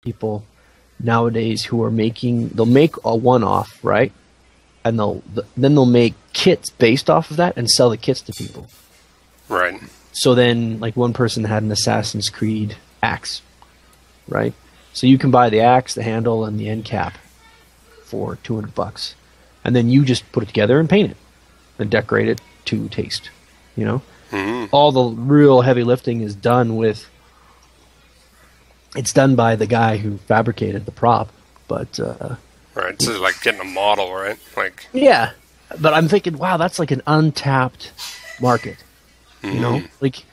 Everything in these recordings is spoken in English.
people nowadays who are they'll make a one-off, right? And then they'll make kits based off of that and sell the kits to people. Right. So then, like, one person had an Assassin's Creed axe, right? So you can buy the axe, the handle, and the end cap for $200, and then you just put it together and paint it and decorate it to taste. You know, all the real heavy lifting is done it's done by the guy who fabricated the prop, but right. So like getting a model, right? Like, yeah, but I'm thinking, wow, that's like an untapped market. You know, like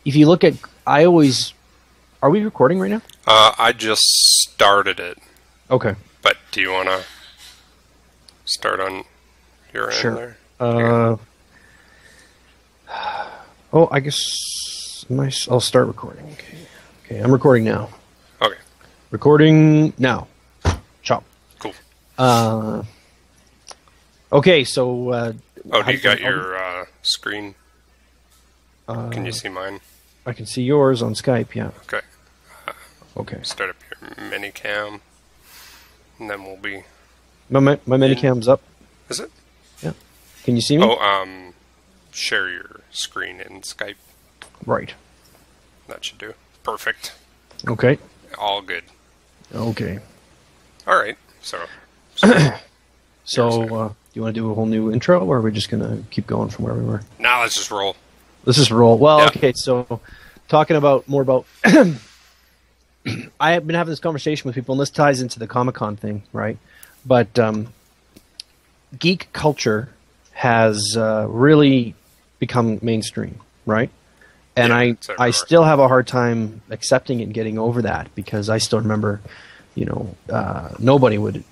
if you look at, are we recording right now? I just started it. Okay. But do you want to start on your end there? I guess I'll start recording. Okay, I'm recording now. Okay. Recording now. Chop. Cool. Okay, so... do you got your screen? Can you see mine? I can see yours on Skype, yeah. Okay. Okay. Start up your mini cam, and then we'll be... My mini cam's up. Is it? Yeah. Can you see me? Share your screen in Skype. Right. That should do. Perfect. Okay. All good. Okay. All right. So do you want to do a whole new intro, or are we just going to keep going from where we were? Now let's just roll. Let's just roll. Well, yeah. Okay, so talking more about... I have been having this conversation with people, and this ties into the Comic-Con thing, right? But geek culture has really become mainstream, right? And I still have a hard time accepting it and getting over that, because I still remember, nobody would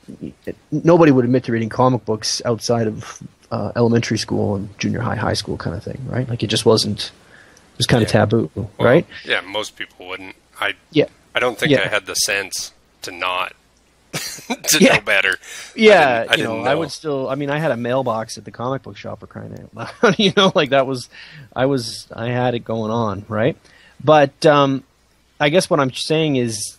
admit to reading comic books outside of elementary school and junior high school kind of thing, right? Like it just wasn't. It was kind of taboo, right? Yeah, most people wouldn't. I don't think I had the sense to not know better. Yeah, I didn't know. I would still. I mean, I had a mailbox at the comic book shop for crying out loud. Like that was. I had it going on, right? But I guess what I'm saying is,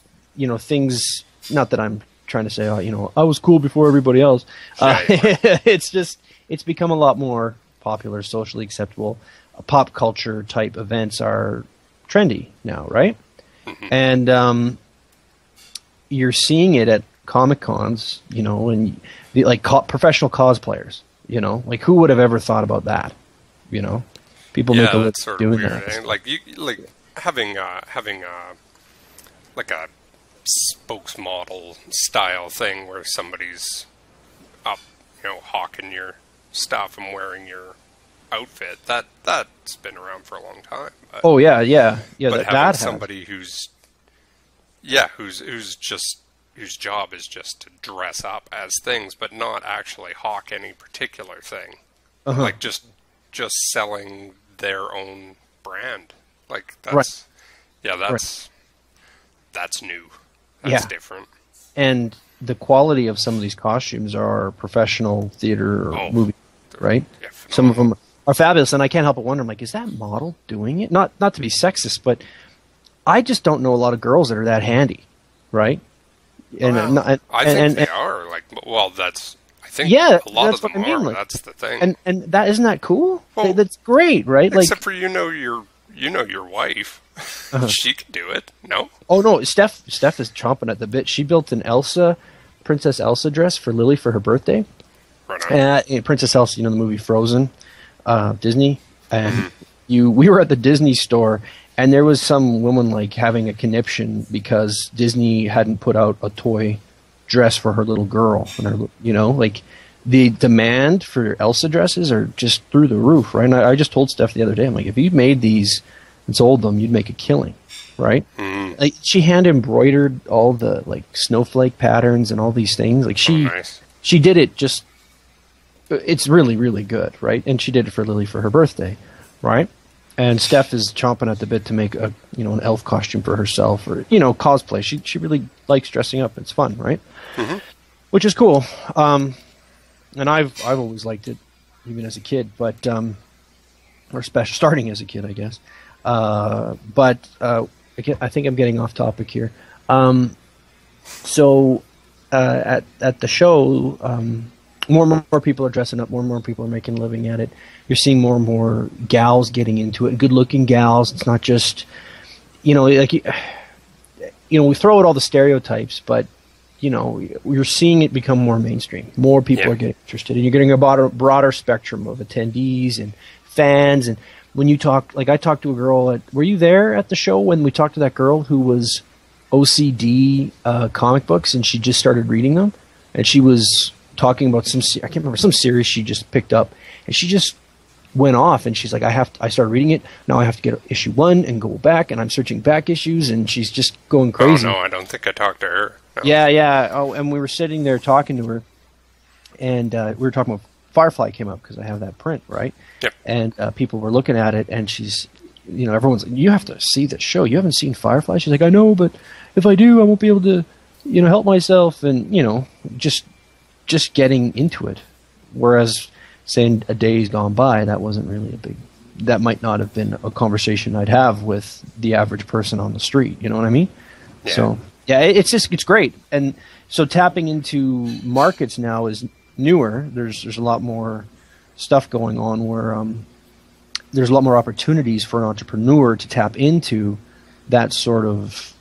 things. Not that I'm trying to say, I was cool before everybody else. It's just. It's become a lot more popular, socially acceptable. Pop culture type events are trendy now, right? And you're seeing it at Comic Cons, and professional cosplayers. Like who would have ever thought about that? People make a living doing weird, that. Eh? Like having a spokesmodel style thing where somebody's up, hawking your stuff and wearing your outfit. That's been around for a long time. But, But having somebody whose job is just to dress up as things, but not actually hawk any particular thing, like just selling their own brand. Like that's that's new. That's different. And the quality of some of these costumes are professional theater or movie, right? Yeah, some of them are fabulous, and I can't help but wonder, I'm like, is that model doing it? Not to be sexist, but I just don't know a lot of girls that are that handy, right? And I think they are. Like, well, that's. I think a lot of them are. Like, that's the thing. And that isn't that cool? Well, that's great, right? Except for your wife. She can do it. No. Oh no, Steph is chomping at the bit. She built an Princess Elsa dress for Lily for her birthday. Right on. Princess Elsa, the movie Frozen, Disney, and we were at the Disney store, and there was some woman like having a conniption because Disney hadn't put out a toy dress for her little girl, and her, like the demand for Elsa dresses are just through the roof, right? And I just told Steph the other day, I'm like, if you made these and sold them, you'd make a killing, right? Like she hand embroidered all the like snowflake patterns and all these things. Like she did it just. It's really, really good, right? And she did it for Lily for her birthday, right? And Steph is chomping at the bit to make an elf costume for herself, or cosplay. She really likes dressing up. It's fun, right? Which is cool. And I've always liked it, even as a kid, but or starting as a kid, I guess. But I think I'm getting off topic here. So at the show, more and more people are dressing up. More and more people are making a living at it. You're seeing more and more gals getting into it. Good-looking gals. It's not just, like we throw out all the stereotypes, but we're seeing it become more mainstream. More people are getting interested, and you're getting a broader spectrum of attendees and fans. And when you talk, like I talked to a girl were you there at the show when we talked to that girl who was OCD comic books, and she just started reading them, and she was talking about I can't remember, some series she just picked up, and she just went off, and she's like, I started reading it, now I have to get issue 1 and go back, and I'm searching back issues, and she's just going crazy. Oh, no, I don't think I talked to her. No. Yeah. Oh, and we were sitting there talking to her, and we were talking about Firefly came up, because I have that print, right? Yep. And people were looking at it, and she's, everyone's like, you have to see the show. You haven't seen Firefly? She's like, I know, but if I do, I won't be able to, help myself, and, just getting into it. Whereas saying a day's gone by, that wasn't really that might not have been a conversation I'd have with the average person on the street. You know what I mean? Yeah. So yeah, it's great. And so tapping into markets now is newer. There's a lot more stuff going on where there's a lot more opportunities for an entrepreneur to tap into that sort of,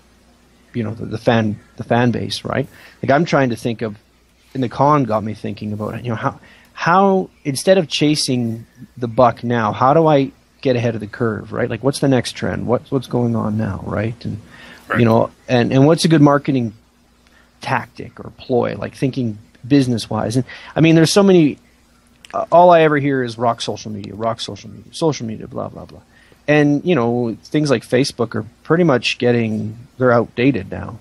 the fan base, right? Like I'm trying to think of, and the con got me thinking about, how instead of chasing the buck now, how do I get ahead of the curve, right? Like what's the next trend? What's going on now, right? And right. And what's a good marketing tactic or ploy, like thinking business wise. And I mean, there's so many. All I ever hear is rock social media, social media, blah blah blah. And things like Facebook are pretty much they're outdated now.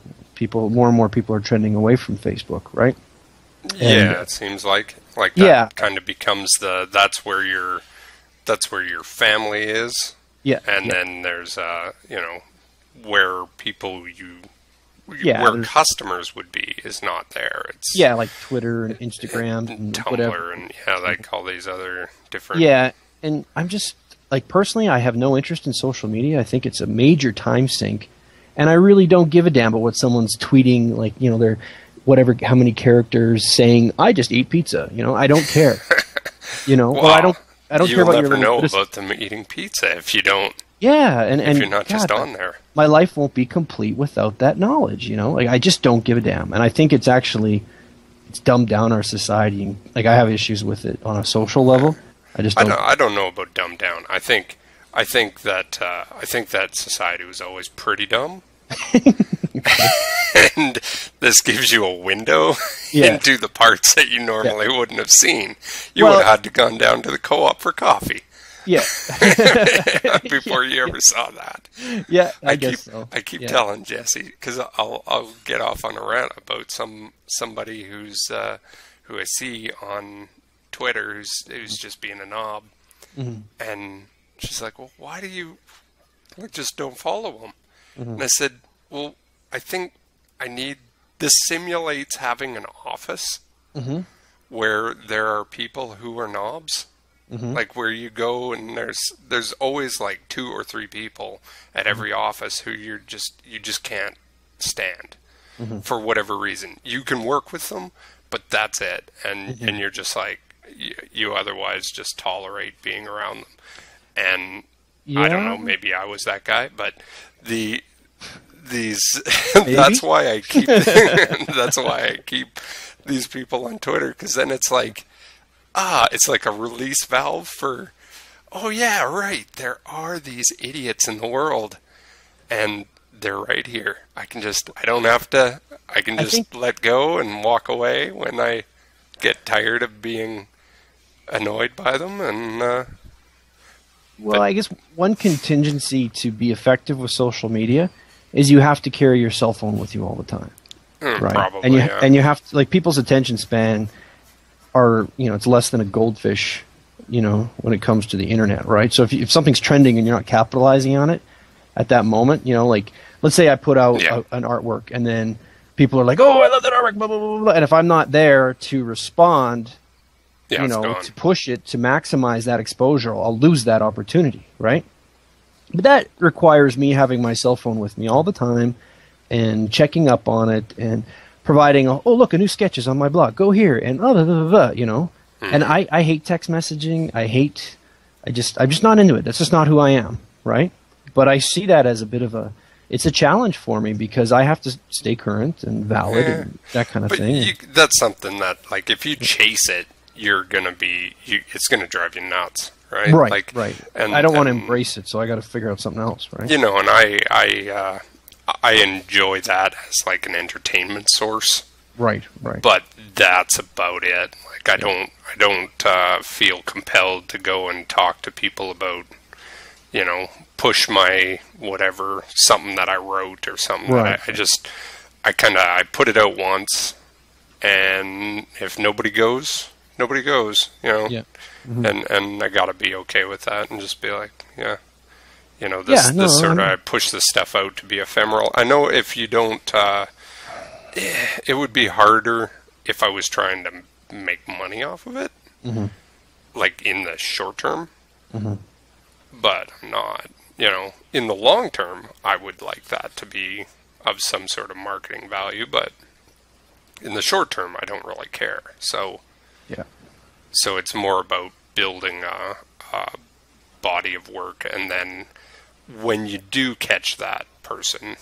More and more people are trending away from Facebook, right? Yeah, it seems like that kind of becomes that's where your family is. Yeah. And then there's where people where customers would be is not there. It's like Twitter and Instagram and Tumblr whatever. And like all these other different. Yeah, and I'm just personally, I have no interest in social media. I think it's a major time sink, and I really don't give a damn about what someone's tweeting. Their whatever, how many characters saying, "I just eat pizza." I don't care. Well, I don't care about You'll never know about them eating pizza if you don't. Yeah, and if you're not just on there. My life won't be complete without that knowledge. I just don't give a damn, and I think it's dumbed down our society. And I have issues with it on a social level. I don't know about dumbed down. I think that society was always pretty dumb. And this gives you a window into the parts that you normally wouldn't have seen. You would have had to gone down to the co-op for coffee. Yeah. Before you ever saw that. Yeah, I guess so. I keep telling Jesse, because I'll get off on a rant about somebody who I see on Twitter who's just being a knob. Mm-hmm. And she's like, well, why do you just don't follow him? Mm-hmm. And I said, well, I think this simulates having an office where there are people who are knobs. Mm-hmm. Like where you go and there's always like 2 or 3 people at every office who you just can't stand for whatever reason. You can work with them, but that's it. And you're just like, you otherwise just tolerate being around them. And I don't know, maybe I was that guy, but that's why I keep these people on Twitter, because then it's like, it's like a release valve for, oh yeah, right, there are these idiots in the world, and they're right here. I can just let go and walk away when I get tired of being annoyed by them. And I guess one contingency to be effective with social media is you have to carry your cell phone with you all the time, right? Probably, and you have to, people's attention span are, it's less than a goldfish, when it comes to the internet, right? So if something's trending and you're not capitalizing on it at that moment, let's say I put out an artwork and then people are like, oh, I love that artwork, blah, blah, blah, blah. And if I'm not there to respond, to push it, to maximize that exposure, I'll lose that opportunity, right? But that requires me having my cell phone with me all the time and checking up on it and providing, oh, look, a new sketch is on my blog. Go here and blah, blah, blah, blah, you know. And I hate text messaging. I'm just not into it. That's just not who I am, right? But I see that as a bit of it's a challenge for me because I have to stay current and valid and that kind of thing. That's something that, like, if you chase it, you're going to be, it's going to drive you nuts, right? Right. And I don't want to embrace it, so I got to figure out something else, right? You know, and I enjoy that as like an entertainment source. Right. But that's about it. Like, I don't feel compelled to go and talk to people about, you know, push my whatever, something that I wrote or something. Right. I put it out once, and if nobody goes, you know. Yeah. And I gotta be okay with that and just be like, yeah. You know, this sort of, I push this stuff out to be ephemeral. I know if you don't, it would be harder if I was trying to make money off of it, like in the short term. But I'm not. You know, in the long term, I would like that to be of some sort of marketing value. But in the short term, I don't really care. So, so it's more about building a body of work, and then when you do catch that person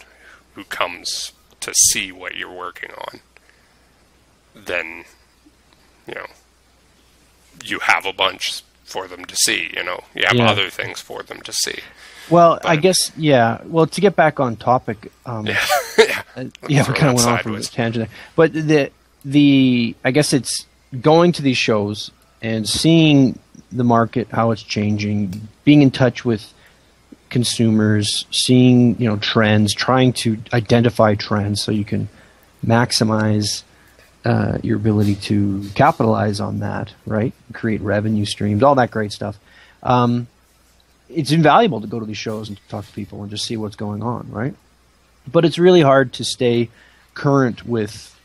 who comes to see what you're working on, then, you know, you have a bunch for them to see, you know. You have other things for them to see. Well, I guess, well, to get back on topic, we kind of went off on this tangent there. But I guess it's going to these shows and seeing the market, how it's changing, being in touch with consumers, seeing, you know, trends, trying to identify trends so you can maximize your ability to capitalize on that, right? Create revenue streams, all that great stuff. It's invaluable to go to these shows and talk to people and just see what's going on, right? But it's really hard to stay current with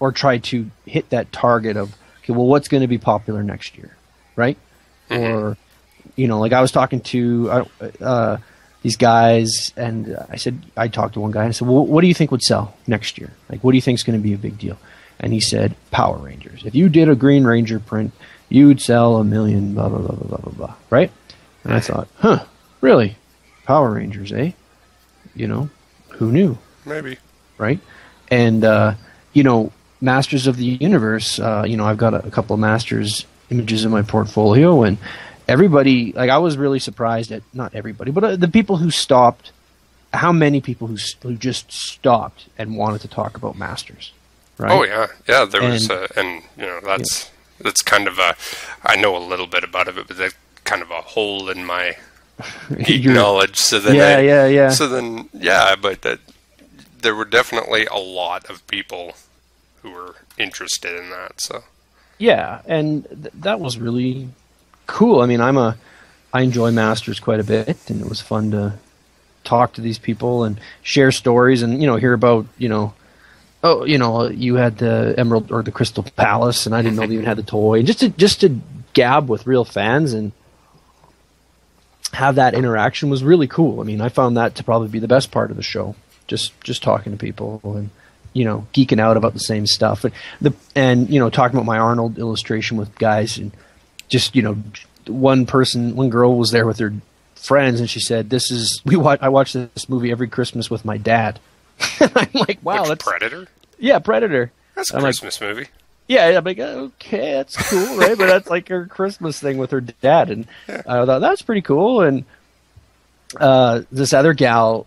or try to hit that target of, okay, well, what's going to be popular next year, right? Or, you know, like I was talking to these guys, and I talked to one guy, and I said, well, what do you think would sell next year? Like, what do you think is going to be a big deal? And he said, Power Rangers. If you did a Green Ranger print, you would sell 1 million, blah, blah, blah, blah, blah, blah, right? And I thought, really? Power Rangers, eh? You know, who knew? Maybe. Right? And, you know, Masters of the Universe, you know, I've got a couple of Masters images in my portfolio, and everybody, like, I was really surprised at, not everybody, but the people who stopped, how many people who just stopped and wanted to talk about Masters, right? Oh, yeah. There was, and, you know, that's kind of I know a little bit about it, but that's kind of a hole in my geek knowledge. So then So then, but there were definitely a lot of people who were interested in that, so. Yeah, and that was really cool. I mean, I enjoy Masters quite a bit, and it was fun to talk to these people and share stories and, you know, hear about, you know, oh, you know, you had the Emerald or the Crystal Palace, and I didn't know they even had the toy. And just to gab with real fans and have that interaction was really cool. I mean, I found that to probably be the best part of the show. Just talking to people and, you know, geeking out about the same stuff, and you know, talking about my Arnold illustration with guys, and just, you know, one girl was there with her friends, and she said, I watch this movie every Christmas with my dad. And I'm like, wow, that's Predator. Yeah, Predator. That's a Christmas movie. Yeah, I'm like, okay, that's cool, right? But that's like her Christmas thing with her dad, and I thought that's pretty cool. And this other gal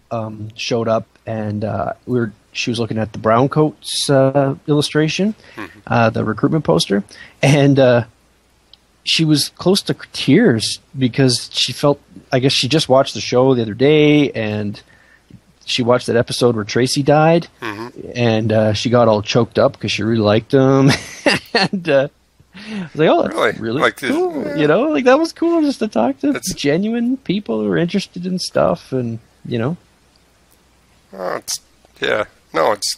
showed up, and she was looking at the Browncoats illustration, the recruitment poster, and she was close to tears because she felt, I guess she just watched the show the other day, and she watched that episode where Tracy died, and she got all choked up because she really liked him. And I was like, oh, that's really like cool. You know, like, that was cool just to talk to genuine people who are interested in stuff, and, you know. Oh, it's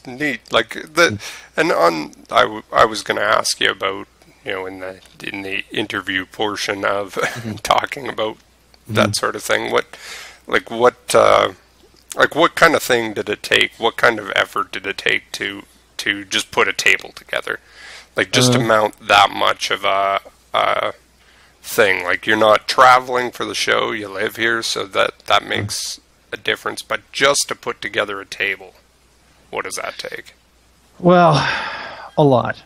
neat. Like, I was going to ask you about, you know, in the interview portion of talking about that sort of thing. What Like, what kind of thing did it take? What kind of effort did it take to just put a table together? Like, just to mount that much of a thing. Like, you're not traveling for the show, you live here, so that makes a difference. But just to put together a table, what does that take? Well, a lot.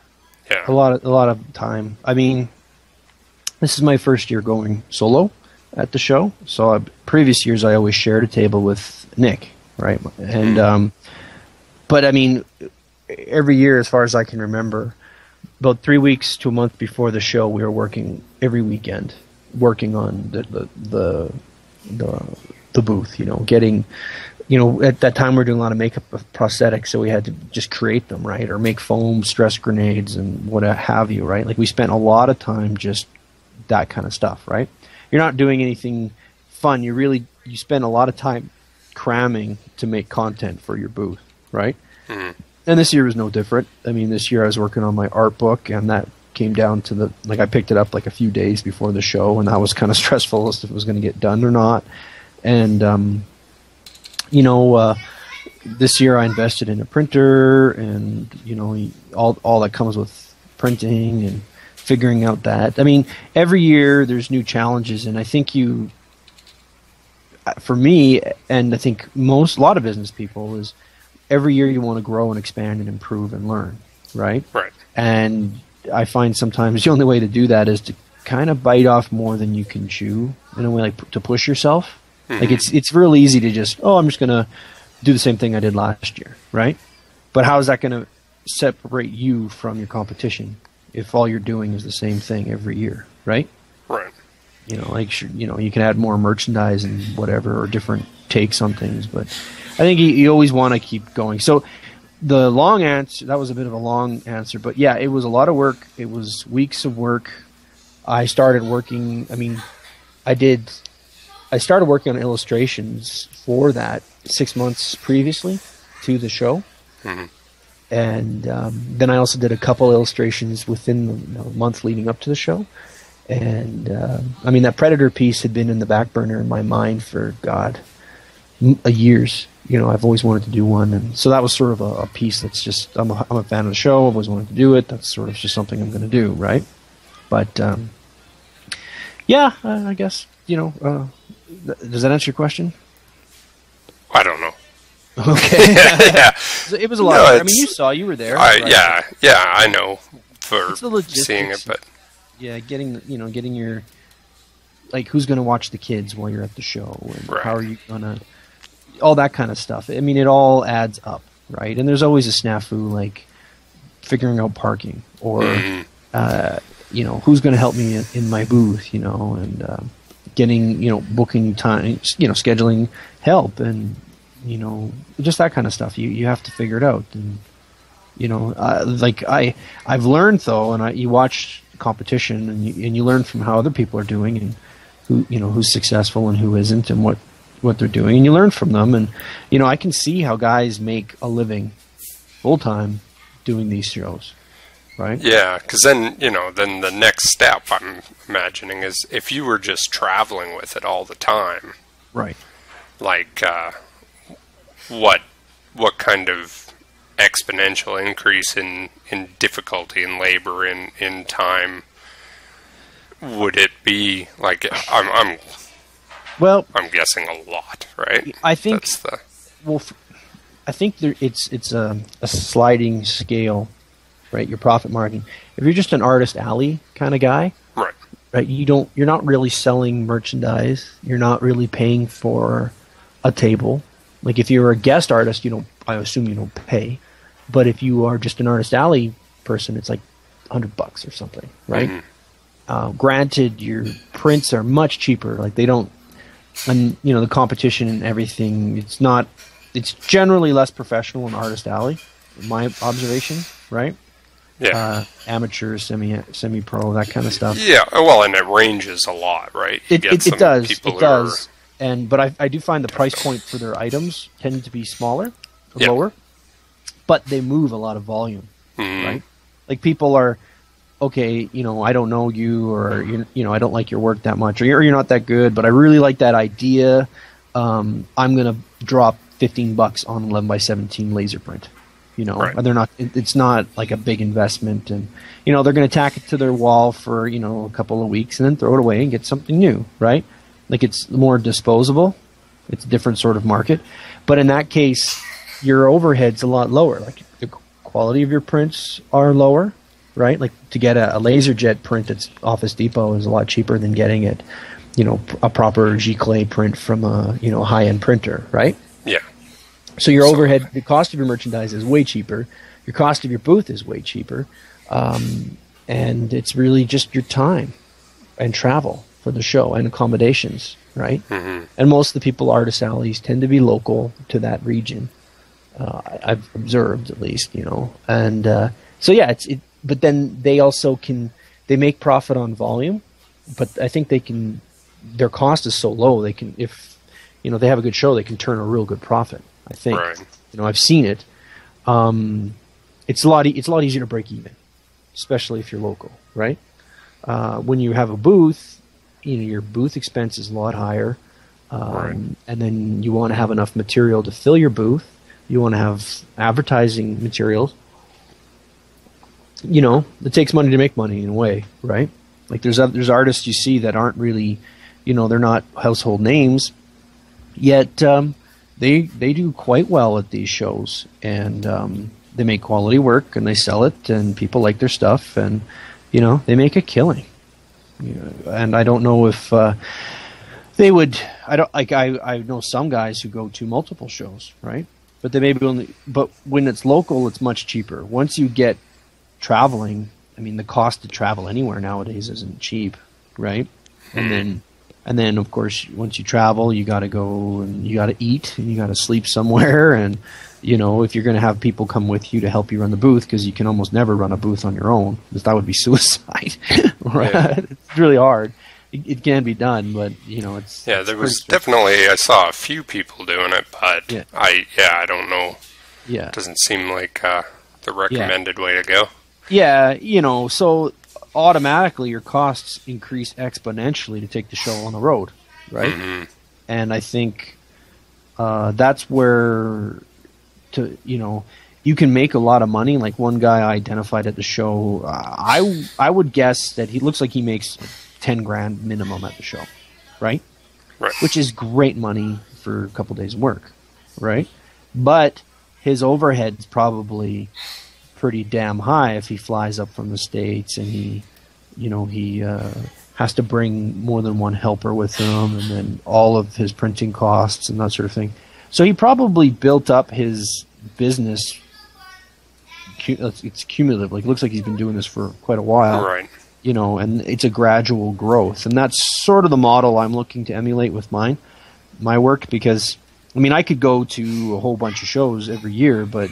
Yeah. A lot of time. I mean, this is my first year going solo at the show. So previous years I always shared a table with Nick, right? And but I mean, every year, as far as I can remember, about 3 weeks to a month before the show, we were working every weekend, working on the booth. You know, getting, you know, at that time we were doing a lot of makeup prosthetics, so we had to just create them, right, or make foam, stress grenades, and what have you, right? Like, we spent a lot of time just that kind of stuff, right? You're not doing anything fun. You spend a lot of time cramming to make content for your booth, right? Mm-hmm. And this year was no different. I mean, this year I was working on my art book, and that came down to I picked it up like a few days before the show, and that was kind of stressful as if it was going to get done or not. And, you know, this year I invested in a printer, and, you know, all that comes with printing and figuring out that. I mean, every year there's new challenges, and I think for me, and I think a lot of business people, is every year you want to grow and expand and improve and learn, right? Right. And I find sometimes the only way to do that is to kind of bite off more than you can chew, in a way, like to push yourself. Mm-hmm. Like, it's real easy to just, I'm just going to do the same thing I did last year, right? But how is that going to separate you from your competition if all you're doing is the same thing every year, right? Right. You know, like, you know, you can add more merchandise and whatever, or different takes on things, but I think you always want to keep going. So the long answer, that was a bit of a long answer, but yeah, it was a lot of work. It was weeks of work. I started working, I started working on illustrations for that 6 months previously to the show. Mm-hmm. And then I also did a couple illustrations within the month leading up to the show. And I mean, that Predator piece had been in the back burner in my mind for, years. You know, I've always wanted to do one. And so that was sort of a piece that's just, I'm a fan of the show. I've always wanted to do it. That's sort of just something I'm going to do, right? But yeah, I guess, you know, does that answer your question? I don't know. Okay. Yeah. It was a lot. No, I mean, you were there. Right? Yeah, I know for seeing it, but yeah, getting your, like, who's going to watch the kids while you're at the show, and right. How are you going to, all that kind of stuff. I mean, it all adds up, right? And there's always a snafu, like figuring out parking, or you know, who's going to help me in my booth, you know, and getting, you know, booking time, you know, scheduling help, and, you know, just that kind of stuff. You have to figure it out. And, you know, like I've learned, though, and you watch competition, and you learn from how other people are doing, and who, you know, who's successful and who isn't, and what they're doing, and you learn from them. And, you know, I can see how guys make a living full time doing these shows, right? Yeah, because then, you know, then the next step I'm imagining is if you were just traveling with it all the time, right? Like, what kind of exponential increase in difficulty, in labor, in time would it be? Like, I'm guessing a lot, right? I think I think it's a sliding scale, right? Your profit margin. If you're just an artist alley kind of guy, right? You're not really selling merchandise. You're not really paying for a table. Like, if you're a guest artist, I assume you don't pay. But if you are just an artist alley person, it's like $100 or something, right? Mm-hmm. Granted, your prints are much cheaper. Like, they don't, and, you know, the competition and everything, it's generally less professional in artist alley, in my observation, right? Yeah. Amateur, semi-pro, that kind of stuff. Yeah, well, and it ranges a lot, right? It does. But I do find the price point for their items tend to be smaller, lower, but they move a lot of volume, right? Like, people are, okay, you know, I don't know you, or, you know, I don't like your work that much, or you're not that good, but I really like that idea. I'm going to drop $15 on 11 by 17 laser print. You know, Right. and they're not. It's not like a big investment, and you know they're going to tack it to their wall for a couple of weeks and then throw it away and get something new, right? Like it's more disposable. It's a different sort of market, but in that case, your overhead's a lot lower. Like the quality of your prints are lower, right? Like to get a LaserJet print at Office Depot is a lot cheaper than getting it, a proper Giclée print from a high-end printer, right? Yeah. So your overhead, the cost of your merchandise is way cheaper. Your cost of your booth is way cheaper. And it's really just your time and travel for the show and accommodations, right? Mm-hmm. And most of the people, artist alleys, tend to be local to that region. I've observed, at least, And so, yeah, but then they also they make profit on volume, but I think their cost is so low, if they have a good show, they can turn a real good profit. I think, Right. I've seen it. It's a lot easier to break even, especially if you're local, right? When you have a booth, your booth expense is a lot higher, Right. and then you want to have enough material to fill your booth. You want to have advertising materials. It takes money to make money in a way, right? Like there's artists you see that aren't really, they're not household names, yet they do quite well at these shows, and they make quality work and they sell it, and people like their stuff, and they make a killing. And I don't know if they would. I know some guys who go to multiple shows, right? But they maybe But when it's local, it's much cheaper. Once you get traveling, I mean, the cost to travel anywhere nowadays isn't cheap, right? And then of course, once you travel, you got to go and you got to eat and you got to sleep somewhere. And if you're going to have people come with you to help you run the booth, because you can almost never run a booth on your own, because that would be suicide. Right? Yeah. It's really hard. It can be done, but it's there was definitely, I saw a few people doing it, but yeah. I don't know. Yeah, it doesn't seem like the recommended way to go. Yeah, so automatically your costs increase exponentially to take the show on the road, right? Mm-hmm. And I think that's where you can make a lot of money. Like one guy I identified at the show, I would guess that he looks like he makes $10,000 minimum at the show, right? Right. Which is great money for a couple days' work, right? But his overhead's probably pretty damn high if he flies up from the States and he has to bring more than one helper with him, and then all of his printing costs and that sort of thing. So he probably built up his business. It's cumulative. Like, it looks like he's been doing this for quite a while. Right. And it's a gradual growth. And that's sort of the model I'm looking to emulate with my work, because, I mean, I could go to a whole bunch of shows every year, but,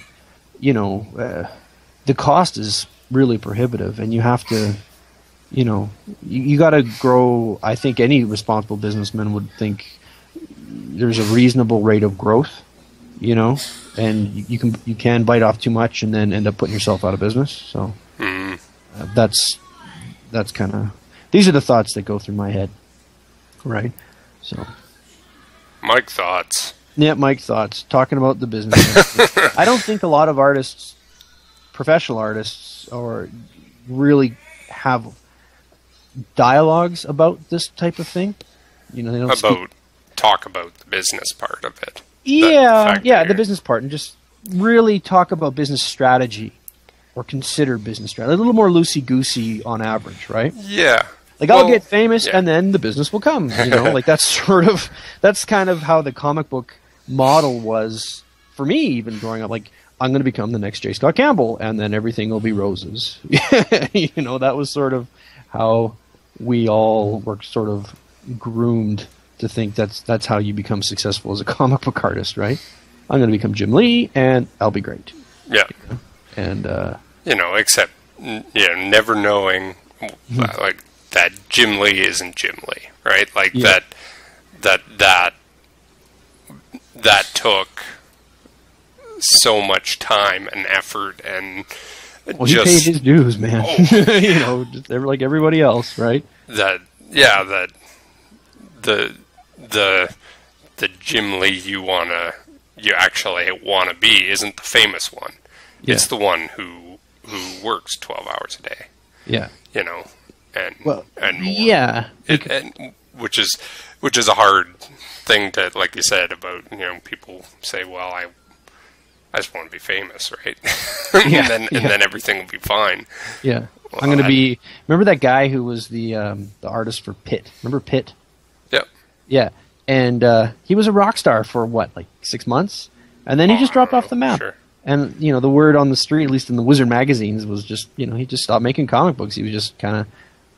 the cost is really prohibitive, and you have to, you got to grow. I think any responsible businessman would think there's a reasonable rate of growth, and you can bite off too much and then end up putting yourself out of business. So that's kind of, these are the thoughts that go through my head, right? So, Mike thoughts. Yeah, Mike thoughts. Talking about the business. I don't think a lot of artists, professional artists, or really have dialogues about this type of thing. They don't talk about the business part of it. The business part, and just really talk about business strategy, or consider business strategy. A little more loosey-goosey on average, right? Yeah. Like, I'll get famous and then the business will come. Like that's kind of how the comic book model was for me, even growing up. Like, I'm going to become the next J. Scott Campbell, and then everything will be roses. That was sort of how we all were sort of groomed to think that's how you become successful as a comic book artist, right? I'm going to become Jim Lee, and I'll be great. Yeah. And except never knowing like that Jim Lee isn't Jim Lee, right? Like that took so much time and effort, and he paid his dues, man. Just like everybody else, right? The Jim Lee you want to you actually want to be isn't the famous one. Yeah. It's the one who works 12 hours a day. Yeah. You know, and Well, and more. yeah. And which is a hard thing to, like you said, about, you know, people say, well, I just want to be famous, right? Yeah, and then everything will be fine. Yeah. Well, I'm going to be... Remember that guy who was the artist for Pitt? Remember Pitt? Yep. Yeah. And he was a rock star for, what, like 6 months? And then he just dropped off the map. Sure. And, you know, the word on the street, at least in the Wizard magazines, was just, you know, he just stopped making comic books. He was just kind of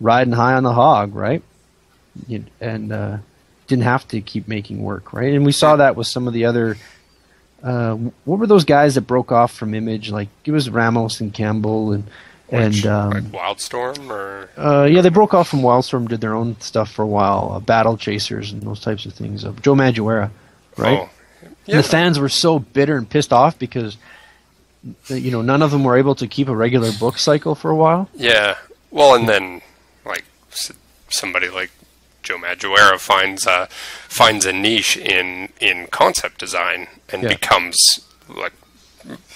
riding high on the hog, right? And didn't have to keep making work, right? And we saw that with some of the other... what were those guys that broke off from Image? Like, it was Ramos and Campbell and Like Wildstorm, or yeah, they broke off from Wildstorm, did their own stuff for a while, Battle Chasers and those types of things. Joe Madureira, right? Oh, yeah. And the fans were so bitter and pissed off because, you know, none of them were able to keep a regular book cycle for a while. Yeah. Well, and then like somebody like Joe Madureira finds a niche in concept design and becomes like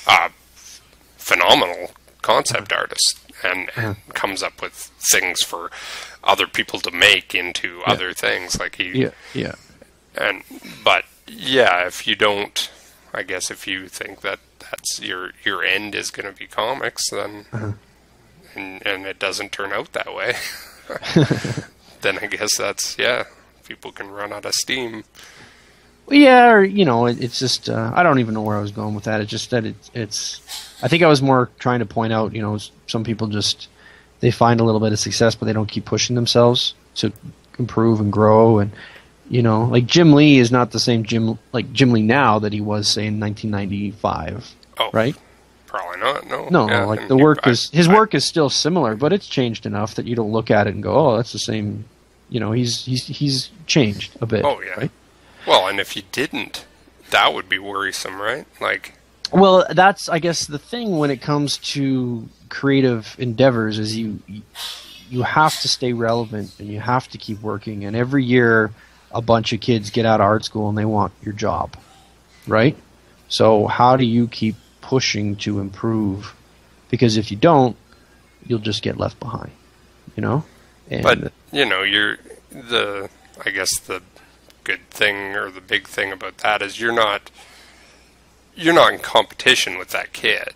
a phenomenal concept artist and comes up with things for other people to make into other things. Like but if you don't, I guess if you think that that's your end is going to be comics, then and it doesn't turn out that way, then I guess that's people can run out of steam. Yeah, or, you know, it's just I don't even know where I was going with that. It's just that it's I think I was more trying to point out, you know, some people just they find a little bit of success, but they don't keep pushing themselves to improve and grow. And, you know, like Jim Lee is not the same Jim Lee now that he was, say, in 1995. Oh, right? Probably not. No. No, like the work his work is still similar, but it's changed enough that you don't look at it and go, "Oh, that's the same." You know, he's changed a bit. Oh yeah. Right? Well, and if you didn't, that would be worrisome, right? Like. Well, that's, I guess, the thing when it comes to creative endeavors is you have to stay relevant and you have to keep working. And every year, a bunch of kids get out of art school and they want your job, right? So how do you keep pushing to improve? Because if you don't, you'll just get left behind, you know? And but, you know, I guess the good thing or the big thing about that is you're not in competition with that kid,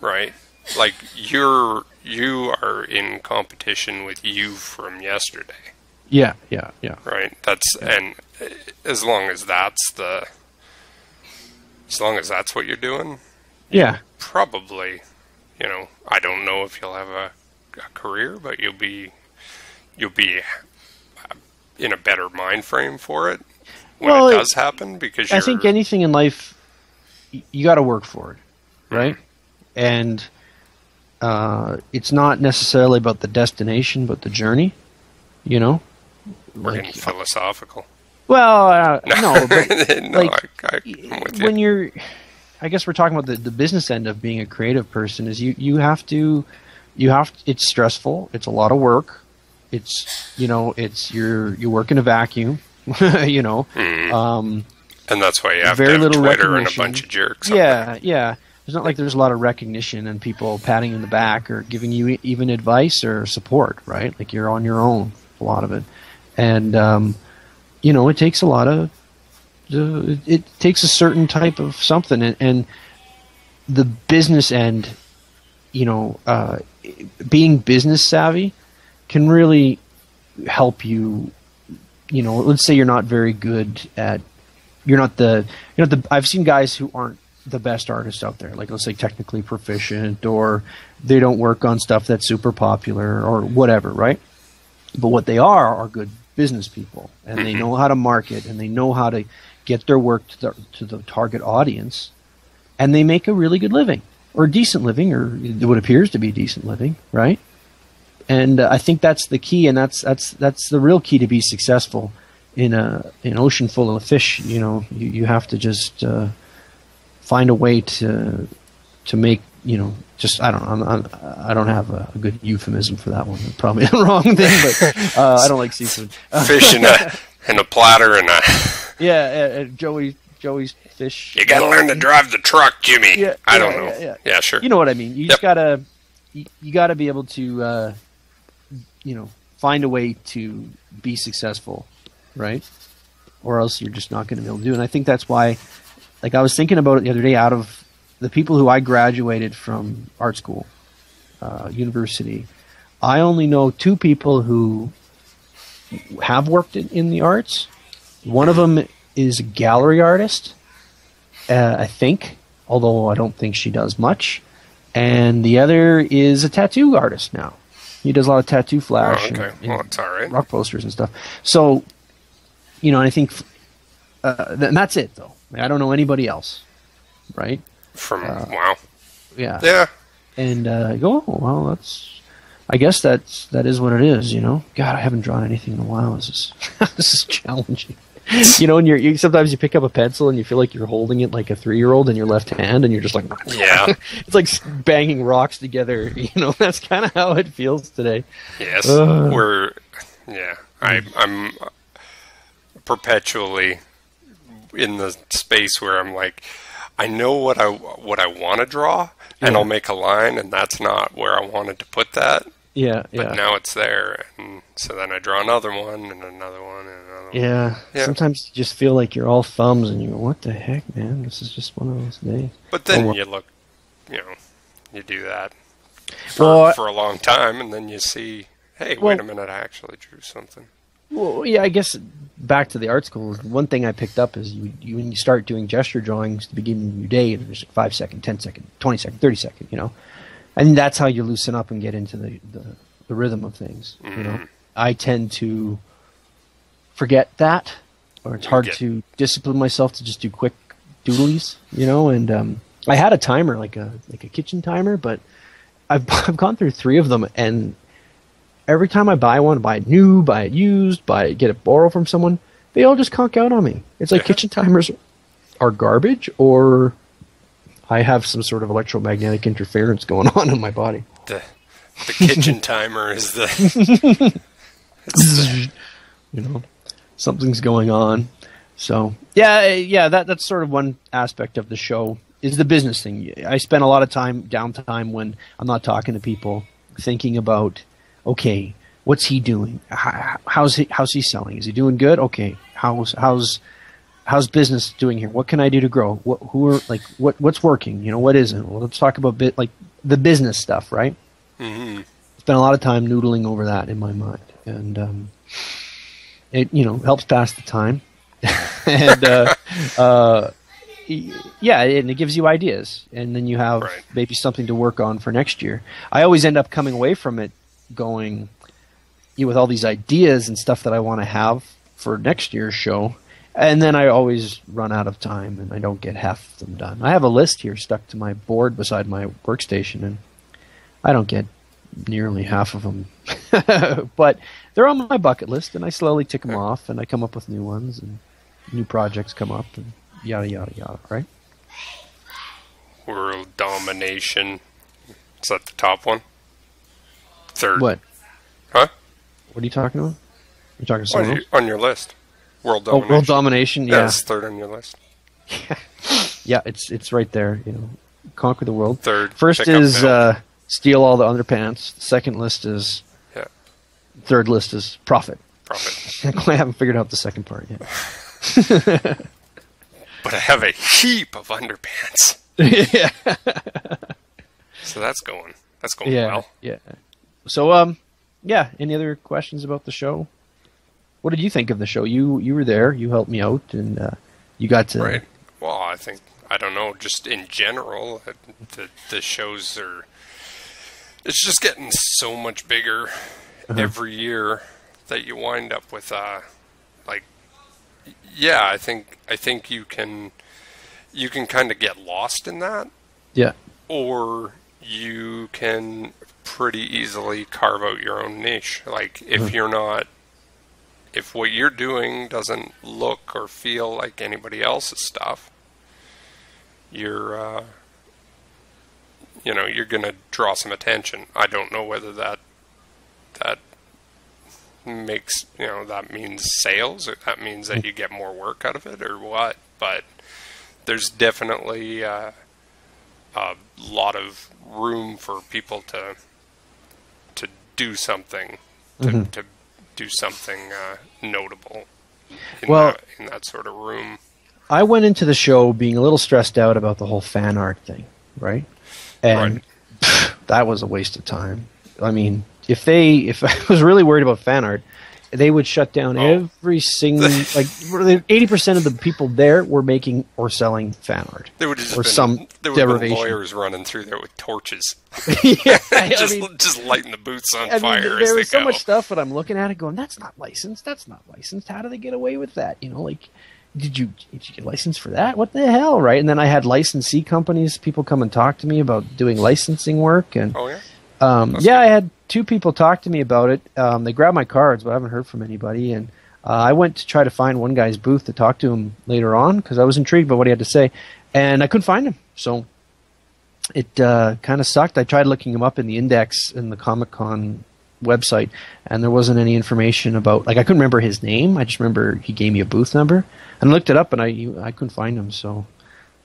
right? Like you are in competition with you from yesterday. Yeah. Right. And as long as that's what you're doing. Yeah. Probably, you know, I don't know if you'll have a career, but you'll be in a better mind frame for it when it does happen, because I think anything in life, you got to work for it, right? And it's not necessarily about the destination, but the journey, you know? We're getting philosophical. Well, no, but no, like, when you're, I guess we're talking about the business end of being a creative person, is you have to, it's stressful, it's a lot of work, it's, you know, it's, you work in a vacuum, you know, and that's why you have very to have little Twitter and a bunch of jerks. Yeah. It's not like there's a lot of recognition and people patting you in the back or giving you even advice or support, right? Like you're on your own, a lot of it. And, you know, it takes a lot of, it takes a certain type of something. And the business end, you know, being business savvy can really help you. You know, let's say you're not very good at, I've seen guys who aren't the best artists out there, like let's say technically proficient, or they don't work on stuff that's super popular or whatever, right? But what they are good business people, and they know how to market, and they know how to get their work to the target audience, and they make a really good living, or a decent living, or what appears to be a decent living, right? And I think that's the key, and that's the real key to be successful in an ocean full of fish. You know, you have to just find a way to make, you know, just I don't have a good euphemism for that one. Probably the wrong thing, but I don't like seafood. Fish in a platter and a yeah. Joey Joey's Fish. You got to learn to drive the truck, Jimmy. Yeah, I don't know. Yeah, sure. You know what I mean. You just gotta, you gotta be able to, find a way to be successful, right? Or else you're just not going to be able to do it. And I think that's why, like, I was thinking about it the other day. Out of the people who I graduated from art school, university, I only know 2 people who have worked in the arts. One of them is a gallery artist, I think, although I don't think she does much. And the other is a tattoo artist now. He does a lot of tattoo flash and that's all right. rock posters and stuff. So, and I think and that's it, though. I don't know anybody else, right? Wow. Yeah. Yeah. And I go, oh, well, I guess that is what it is, God, I haven't drawn anything in a while. This is challenging. And you sometimes you pick up a pencil and you feel like you're holding it like a 3-year-old in your left hand, and you're just like, yeah, it's like banging rocks together. That's kind of how it feels today. Yes, I'm perpetually in the space where I'm like, I know what I want to draw, and I'll make a line, and that's not where I wanted to put that. Yeah, but now it's there, and so then I draw another one, and another one, and another one. Yeah. Sometimes you just feel like you're all thumbs, and you go, what the heck, man? This is just one of those days. But then you look, you do that for a long time, and then you see, hey, wait a minute, I actually drew something. Well, yeah, I guess back to the art school, one thing I picked up is you when you start doing gesture drawings at the beginning of your day, there's like 5 second, 10 second, 20 second, 30 second, and that's how you loosen up and get into the rhythm of things. I tend to forget that, or it's hard to discipline myself to just do quick doodlies, and I had a timer, like a kitchen timer, but I've gone through 3 of them, and every time I buy one, buy it new, buy it used, get it borrowed from someone, they all just conk out on me. It's like kitchen timers are garbage, or I have some sort of electromagnetic interference going on in my body. The kitchen timer is the... Something's going on. So, yeah, that's sort of one aspect of the show, is the business thing. I spend a lot of downtime when I'm not talking to people, thinking about, okay, what's he doing? How's he selling? Is he doing good? Okay, how's business doing here? What can I do to grow? What's working? What isn't? Well, let's talk about the business stuff, right? Mm-hmm. Spend a lot of time noodling over that in my mind, and it helps pass the time, and and it gives you ideas, and then you have maybe something to work on for next year. I always end up coming away from it going, with all these ideas and stuff that I want to have for next year's show, and then I always run out of time and I don't get half of them done. I have a list here stuck to my board beside my workstation, and I don't get nearly half of them. But they're on my bucket list, and I slowly tick them off, and I come up with new ones, and new projects come up, and yada, yada, yada, right? World domination. Is that the top one? Third. What? Huh? What are you talking about? You're talking someone else? On your list. World domination. Oh, world domination, yeah. It's third on your list. Yeah, it's right there, conquer the world. Third. First is steal all the underpants. The second list is... Yeah. Third list is profit. I haven't figured out the second part yet. But I have a heap of underpants. Yeah. So that's going well. Yeah. So, any other questions about the show? What did you think of the show? You were there. You helped me out, and you got to... Right. Well, I don't know, just in general, the shows are... It's just getting so much bigger every year that you wind up with, I think you can kind of get lost in that. Yeah. Or you can pretty easily carve out your own niche. Like, if what you're doing doesn't look or feel like anybody else's stuff, you're going to draw some attention. I don't know whether that makes, that means sales, or that means that you get more work out of it, or what. but there's definitely a lot of room for people to do something, to do something notable in that sort of room. I went into the show being a little stressed out about the whole fan art thing, right? And that was a waste of time. I mean, if I was really worried about fan art, they would shut down every single, like 80% of the people there were making or selling fan art. There would just or some there would have been lawyers running through there with torches. Yeah, just lighting the booths on fire. There was so much stuff that I'm looking at it going, that's not licensed. That's not licensed. How do they get away with that? You know, like, did you get licensed for that? What the hell, right? And then I had licensee companies, people come and talk to me about doing licensing work, and I had 2 people talk to me about it. They grabbed my cards, but I haven't heard from anybody. And I went to try to find one guy's booth to talk to him later on because I was intrigued by what he had to say, and I couldn't find him. So it kind of sucked. I tried looking him up in the index in the Comic-Con website, and there wasn't any information about. Like, I couldn't remember his name. I just remember he gave me a booth number, and I looked it up, and I couldn't find him. So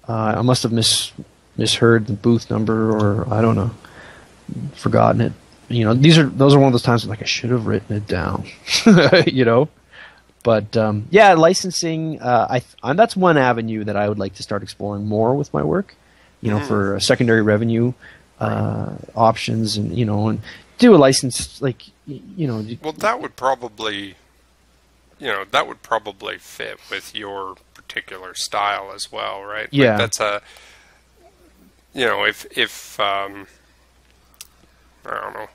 I must have misheard the booth number, or I don't know, forgotten it. You know, those are one of those times like I should have written it down. You know, but licensing. That's one avenue that I would like to start exploring more with my work. You know, for secondary revenue options, and and do a license like Well, that would probably fit with your particular style as well, right? Yeah, like that's if I don't know.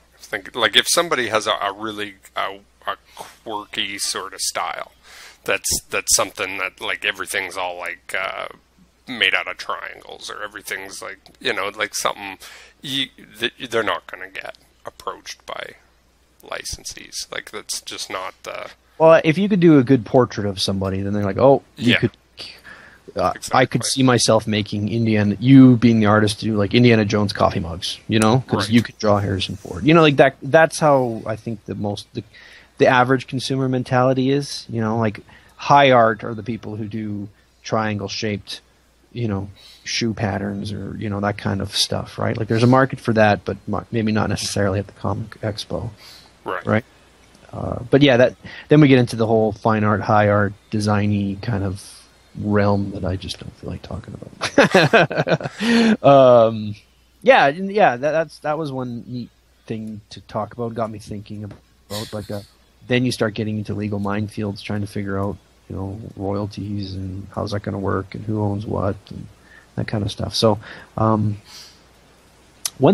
Like if somebody has a really quirky sort of style, that's something that like everything's all like made out of triangles, or everything's like like something they're not going to get approached by licensees. Like that's just not. Well, if you could do a good portrait of somebody, then they're like, oh, you could. Exactly. I could see myself making you being the artist to do like Indiana Jones coffee mugs, because you could draw Harrison Ford. Like that. That's how I think the average consumer mentality is. Like high art are the people who do triangle shaped, shoe patterns or that kind of stuff, right? Like there's a market for that, but maybe not necessarily at the Comic Expo, right? But yeah, then we get into the whole fine art, high art, designy kind of realm that I just don't feel like talking about. That was one neat thing to talk about. Got me thinking about, but then you start getting into legal minefields, trying to figure out royalties and how's that going to work and who owns what and that kind of stuff. So one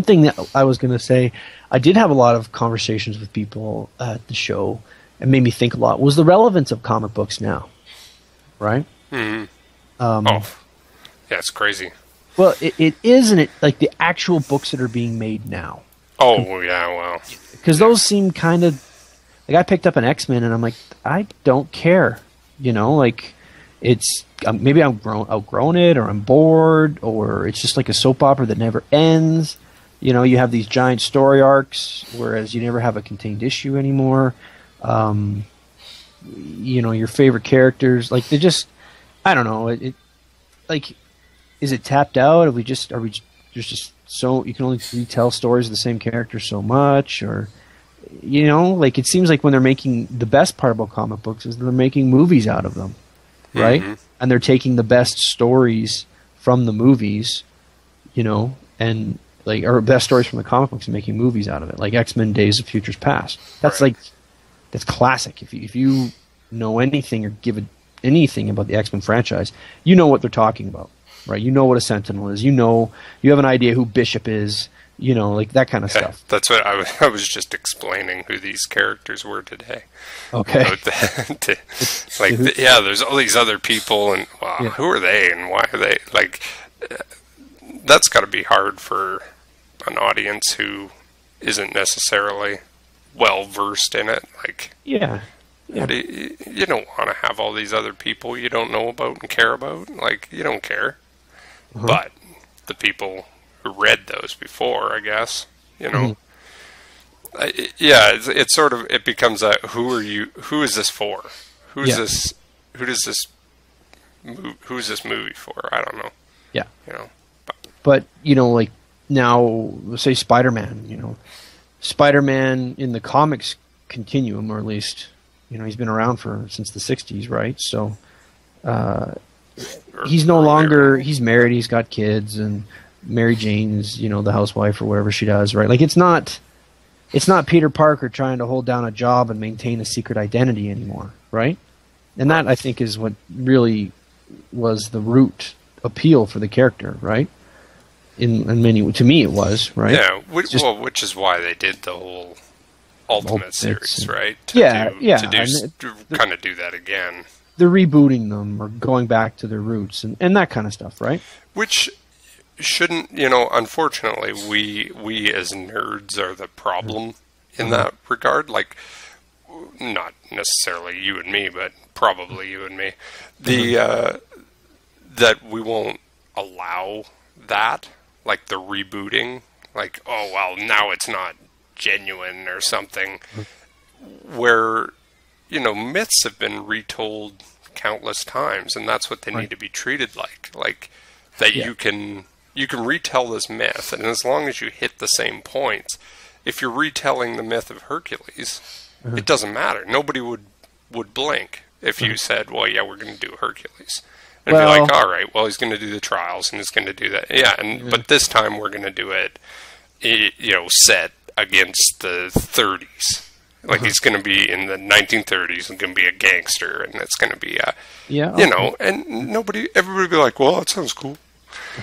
thing that I was going to say, I did have a lot of conversations with people at the show and made me think a lot, was the relevance of comic books now, right? Mm-hmm. It's crazy. Well, it is, and it like the actual books that are being made now. Oh, yeah, well. Because those seem kind of like I picked up an X-Men, and I'm like, I don't care. Like it's maybe I'm outgrown it, or I'm bored, or it's just like a soap opera that never ends. You have these giant story arcs, whereas you never have a contained issue anymore. Your favorite characters, like they just. I don't know. It like, is it tapped out? Are we just so you can only retell stories of the same character so much, or like it seems like when they're making the best part about comic books is they're making movies out of them, right? Mm-hmm. And they're taking the best stories from the movies, and like or best stories from the comic books and making movies out of it, like X-Men: Days of Futures Past. That's that's classic. If you know anything or give anything about the X-Men franchise, you know what they're talking about, right? You know what a Sentinel is. You have an idea who Bishop is, like that kind of stuff. That's what I was just explaining who these characters were today. Okay. There's all these other people, and who are they, and why are they, like, that's got to be hard for an audience who isn't necessarily well-versed in it, like... Yeah. You don't want to have all these other people you don't know about and care about. Like, you don't care. Uh-huh. But the people who read those before, I guess, it's sort of, it becomes a, who is this for? Who does this who's this movie for? I don't know. Yeah. You know, But, you know, like now, say Spider-Man, you know, Spider-Man in the comics continuum, or at least, you know, he's been around since the 60s, right? So he's no longer, he's married, he's got kids, and Mary Jane's, you know, the housewife or whatever she does, right? Like, it's not Peter Parker trying to hold down a job and maintain a secret identity anymore, right? And that, I think, is what really was the root appeal for the character, right? In many, to me, it was, right? Yeah, which is why they did the whole Ultimate series, right? To kind of do that again. They're rebooting them or going back to their roots and that kind of stuff, right? Which shouldn't, you know, unfortunately, we as nerds are the problem in that regard. Like, not necessarily you and me, but probably you and me. That we won't allow that, like the rebooting, like, oh, well, now it's not genuine or something, where, you know, myths have been retold countless times, and that's what they need to be treated like that. You can retell this myth, and as long as you hit the same points, if you're retelling the myth of Hercules, it doesn't matter. Nobody would blink if you said, well, yeah, we're going to do Hercules. And be like, all right, well, he's going to do the trials, and he's going to do that. Yeah, but this time we're going to do it, you know, set against the 30s. Like, he's going to be in the 1930s and going to be a gangster, and it's going to be you know, and everybody would be like, well, that sounds cool.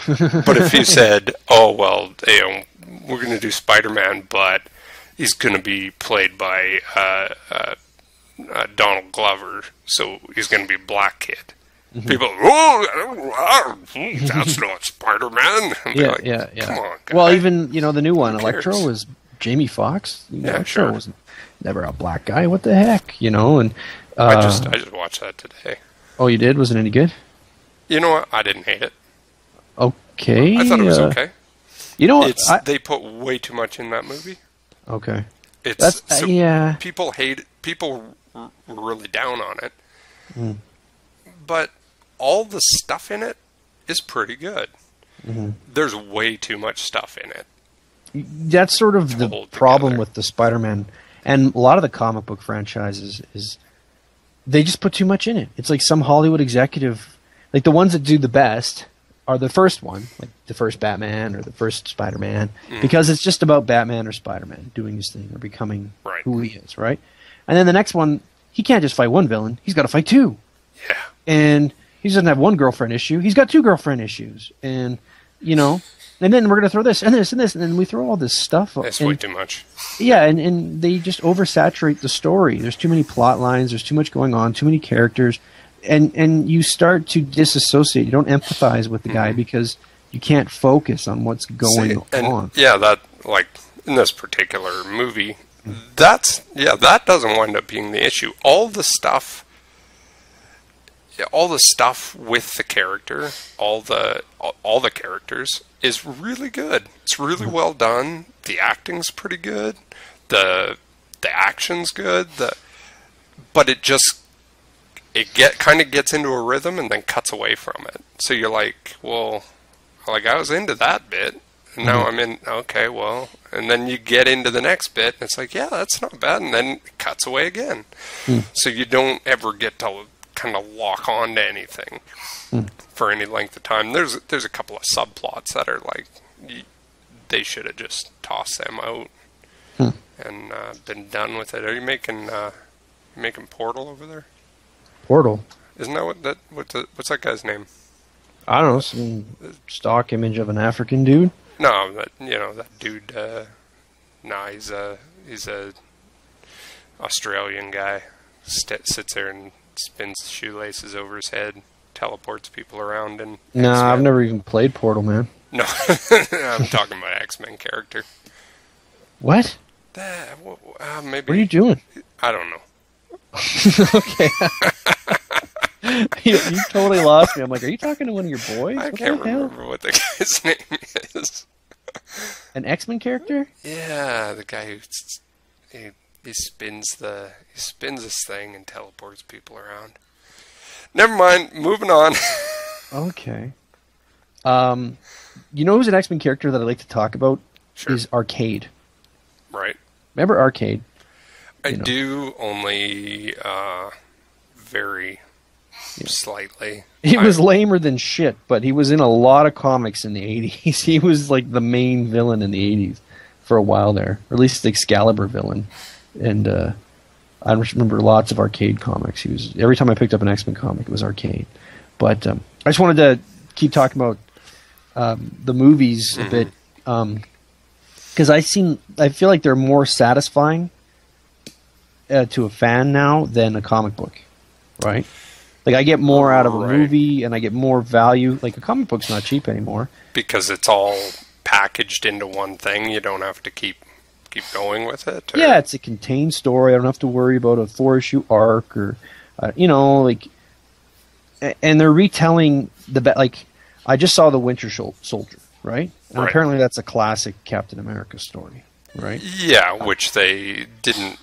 But if you said, oh, well, you know, we're going to do Spider-Man, but he's going to be played by Donald Glover, so he's going to be a black kid. People, oh, that's not Spider-Man. Yeah. Come on, guy. Well, even, you know, the new one, Electro, was Jamie Foxx. Electro was never a black guy. What the heck, you know? And I just watched that today. Oh, you did? Was it any good? You know what? I didn't hate it. Okay. I thought it was okay. You know what? They put way too much in that movie. Okay. People hate it. People were really down on it. But all the stuff in it is pretty good. There's way too much stuff in it. That's sort of the problem with the Spider-Man and a lot of the comic book franchises is they just put too much in it. It's like some Hollywood executive, like the ones that do the best are the first one, like the first Batman or the first Spider-Man, because it's just about Batman or Spider-Man doing his thing or becoming who he is, right? And then the next one, he can't just fight one villain. He's got to fight two. Yeah. And he doesn't have one girlfriend issue. He's got two girlfriend issues. And, you know, and then we're going to throw this and this and this, and then we throw all this stuff. That's way too much. Yeah, and they just oversaturate the story. There's too many plot lines. There's too much going on, too many characters. And you start to disassociate. You don't empathize with the guy because you can't focus on what's going on. Yeah, that, like, in this particular movie, that doesn't wind up being the issue. All the stuff with the character, all the characters is really good. It's really well done. The acting's pretty good. The action's good. But it just kind of gets into a rhythm and then cuts away from it. So you're like, well, like I was into that bit, and now I'm in. Okay, well, and then you get into the next bit, and it's like, yeah, that's not bad, and then it cuts away again. So you don't ever get to kind of lock on to anything for any length of time. There's a couple of subplots that are like they should have just tossed them out and been done with it. Are you making Portal over there? Portal? Isn't that what's that guy's name? I don't know, some stock image of an African dude. No, that dude. He's a Australian guy. Sits there and spins shoelaces over his head, teleports people around, and I've never even played Portal, man. No, I'm talking about X-Men character. What? Maybe. What are you doing? I don't know. Okay. you totally lost me. I'm like, are you talking to one of your boys? I can't remember what the guy's name is. An X-Men character? Yeah, the guy who he spins this thing and teleports people around. Never mind. Moving on. Okay. You know who's an X-Men character that I like to talk about? Sure. Is Arcade. Right. Remember Arcade? I do, only very slightly. He was lamer than shit, but he was in a lot of comics in the 80s. He was like the main villain in the 80s for a while there, or at least the Excalibur villain. And I remember lots of Arcade comics. He was every time I picked up an X-Men comic, it was Arcade. But I just wanted to keep talking about the movies a bit, because I feel like they're more satisfying to a fan now than a comic book, right? Like, I get more out of a movie, and I get more value. Like, a comic book's not cheap anymore. Because it's all packaged into one thing. You don't have to keep going with it? Or? Yeah, it's a contained story. I don't have to worry about a 4-issue arc or, like... And they're retelling like, I just saw The Winter Soldier, right? And apparently that's a classic Captain America story, right? Yeah, which they didn't...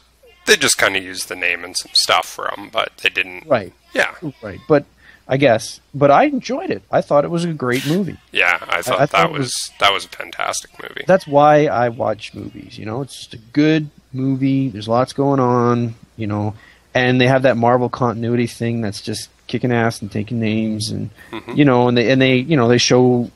They just kind of used the name and some stuff from, but they didn't... Right. Yeah. Right. But I guess... But I enjoyed it. I thought it was a great movie. Yeah, I thought that was a fantastic movie. That's why I watch movies, It's just a good movie. There's lots going on, and they have that Marvel continuity thing that's just kicking ass and taking names, and they show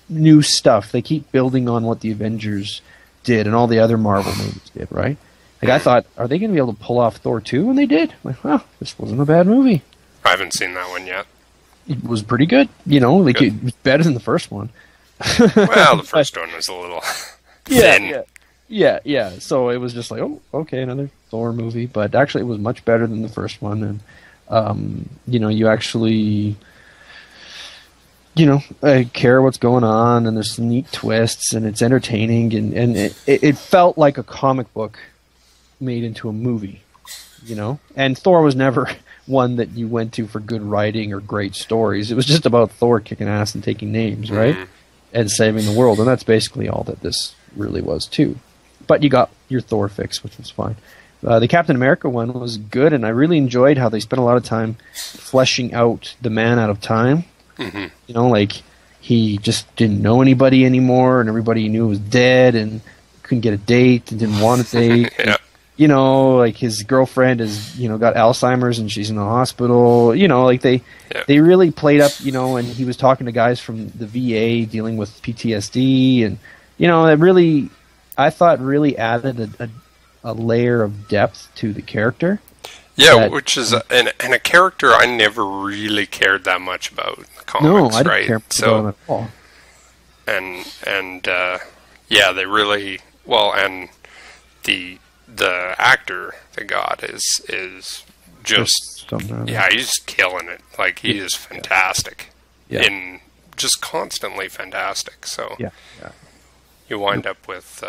new stuff. They keep building on what the Avengers did and all the other Marvel movies did, right? Like, I thought, are they going to be able to pull off Thor 2? And they did. Like, well, this wasn't a bad movie. I haven't seen that one yet. It was pretty good. It was better than the first one. Well, the first one was a little thin. Yeah. So it was just like, oh, okay, another Thor movie. But actually, it was much better than the first one. And, you actually... I care what's going on, and there's some neat twists, and it's entertaining, and it felt like a comic book made into a movie, And Thor was never one that you went to for good writing or great stories. It was just about Thor kicking ass and taking names, right? And saving the world, and that's basically all that this really was, too. But you got your Thor fix, which was fine. The Captain America one was good, and I really enjoyed how they spent a lot of time fleshing out the man out of time. Like, he just didn't know anybody anymore, and everybody he knew was dead, and couldn't get a date, and didn't want a date. Yeah. Like, his girlfriend is, got Alzheimer's, and she's in the hospital. Like, they really played up, and he was talking to guys from the VA dealing with PTSD, and, it really, I thought, really added a layer of depth to the character. Yeah, which is and a character I never really cared that much about in the comics, I didn't care about him at all. And they really and the actor they got is just he's killing it. Like, he is fantastic. Yeah. In just constantly fantastic. So you wind up with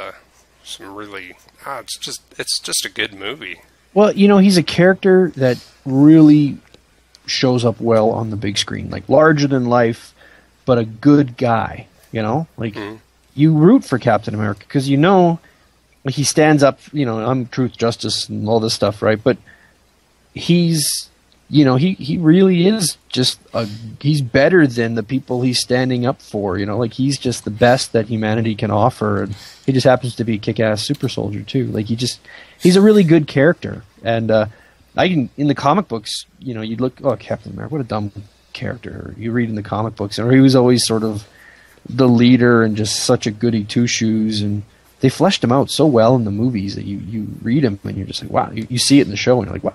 some really it's just a good movie. Well, he's a character that really shows up well on the big screen, like larger than life, but a good guy, Like, you root for Captain America because like, he stands up, I'm truth, justice, and all this stuff, right? But he's, he really is just he's better than the people he's standing up for, Like, he's just the best that humanity can offer, and he just happens to be a kick-ass super soldier too. Like, he's a really good character, and in the comic books, you'd look, oh, Captain America, what a dumb character. You read in the comic books, and he was always sort of the leader and just such a goody two-shoes, and they fleshed him out so well in the movies that you read him and you're just like, wow, you see it in the show and you're like, wow,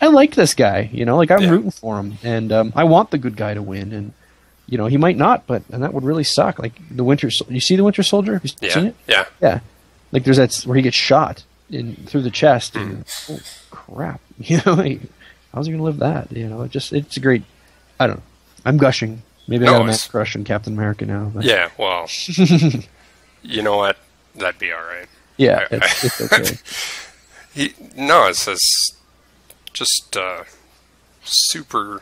I like this guy, like, I'm rooting for him, and I want the good guy to win, and he might not, and that would really suck. Like, you see the Winter Soldier? Have you seen it? Yeah. Like, there's that where he gets shot through the chest, and oh crap, how's he gonna live that? It's a great. I don't know. I'm gushing. Maybe I got a mad crush on Captain America now. But. Yeah, well, you know what? That'd be all right. Yeah, it's okay. It's just super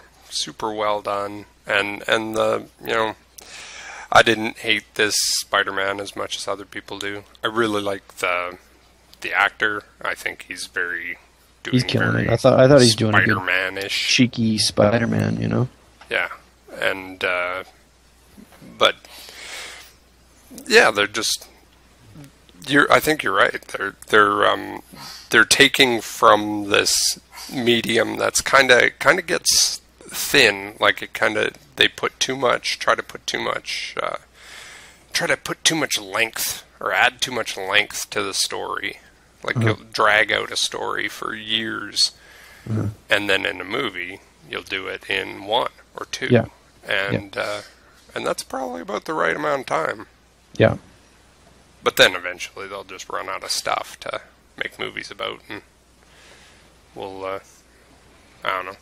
well done, and the I didn't hate this Spider-Man as much as other people do. I really like the actor. I think he's very doing He's killing very it. I thought he's doing a good Spider-Man-ish. cheeky Spider-Man, you know? Yeah, and but yeah, they're just. I think you're right. They're taking from this medium that's kind of gets thin. Like they put too much. Try to put too much length or add too much length to the story. Like you'll drag out a story for years, and then in a movie you'll do it in 1 or 2. Yeah. And that's probably about the right amount of time. Yeah. But then eventually they'll just run out of stuff to make movies about, and we'll, I don't know.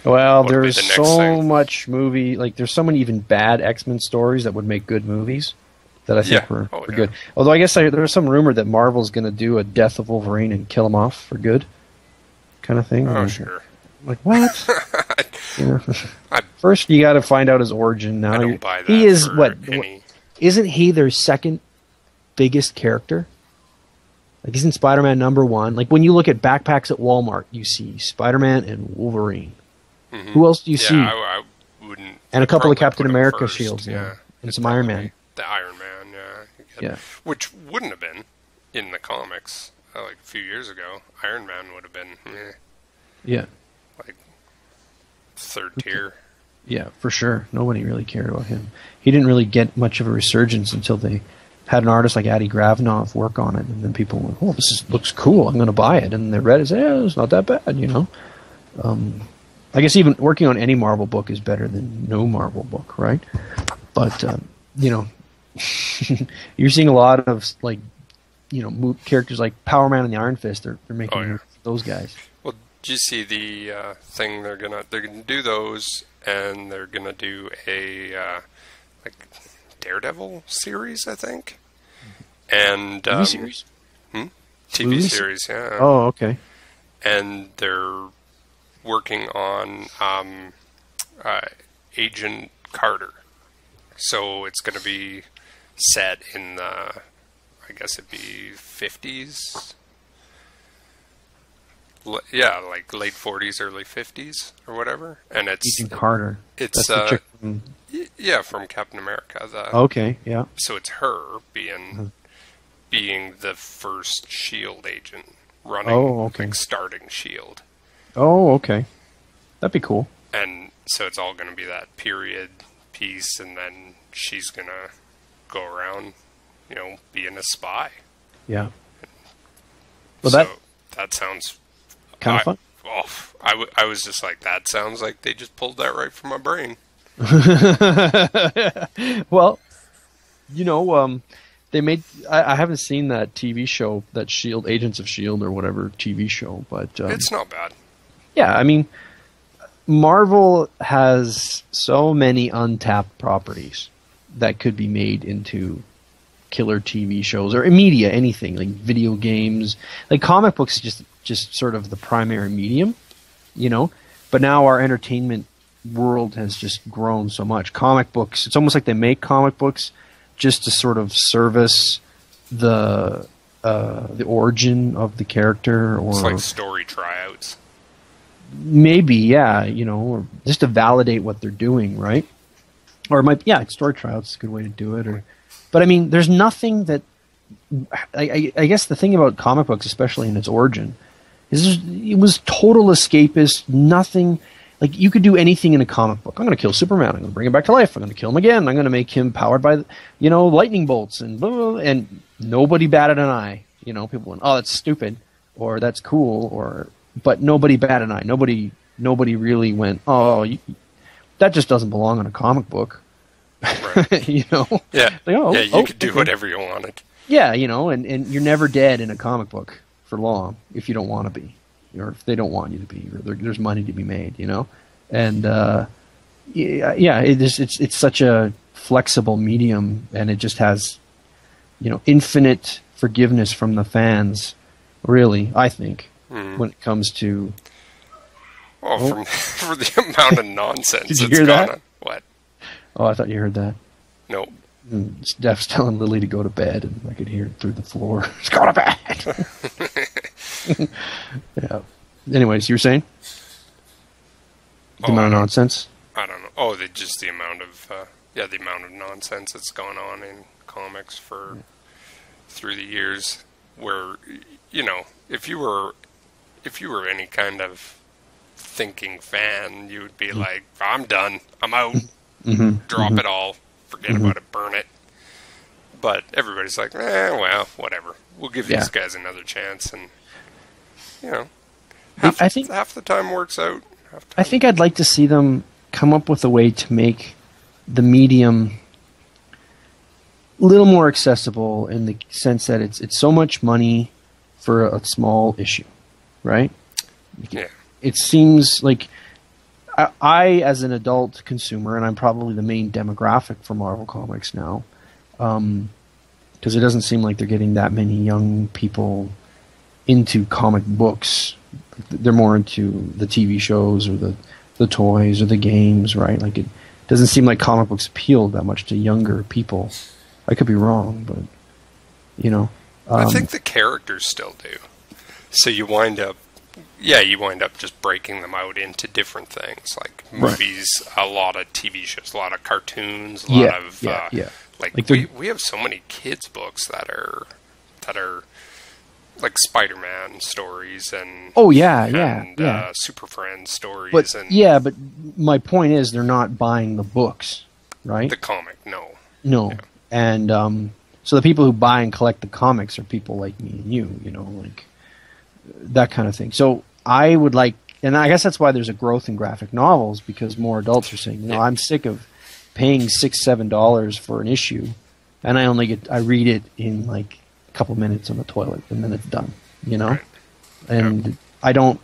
Well, What'll be there's the next so thing? much movie, like there's so many even bad X-Men stories that would make good movies that I think were good. Although I guess there was some rumor that Marvel's going to do a Death of Wolverine and kill him off for good, kind of thing. Oh, sure. Like what? First, you got to find out his origin. Now I don't buy that. He is any... Isn't he their second biggest character? Like isn't Spider-Man number 1? Like when you look at backpacks at Walmart, you see Spider-Man and Wolverine. Mm-hmm. Who else do you see? I wouldn't. And a couple of Captain put him America first. shields, Yeah. and some Iron Man. The Iron Man, yeah. Which wouldn't have been in the comics like a few years ago. Iron Man would have been, Yeah. like third tier. Yeah, for sure. Nobody really cared about him. He didn't really get much of a resurgence until they had an artist like Adi Gravnoff work on it, and then people went, "Oh, looks cool. I'm going to buy it." And they read it, and said, "Yeah, it's not that bad," you know. I guess even working on any Marvel book is better than no Marvel book, right? But you know, you're seeing a lot of like, you know, characters like Power Man and the Iron Fist. They're making those guys. Well, did you see the thing they're gonna do those, and they're gonna do a like Daredevil series, I think, and TV series. TV series, yeah. Oh, okay. And they're working on Agent Carter, so it's going to be set in the, I guess it'd be 50s. Yeah, like late 40s, early 50s, or whatever. And it's Agent Carter. It's from Captain America. Okay, yeah. So it's her being the first SHIELD agent running, like starting SHIELD. Oh, okay. That'd be cool. And so it's all going to be that period piece, and then she's going to go around, you know, being a spy. Yeah. Well, that sounds kind of fun. I was just like, that sounds like they just pulled that right from my brain. Well, you know, they made. I haven't seen that TV show, that SHIELD, Agents of SHIELD or whatever TV show, but it's not bad. Yeah, I mean, Marvel has so many untapped properties that could be made into killer TV shows or media, anything like video games, like comic books, just sort of the primary medium, you know. But now our entertainment world has just grown so much. Comic books, it's almost like they make comic books just to sort of service the origin of the character, or it's like story tryouts. Maybe, yeah, you know, or just to validate what they're doing, right? Or it might, story tryouts is a good way to do it. But I mean, there's nothing that I guess the thing about comic books, especially in its origin, is it was total escapist. Nothing, like you could do anything in a comic book. I'm going to kill Superman. I'm going to bring him back to life. I'm going to kill him again. I'm going to make him powered by, lightning bolts and blah, blah, blah, and nobody batted an eye. You know, people went, "Oh, that's stupid," or "That's cool," but nobody batted an eye. Nobody really went, "Oh, that just doesn't belong in a comic book." Right. You know? Yeah. Like, you could do whatever you wanted. Yeah, you know, and you're never dead in a comic book for long if you don't want to be, or if they don't want you to be, or there's money to be made, you know? And it's such a flexible medium, and it just has, infinite forgiveness from the fans, really, I think. When it comes to... for the amount of nonsense. Did you hear that? What? Oh, I thought you heard that. No. Steph's telling Lily to go to bed, and I could hear it through the floor. Just go to bed! Yeah. anyways, you were saying the amount of nonsense. I don't know. Oh, just the amount of the amount of nonsense that's gone on in comics through the years. Where, you know, if you were any kind of thinking fan, you would be like, I'm done. I'm out. Drop it all. Forget about it. Burn it. But everybody's like, well, whatever. We'll give these guys another chance, and you know, I think half the time works out. I think I'd like to see them come up with a way to make the medium a little more accessible in the sense that it's so much money for a small issue, right? Yeah. It seems like I, as an adult consumer, and I'm probably the main demographic for Marvel Comics now, because it doesn't seem like they're getting that many young people into comic books. They're more into the TV shows or the toys or the games, right? Like, it doesn't seem like comic books appeal that much to younger people. I could be wrong, but, you know. I think the characters still do. So you wind up just breaking them out into different things, like movies, a lot of TV shows, a lot of cartoons, a lot of like we have so many kids books that are like Spider-Man stories and Super Friends stories. But my point is they're not buying the books, right? The comic, no. Yeah. And so the people who buy and collect the comics are people like me and you, you know, like that kind of thing. So I would like, and I guess that's why there's a growth in graphic novels, because more adults are saying, you know, I'm sick of paying $6-7 for an issue, and I read it in like a couple minutes on the toilet, and then it's done, you know. Right. And I don't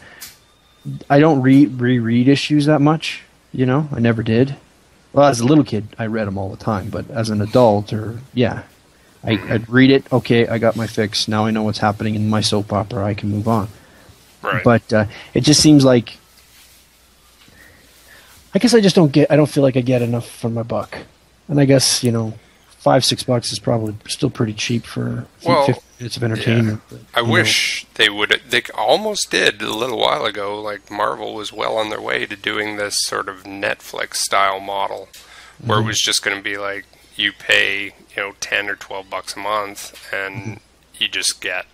reread issues that much, you know. I never did. Well, as a little kid, I read them all the time, but as an adult, I'd read it. Okay, I got my fix. Now I know what's happening in my soap opera. I can move on. Right. But it just seems like, I guess I don't feel like I get enough for my buck. And I guess, you know, $5-6 is probably still pretty cheap for 50 minutes of entertainment. Yeah. I wish they almost did a little while ago. Like, Marvel was well on their way to doing this sort of Netflix style model where it was just going to be like, you pay, you know, $10 or $12 a month and you just get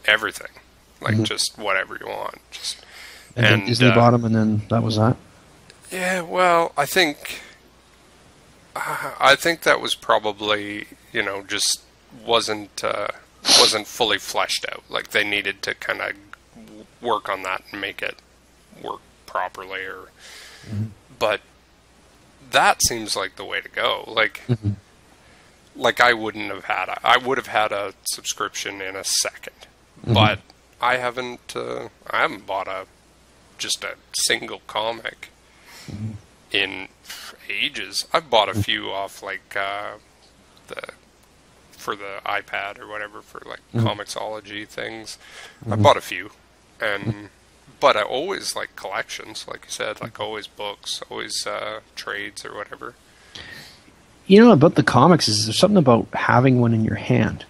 everything. Like, just whatever you want. And Disney bought them, and then that was that? Yeah, well, I think that was probably, you know, just wasn't fully fleshed out. Like, they needed to kind of work on that and make it work properly. But that seems like the way to go. Like, like I would have had a subscription in a second, but I haven't bought just a single comic in ages. I've bought a few off like for the iPad or whatever, for like Comixology things. I bought a few, but I always like collections, like you said, like always books, always trades or whatever. You know, about the comics is there's something about having one in your hand,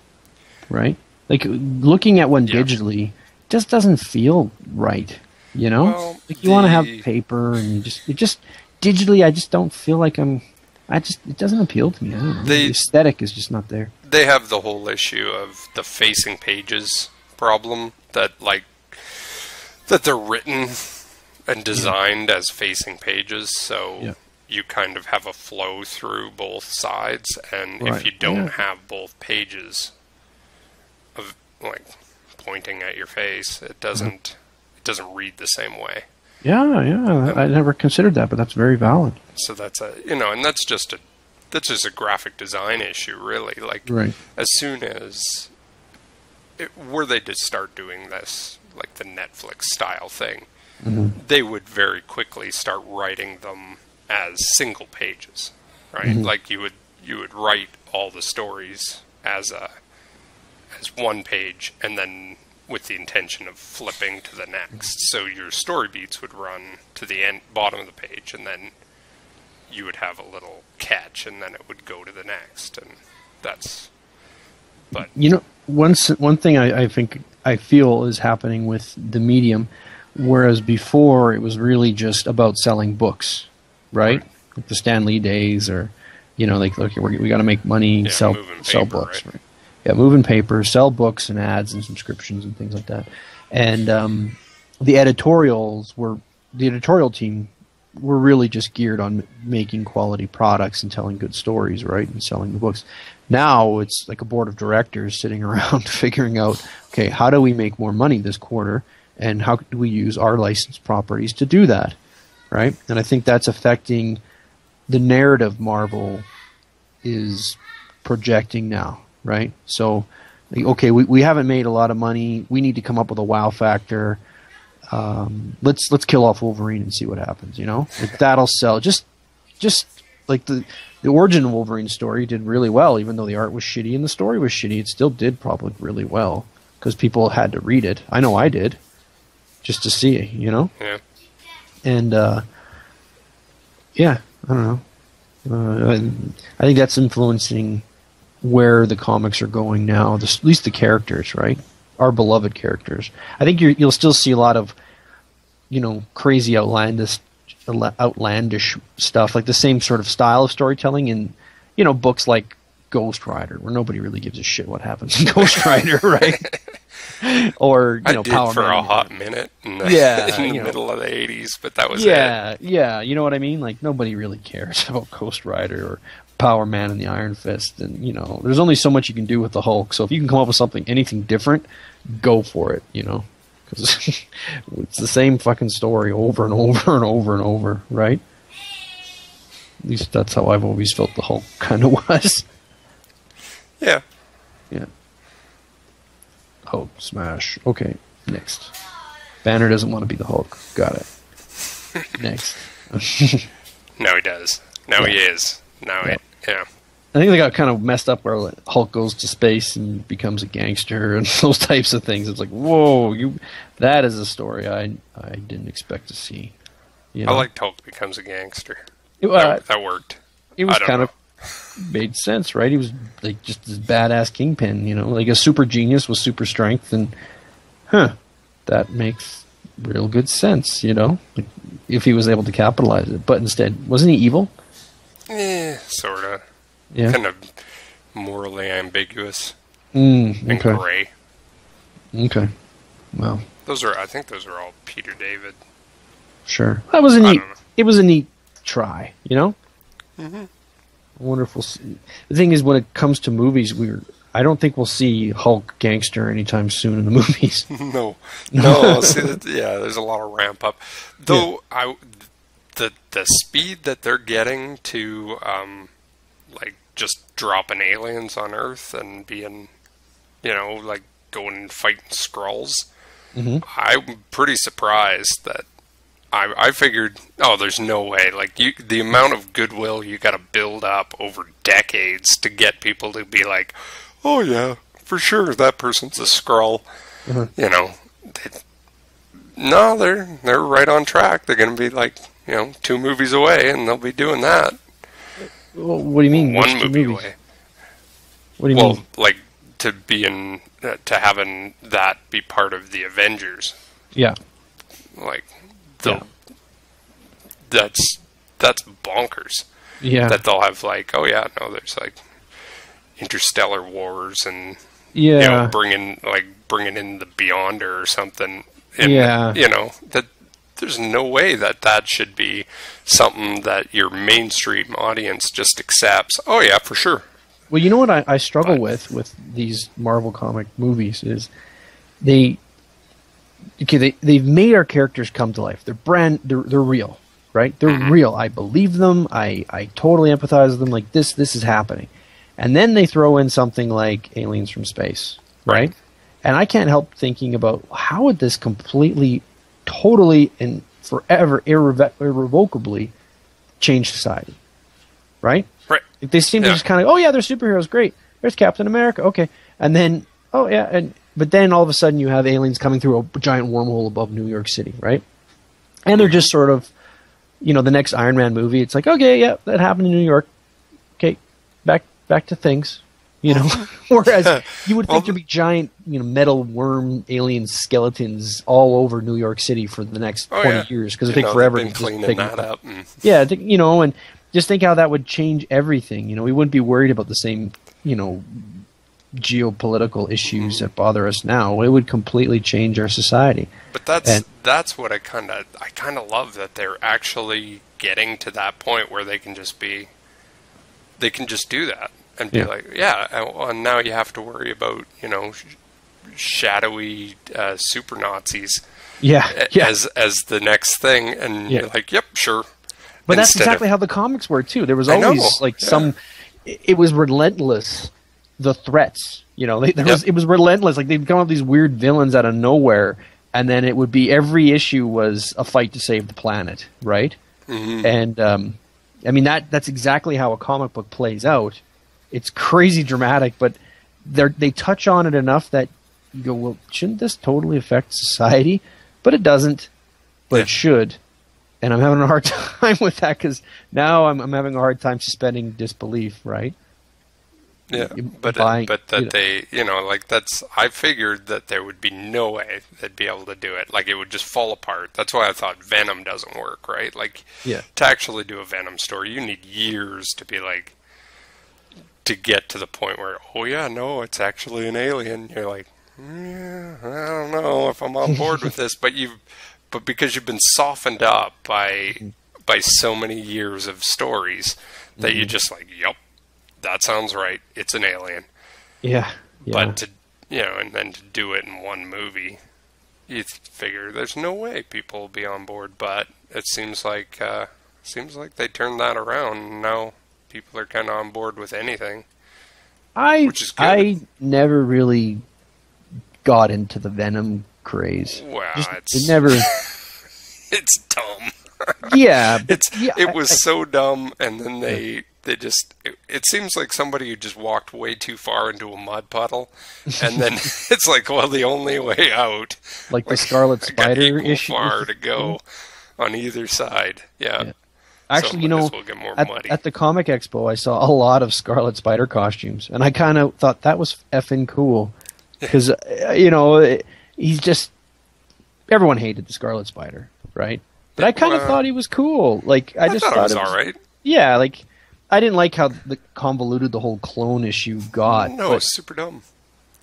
right? Like, looking at one digitally just doesn't feel right, you know? Well, like, you want to have paper, and it just digitally, I just don't feel like it doesn't appeal to me. I don't know. The aesthetic is just not there. They have the whole issue of the facing pages problem, that they're written and designed as facing pages, so you kind of have a flow through both sides, and if you don't have both pages of, like, pointing at your face, it doesn't read the same way. Yeah, I never considered that, but that's very valid. So that's and that's just a graphic design issue, really. Like, as soon as were they to start doing this, like the Netflix style thing, they would very quickly start writing them as single pages, right? Like, you would write all the stories as one page, and then with the intention of flipping to the next. So your story beats would run to the bottom of the page, and then you would have a little catch, and then it would go to the next, and that's. But you know, one thing I feel is happening with the medium. Whereas before, it was really just about selling books, right? Like the Stan Lee days, or, like, okay, we got to make money, sell books. Right? Yeah, moving paper, sell books and ads and subscriptions and things like that. And the editorial team were really just geared on making quality products and telling good stories, right? And selling the books. Now it's like a board of directors sitting around figuring out, okay, how do we make more money this quarter? And how do we use our licensed properties to do that, right? And I think that's affecting the narrative Marvel is projecting now, right? So, okay, we haven't made a lot of money. We need to come up with a wow factor. Let's kill off Wolverine and see what happens. Like, that'll sell. Just like the origin Wolverine story did really well, even though the art was shitty and the story was shitty. It still did probably really well because people had to read it. I know I did. Just to see it, Yeah. And, yeah, I don't know. I think that's influencing where the comics are going now, at least the characters, right? Our beloved characters. I think you'll still see a lot of, crazy outlandish stuff, like the same sort of style of storytelling in, books like Ghost Rider, where nobody really gives a shit what happens in Ghost Rider, right? Or I did Power for Man, a hot minute in the, middle of the 80s, but that was it. Yeah, you know what I mean? Like, nobody really cares about Ghost Rider or Power Man and the Iron Fist, and there's only so much you can do with the Hulk. So if you can come up with anything different, go for it, because it's the same fucking story over and over and over and over, right? At least that's how I've always felt the Hulk kind of was. Yeah. Yeah. Hulk smash. Okay, next. Banner doesn't want to be the Hulk. Got it. Next. No, he does. No, he is. No, yeah. I think they got kind of messed up where Hulk goes to space and becomes a gangster and those types of things. It's like, whoa, that is a story I didn't expect to see. I liked Hulk becomes a gangster. That worked. It was kind of made sense, right? He was like just this badass kingpin, like a super genius with super strength, and that makes real good sense, like, if he was able to capitalize it. But instead, wasn't he evil? Sorta. Yeah. Kind of morally ambiguous and gray. Okay. Well, I think those are all Peter David. Sure. That was it was a neat try, Mm-hmm. Wonderful. The thing is, when it comes to movies, I don't think we'll see Hulk gangster anytime soon in the movies. No. See, there's a lot of ramp up. Though the speed that they're getting to, like, just dropping aliens on Earth and being, like, going and fighting Skrulls. Mm-hmm. I'm pretty surprised that I figured, there's no way. Like, the amount of goodwill you got to build up over decades to get people to be like, oh yeah, for sure, that person's a Skrull. Mm-hmm. They're right on track. They're going to be like, 2 movies away, and they'll be doing that. Well, what do you mean? 1 movie away. What do you mean? Well, like, to having that be part of the Avengers. Yeah. Like, that's bonkers. Yeah. That they'll have, like, there's like interstellar wars and bringing in the Beyonder or something. And, that there's no way that should be something that your mainstream audience just accepts. Oh yeah, for sure. Well, you know what I struggle with these Marvel comic movies is they've made our characters come to life. They're real, right? They're real. I believe them. I totally empathize with them. Like, this is happening. And then they throw in something like aliens from space, right? And I can't help thinking about how would this completely, totally, and forever, irrevocably change society, right? Right. They seem to just kind of, they're superheroes, great. There's Captain America, okay. And then, but then all of a sudden you have aliens coming through a giant wormhole above New York City, right? And they're just sort of, the next Iron Man movie, it's like, okay, yeah, that happened in New York. Okay, back to things, you know. Whereas you would think there'd be giant, metal worm alien skeletons all over New York City for the next 20 years because it takes forever to cleaning that up. Yeah, and just think how that would change everything. We wouldn't be worried about the same, geopolitical issues that bother us now. It would completely change our society. But that's what I kind of love, that they're actually getting to that point where they can just do that and be like, and now you have to worry about shadowy super Nazis as the next thing, and you're like, yep, sure. But that's exactly how the comics were too. There was always it was relentless. The threats, it was relentless. Like they'd come up with these weird villains out of nowhere, and then it would be every issue was a fight to save the planet, right? Mm-hmm. And that's exactly how a comic book plays out. It's crazy dramatic, but they touch on it enough that you go, well, shouldn't this totally affect society? But it doesn't. But it should. And I'm having a hard time with that because now I'm having a hard time suspending disbelief, right? Yeah, but they, I figured that there would be no way they'd be able to do it. Like, it would just fall apart. That's why I thought Venom doesn't work, right? Like, to actually do a Venom story, you need years to be like, to get to the point where, it's actually an alien. You're like, I don't know if I'm on board with this, but because you've been softened up by so many years of stories that you're just like, yep. That sounds right. It's an alien. Yeah. But and then to do it in one movie, you figure there's no way people will be on board. But it seems like they turned that around. Now people are kind of on board with anything, which is good. I never really got into the Venom craze. Well, it never. It's dumb. Yeah, it was so dumb, and then they just, it seems like somebody who just walked way too far into a mud puddle, and then it's like, well, the only way out, like the Scarlet Spider issue, far to go on either side. Yeah. Actually, we'll get more muddy. At the Comic Expo, I saw a lot of Scarlet Spider costumes, and I kind of thought that was effing cool because he's just, everyone hated the Scarlet Spider, right? But I kind of thought he was cool. Like I just thought it was all right. Yeah, like I didn't like how convoluted the whole clone issue got. No, it was super dumb.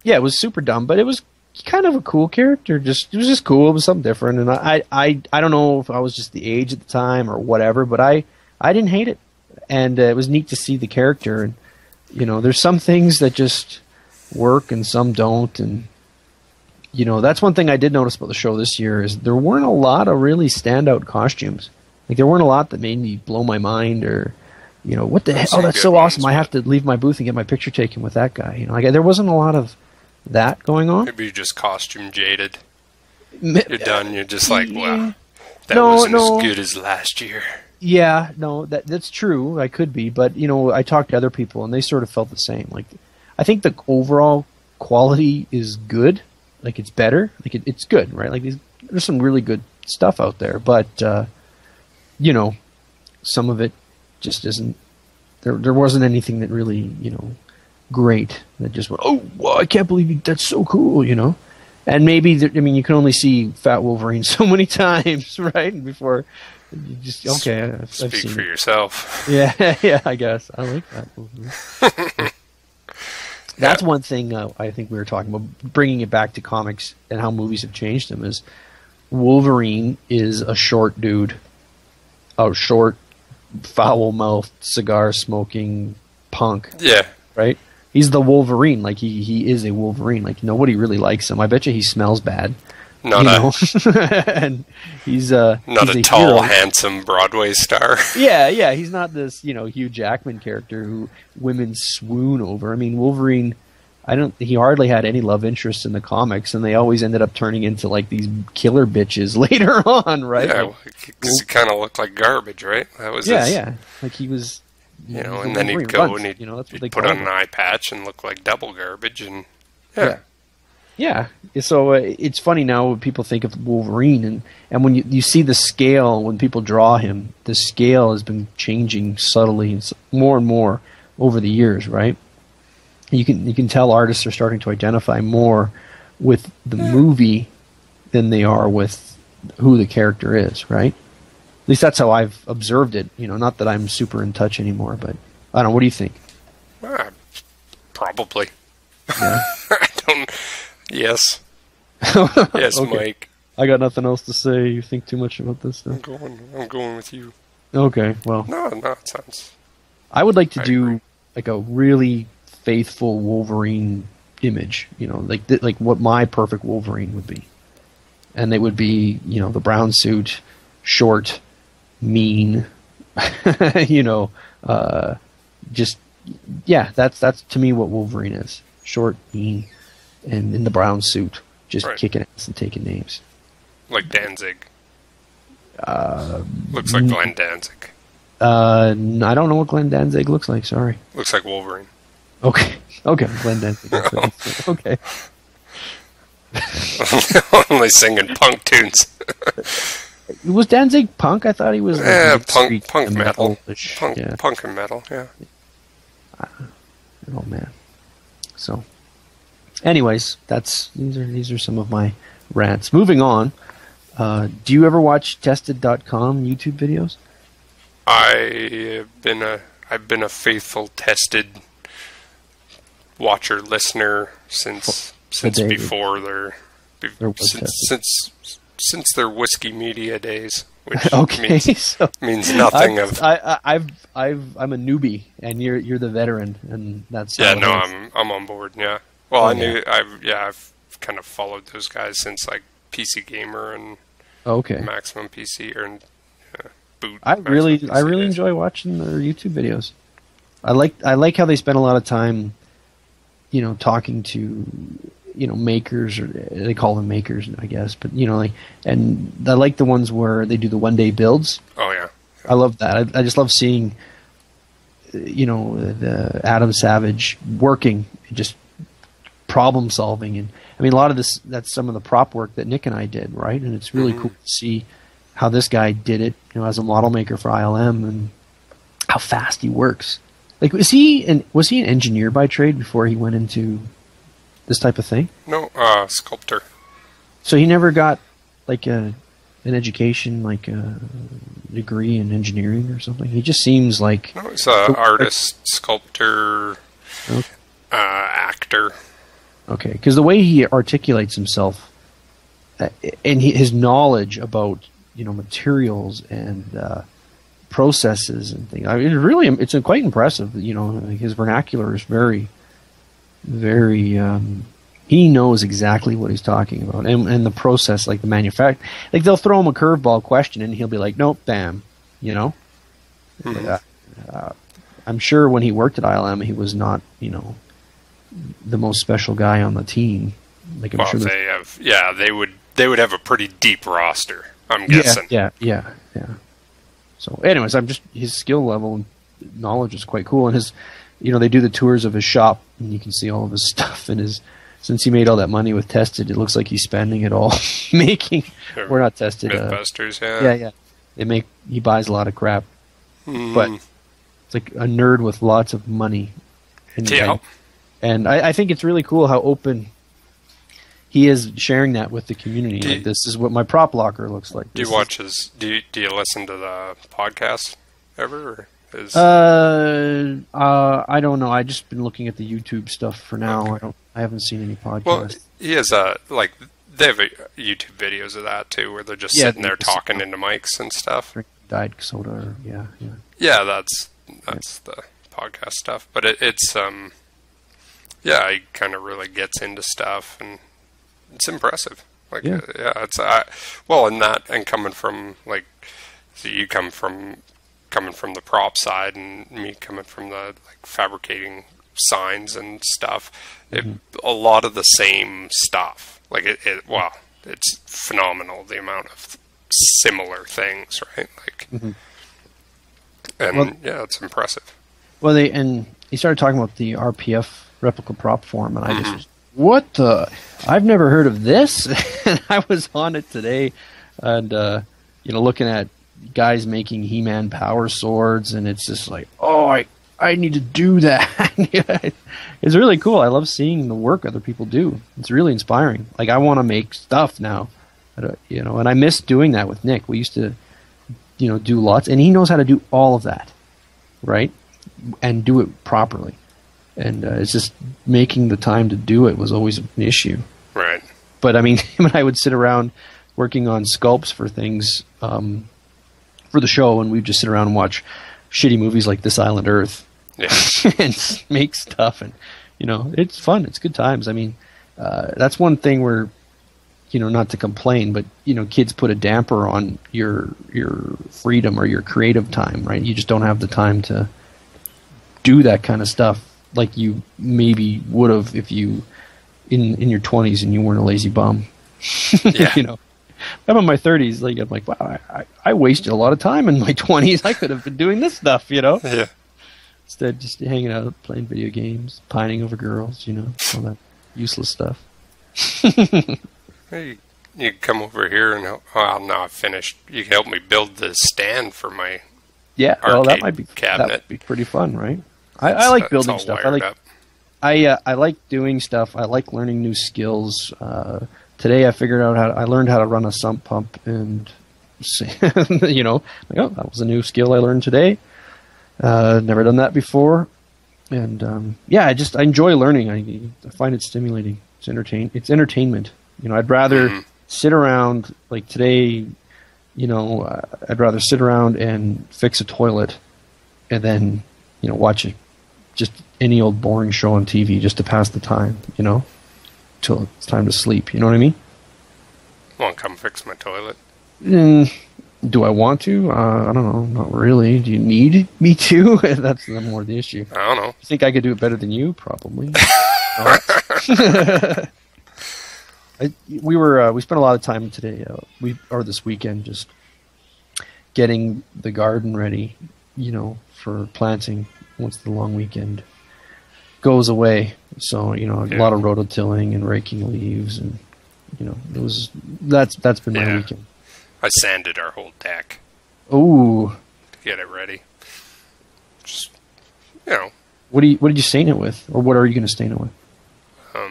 Yeah, it was super dumb, but it was kind of a cool character. It was just cool. It was something different, and I don't know if I was just the age at the time or whatever, but I didn't hate it, and it was neat to see the character. And there's some things that just work and some don't, and that's one thing I did notice about the show this year is there weren't a lot of really standout costumes. Like there weren't a lot that made me blow my mind or, what the hell? Oh, that's so awesome! I have to leave my booth and get my picture taken with that guy. Like there wasn't a lot of that going on. Maybe you're just costume jaded. You're done. You're just like, wow, that wasn't as good as last year. Yeah, no, that's true. I could be, but I talked to other people and they sort of felt the same. Like I think the overall quality is good. Like it's better. Like it's good, right? Like there's some really good stuff out there, but some of it just isn't. There wasn't anything that really great that just went. Oh, wow, I can't believe that's so cool, And maybe you can only see Fat Wolverine so many times, right? Before you just I've speak seen for it. yourself. Yeah, I guess I like Fat Wolverine. That's one thing I think we were talking about, bringing it back to comics and how movies have changed them, is Wolverine is a short dude. A short, foul-mouthed, cigar-smoking punk. Yeah. Right? He's the Wolverine. Like, he is a Wolverine. Like, nobody really likes him. I bet you he smells bad. And he's not a tall, handsome Broadway star. Yeah, he's not this, Hugh Jackman character who women swoon over. I mean, Wolverine, he hardly had any love interest in the comics, and they always ended up turning into like these killer bitches later on, right? Yeah, because he kind of looked like garbage, right? That was yeah. Like he was, and then he'd go and he'd put on an eye patch and look like double garbage, and Yeah, so it's funny now when people think of Wolverine, and when you see the scale, when people draw him, the scale has been changing subtly more and more over the years, right? you can tell artists are starting to identify more with the movie than they are with who the character is, right? At least that's how I've observed it. Not that I'm super in touch anymore, but I don't know. What do you think? Probably. Yeah. I don't. Yes. Yes, Okay. Mike. I got nothing else to say. You think too much about this stuff? I'm going with you. Okay, well. No, it sounds. I would like to do agree. like a really faithful Wolverine image. Like what my perfect Wolverine would be, and it would be the brown suit, short, mean. Just yeah. That's to me what Wolverine is: short, mean, and in the brown suit, just Right. kicking ass and taking names. Like Danzig. Looks like Glenn Danzig. I don't know what Glenn Danzig looks like. Sorry. Looks like Wolverine. Okay. Glenn Danzig. Okay. Only singing punk tunes. Was Danzig punk? I thought he was. Punk metal. Yeah. Punk and metal. Yeah. Oh man. So, anyways, these are some of my rants. Moving on. Do you ever watch Tested.com YouTube videos? I've been a faithful Tested watcher listener since before since their whiskey media days, which Okay, so means nothing I'm a newbie, and you're the veteran, and that's yeah. how No, it is. I'm on board. Yeah. Well, Oh, I've kind of followed those guys since like PC Gamer and Okay. Maximum PC or Boot. I Maximum really PC days. enjoy watching their YouTube videos. I like how they spend a lot of time, talking to, makers, or they call them makers, I guess, but and I like the ones where they do the 1 day builds. Oh yeah. I love that. I just love seeing, the Adam Savage working, just problem solving, and I mean a lot of that's some of the prop work that Nick and I did, right? And it's really cool to see how this guy did it, as a model maker for ILM, and how fast he works. Like, was he an engineer by trade before he went into this type of thing? No, sculptor. So he never got like an education, like a degree in engineering or something. He just seems like No, he's an artist, sculptor, Okay. Actor. Okay, because the way he articulates himself, and his knowledge about materials and processes and things, I mean, it's quite impressive. His vernacular is very, very. He knows exactly what he's talking about, and the process, like the manufacture, like they'll throw him a curveball question, and he'll be like, "Nope, bam," I'm sure when he worked at ILM, he was not, the most special guy on the team. Like, I'm sure they would have a pretty deep roster, I'm guessing. Yeah. So, anyways, his skill level and knowledge is quite cool, and his, they do the tours of his shop, and you can see all of his stuff, and since he made all that money with Tested, it looks like he's spending it all making. We're not Tested. Mythbusters, yeah. Yeah. He buys a lot of crap, but it's like a nerd with lots of money. And I think it's really cool how open he is sharing that with the community. This is what my prop locker looks like. Do you watch his? Do you listen to the podcast ever? I don't know. I just been looking at the YouTube stuff for now. Okay. I haven't seen any podcasts. Well, he has they have YouTube videos of that too, where they're just sitting there talking into mics and stuff. Diet soda, yeah. Yeah, that's the podcast stuff. But it's he kind of really gets into stuff, and it's impressive. Like, it's and coming from so you coming from the prop side, and me coming from the fabricating signs and stuff. A lot of the same stuff. Like it's phenomenal the amount of similar things, right? It's impressive. Well, he started talking about the RPF replica prop form, and I just what the? I've never heard of this. And I was on it today, and looking at guys making He-Man power swords, and it's just like, oh, I need to do that. It's really cool. I love seeing the work other people do. It's really inspiring. Like, I want to make stuff now, you know, and I miss doing that with Nick. We used to, you know, do lots, and he knows how to do all of that, right? And do it properly. And it's just making the time to do it was always an issue. Right. But I mean, him and I would sit around working on sculpts for things for the show, and we'd just sit around and watch shitty movies like This Island Earth, and make stuff. And you know, it's fun. It's good times. I mean, that's one thing where, you know, not to complain, but you know, kids put a damper on your freedom or your creative time, right? You just don't have the time to do that kind of stuff like you maybe would have if you in your 20s and you weren't a lazy bum. Yeah. You know, I'm in my 30s. Like, I'm like, wow, I wasted a lot of time in my 20s. I could have been doing this stuff, you know. Yeah. Instead, just hanging out, playing video games, pining over girls, you know, all that useless stuff. Hey, you come over here and help. Well, now I've finished. You can help me build the stand for my well, that might be cabinet. That would be pretty fun, right? I like building stuff. I like doing stuff. I like learning new skills. Today I figured out I learned how to run a sump pump, and you know, like, oh, that was a new skill I learned today. Never done that before, and yeah, I enjoy learning. I find it stimulating. It's entertainment. You know, I'd rather sit around like today. You know, I'd rather sit around and fix a toilet, and then, you know, watch just any old boring show on TV just to pass the time, you know, till it's time to sleep. You know what I mean? Want to come fix my toilet? Do I want to? I don't know. Not really. Do you need me to? That's more the issue. I don't know. You think I could do it better than you? Probably. We spent a lot of time today, this weekend, just getting the garden ready, you know, for planting once the long weekend goes away. So, you know, a lot of rototilling and raking leaves, and you know, that's been my weekend. I sanded our whole deck. Ooh. To get it ready. Just, you know. What did you stain it with, or what are you going to stain it with?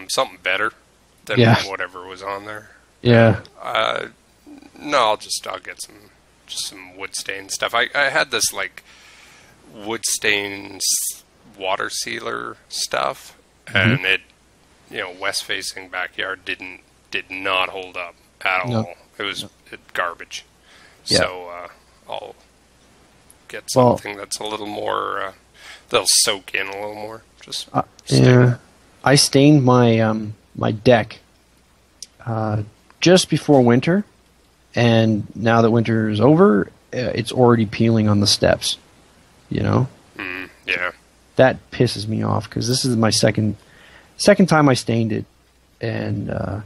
Something better than whatever was on there. Yeah. No, I'll get some wood stain stuff. I had this like wood stains water sealer stuff, and it, you know, west facing backyard did not hold up at all. It was garbage. Yeah. So I'll get something that's a little more that'll soak in a little more. Just I stained my my deck just before winter, and now that winter is over, it's already peeling on the steps. You know? Yeah. That pisses me off because this is my second time I stained it, and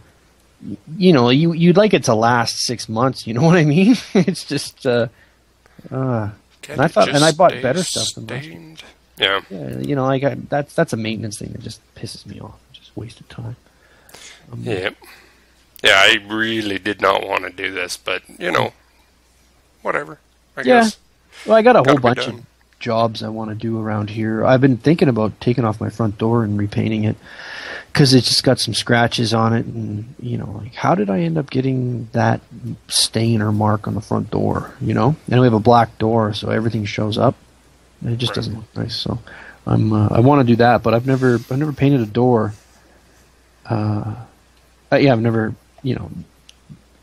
you know, you'd like it to last 6 months. You know what I mean? It's just and I bought better stuff than that. Yeah. You know, like that's a maintenance thing that just pisses me off. Just wasted time. Yeah, I really did not want to do this, but you know, whatever. I guess. Well, I got a whole bunch of jobs I want to do around here. I've been thinking about taking off my front door and repainting it because it's just got some scratches on it, and you know, like, how did I end up getting that stain or mark on the front door? You know, and we have a black door, so everything shows up. And it just doesn't look nice. So I want to do that, but I've never painted a door. I've never, you know,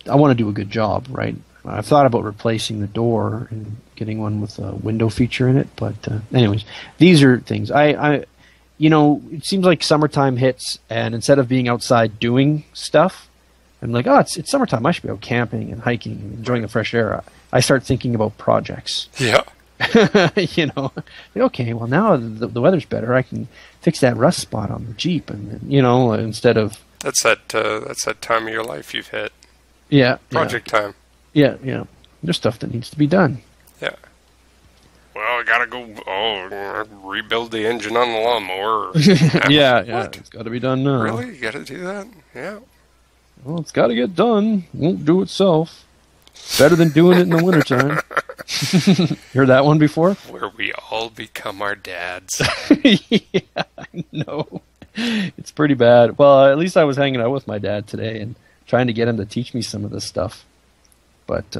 I want to do a good job, right? I've thought about replacing the door and getting one with a window feature in it, but anyways, these are things. You know, it seems like summertime hits, and instead of being outside doing stuff, I'm like, oh, it's summertime. I should be out camping and hiking and enjoying the fresh air. I start thinking about projects. Yeah. You know, okay, well, now the weather's better. I can fix that rust spot on the Jeep, and you know, instead of that's that time of your life you've hit. Yeah. Project time. Yeah. There's stuff that needs to be done. Yeah. Well, I gotta go. Rebuild the engine on the lawnmower. Yeah. It's got to be done now. Really, you gotta do that? Yeah. Well, it's got to get done. Won't do itself. Better than doing it in the wintertime. Heard that one before? Where we all become our dads. Yeah, I know. It's pretty bad. Well, at least I was hanging out with my dad today and trying to get him to teach me some of this stuff. But,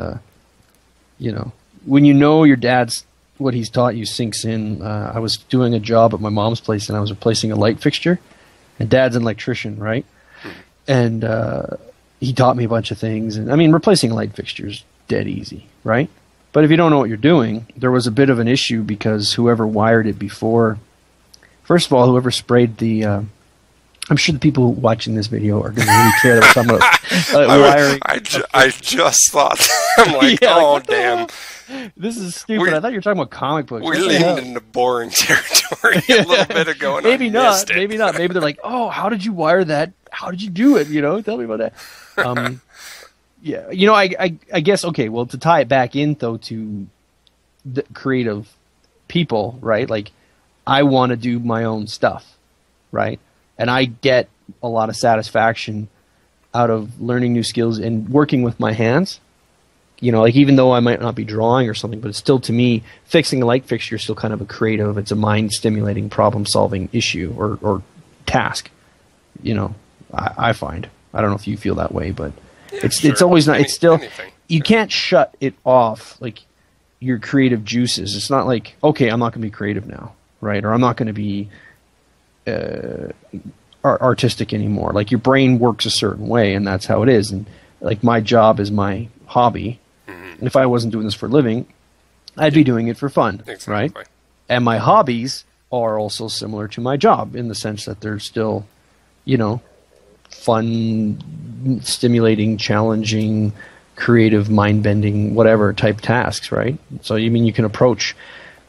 when you know your dad's, what he's taught you sinks in. I was doing a job at my mom's place and I was replacing a light fixture. And Dad's an electrician, right? And he taught me a bunch of things. And I mean, replacing a light fixture is dead easy, right? But if you don't know what you're doing, there was a bit of an issue because whoever wired it before, first of all, whoever sprayed the, I'm sure the people watching this video are going to really care that we're talking about wiring. I just thought, I'm like, yeah, oh, like, damn. This is stupid. I thought you were talking about comic books. We leaned into boring territory a little bit ago. And maybe not. Maybe not. Maybe they're like, oh, how did you wire that? How did you do it? Tell me about that. Yeah. I guess, okay, well, to tie it back in, though, to the creative people, right? Like, I want to do my own stuff, right? And I get a lot of satisfaction out of learning new skills and working with my hands. Like even though I might not be drawing or something, but it's still, to me, fixing a light fixture is still kind of a creative, it's a mind-stimulating, problem-solving issue or task. I find. I don't know if you feel that way, but it's always not. It's still you can't shut it off, like your creative juices. It's not like, okay, I'm not going to be creative now, right? Or I'm not going to be artistic anymore. Like your brain works a certain way, and that's how it is. And like my job is my hobby. And if I wasn't doing this for a living, I'd be doing it for fun, right? And my hobbies are also similar to my job in the sense that they're still, fun, stimulating, challenging, creative, mind-bending, whatever type tasks, right? So, you can approach,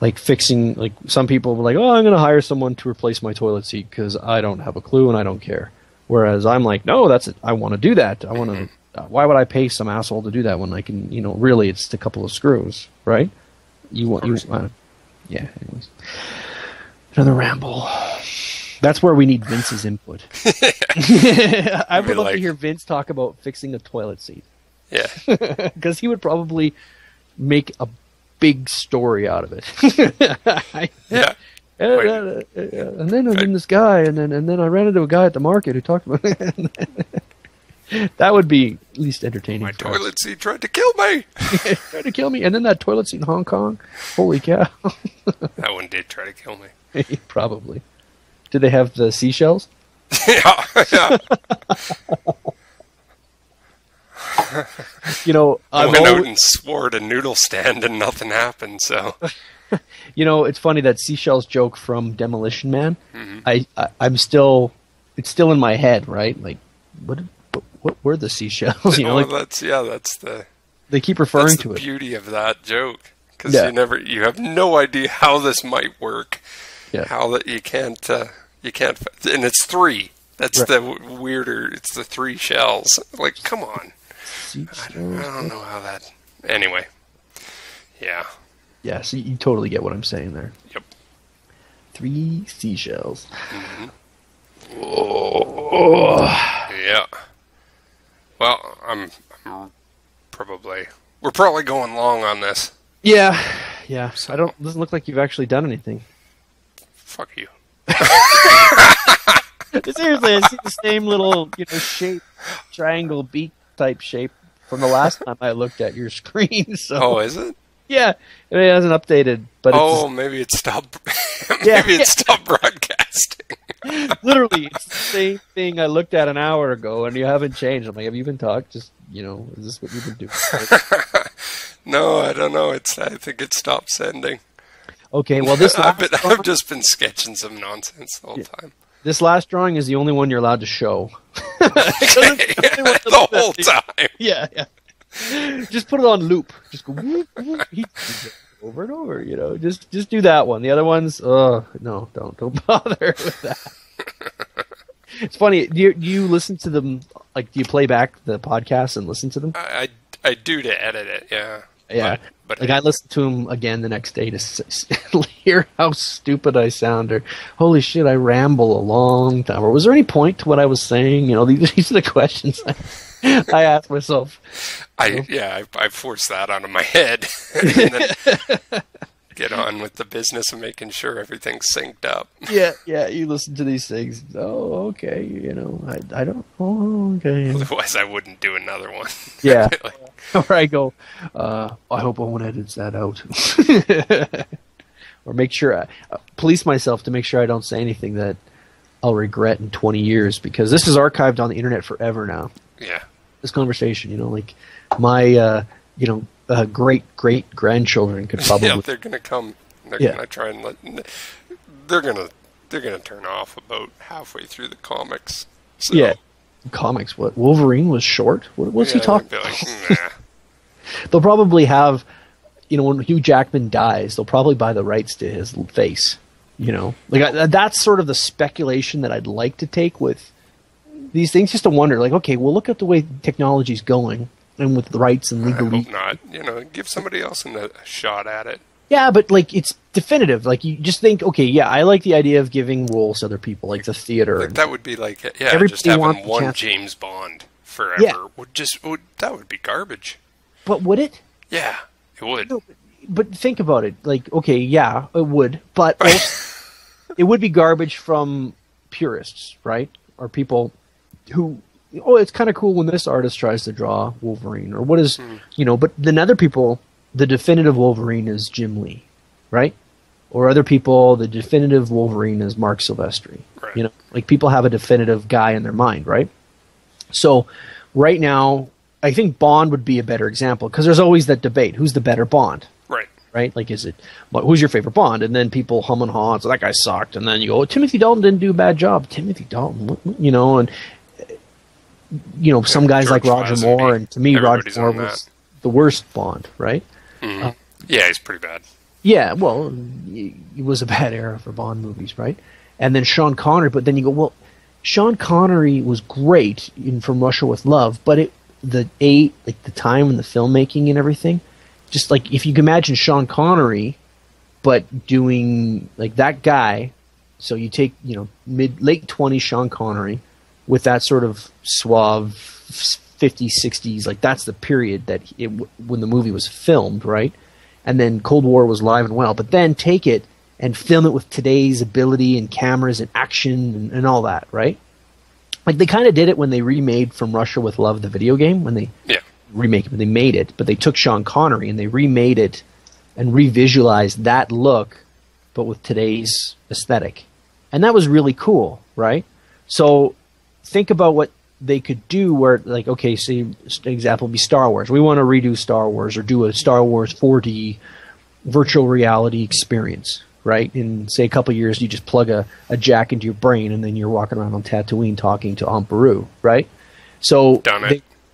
like, fixing, like, some people are like, oh, I'm going to hire someone to replace my toilet seat because I don't have a clue and I don't care. Whereas I'm like, no, that's it. I want to do that. I want to... why would I pay some asshole to do that when I can, really it's a couple of screws, right? Yeah, anyways. Another ramble. That's where we need Vince's input. I would love to hear Vince talk about fixing a toilet seat. Yeah. Because he would probably make a big story out of it. Yeah. And then I met this guy, and then I ran into a guy at the market who talked about it. That would be at least entertaining. My toilet seat tried to kill me. Tried to kill me. And then that toilet seat in Hong Kong. Holy cow. That one did try to kill me. Probably. Did they have the seashells? Yeah. I went out and swore at a noodle stand and nothing happened, so... It's funny, that seashells joke from Demolition Man. Mm-hmm. I'm still... It's still in my head, right? Like, what were the seashells? That's the... They keep referring to it. That's the beauty of that joke, because you have no idea how this might work. Yeah. How that you can't, and it's three. That's right. The weirder. It's the three shells. Like, come on. I don't know how that. Anyway, yeah. Yeah. So you totally get what I'm saying there. Yep. 3 seashells. Mm-hmm. Oh. Yeah. Well, we're probably going long on this. Yeah. So doesn't look like you've actually done anything. Fuck you. Seriously, I see the same little, shape, triangle beak type shape from the last time I looked at your screen. So. Oh, is it? Yeah, it hasn't updated. But maybe it stopped. It stopped broadcasting. Literally, it's the same thing I looked at an hour ago, and you haven't changed. I'm like, have you been talking? Just, is this what you've been doing? No, I don't know. I think it stopped sending. Okay, well, this I've just been sketching some nonsense the whole time. This last drawing is the only one you're allowed to show. The whole time. Yeah. Just put it on loop. Just go whoop, whoop, over and over. Just do that one. The other ones, no, don't bother with that. It's funny. Do you listen to them? Like, do you play back the podcast and listen to them? I do to edit it, yeah. Yeah. But Like, I listened to him again the next day to hear how stupid I sound, or holy shit, I ramble a long time. Or was there any point to what I was saying? You know, these are the questions I ask myself. I force that out of my head and then get on with the business of making sure everything's synced up. Yeah, you listen to these things. Oh, okay, you know, I don't. Oh, okay. Otherwise, I wouldn't do another one. Yeah. Like, Or I go, I hope Owen edits that out. Or make sure, police myself to make sure I don't say anything that I'll regret in 20 years, because this is archived on the internet forever now. yeah. This conversation, you know, like my, great grandchildren could probably. Yeah, they're gonna come. They're gonna try and they're gonna turn off about halfway through the comics. So. Yeah. Comics. What? Wolverine was short? What's he talking about? Like, nah. They'll probably have, you know, when Hugh Jackman dies, they'll probably buy the rights to his face. You know, like that's sort of the speculation that I'd like to take with these things, just to wonder, like, okay, well, look at the way technology's going, and with the rights and legally. I hope not. You know, give somebody else a shot at it. Yeah, but like it's definitive. Like you just think, okay, yeah, I like the idea of giving roles to other people, like the theater. Like, that would be like, yeah, everybody just having wants one chance. James Bond forever that would be garbage. But would it? Yeah, it would. No, but think about it. Like, okay, yeah, it would, but also, it would be garbage from purists, right? Or people who, oh, it's kind of cool when this artist tries to draw Wolverine, or what is, you know. But then other people, the definitive Wolverine is Jim Lee, right? Or other people, the definitive Wolverine is Mark Silvestri. Right. You know, like people have a definitive guy in their mind, right? So right now, I think Bond would be a better example, because there's always that debate: who's the better Bond? Right. Right? Like, is it, who's your favorite Bond? And then people hum and haw, so that guy sucked. And then you go, oh, Timothy Dalton didn't do a bad job. Timothy Dalton, you know, and you know, some guys George like Roger Lazenby. Moore, and to me, Everybody's Roger Moore on was the worst Bond, right? Yeah, he's pretty bad. Yeah, well, it was a bad era for Bond movies, right? And then Sean Connery, but then you go, well, Sean Connery was great in From Russia with Love, but the time and the filmmaking and everything, just like if you can imagine Sean Connery, but doing like that guy, so you take, you know, late 20s Sean Connery with that sort of suave 50s, 60s, like that's the period that when the movie was filmed, right? And then Cold War was live and well, but then take it and film it with today's ability and cameras and action and all that, right? Like they kind of did it when they remade From Russia with Love, the video game, when they remake it, but they made it, but they took Sean Connery and they remade it and revisualized that look, but with today's aesthetic. And that was really cool, right? So think about what they could do where, like, okay, say, an example would be Star Wars. We want to redo Star Wars or do a Star Wars 4D virtual reality experience, right? In, say, a couple of years, you just plug a jack into your brain and then you're walking around on Tatooine talking to Aunt Beru, right? So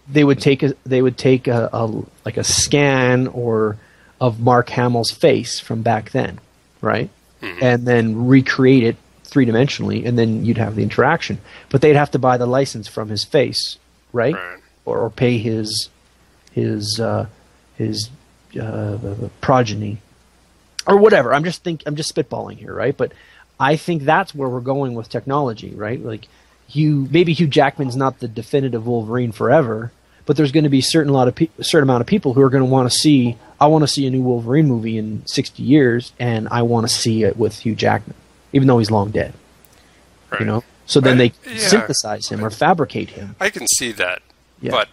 they would take a like a scan or of Mark Hamill's face from back then, right? Mm-hmm. And then recreate it three-dimensionally, and then you'd have the interaction. But they'd have to buy the license from his face, right? Or pay his progeny, or whatever. I'm just spitballing here, right? But I think that's where we're going with technology, right? Like maybe Hugh Jackman's not the definitive Wolverine forever, but there's going to be a certain amount of people who are going to want to see. I want to see a new Wolverine movie in 60 years, and I want to see it with Hugh Jackman, even though he's long dead. Right. You know, so then they synthesize him or fabricate him. I can see that, but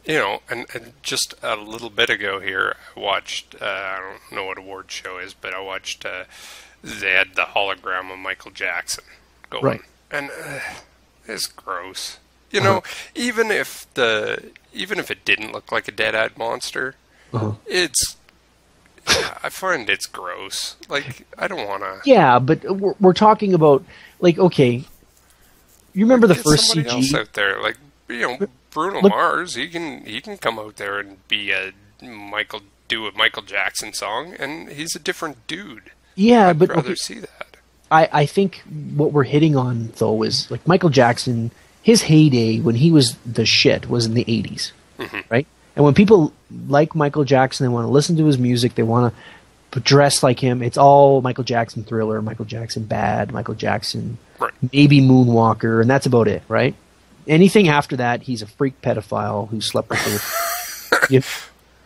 you know, and just a little bit ago here, I watched. I don't know what award show is, but I watched. They had the hologram of Michael Jackson going, and it's gross. You know, even if it didn't look like a dead-eyed monster, it's. I find it's gross. Like, I don't want to... Yeah, but we're talking about, like, okay, you remember the first somebody CG... else out there, like, you know, Bruno Mars, he can come out there and do a Michael Jackson song, and he's a different dude. Yeah, I'd rather see that. I think what we're hitting on, though, is, like, Michael Jackson, his heyday when he was the shit was in the 80s, right? And when people like Michael Jackson, they want to listen to his music, they want to dress like him. It's all Michael Jackson Thriller, Michael Jackson Bad, Michael Jackson maybe Moonwalker, and that's about it, right? Anything after that, he's a freak pedophile who slept with her.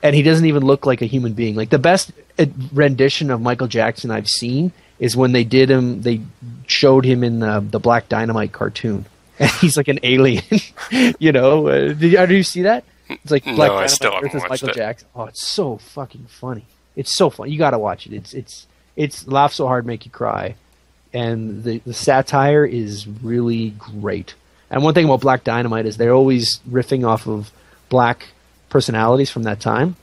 And he doesn't even look like a human being. Like, the best rendition of Michael Jackson I've seen is when they showed him in the Black Dynamite cartoon. And he's like an alien, you know? Did you see that? It's like Black Dynamite I still haven't versus watched Michael it. Jackson. Oh, it's so fucking funny. It's so fun. You got to watch it. It's laugh so hard make you cry, and the satire is really great. And one thing about Black Dynamite is they're always riffing off of black personalities from that time.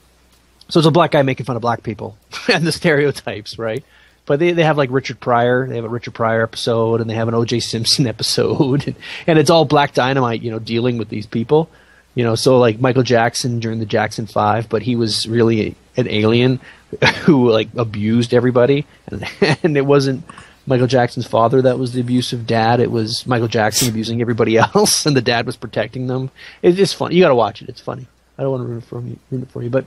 So it's a black guy making fun of black people and the stereotypes, right? But they have like Richard Pryor. They have a Richard Pryor episode, and they have an O.J. Simpson episode, and it's all Black Dynamite, you know, dealing with these people. You know, so like Michael Jackson during the Jackson 5, but he was really an alien who like abused everybody, and it wasn't Michael Jackson's father that was the abusive dad. It was Michael Jackson abusing everybody else, and the dad was protecting them. It's just fun. You got to watch it. It's funny. I don't want to ruin it for you, but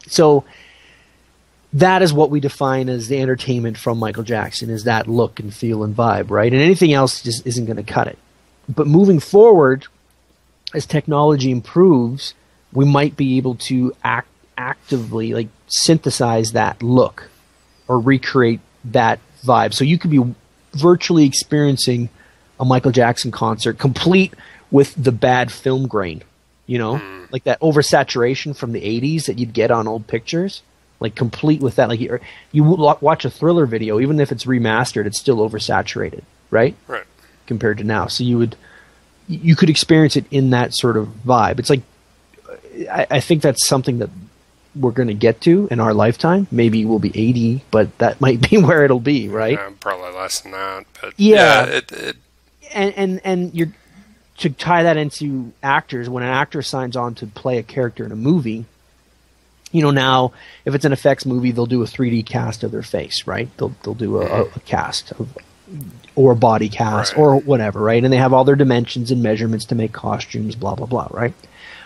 so that is what we define as the entertainment from Michael Jackson, is that look and feel and vibe, right? And anything else just isn't going to cut it. But moving forward, as technology improves, we might be able to actively like synthesize that look or recreate that vibe. So you could be virtually experiencing a Michael Jackson concert complete with the bad film grain, you know, like that oversaturation from the 80s that you'd get on old pictures, like complete with that. Like you watch a Thriller video, even if it's remastered, it's still oversaturated, right? Right. Compared to now. So you could experience it in that sort of vibe. It's like, I think that's something that we're going to get to in our lifetime. Maybe we'll be 80, but that might be where it'll be, right? Yeah, probably less than that, but yeah. it and you're to tie that into actors. When an actor signs on to play a character in a movie, you know, now if it's an effects movie, they'll do a 3D cast of their face, right? They'll do a cast of, or a body cast, or whatever, right? And they have all their dimensions and measurements to make costumes, blah blah blah, right?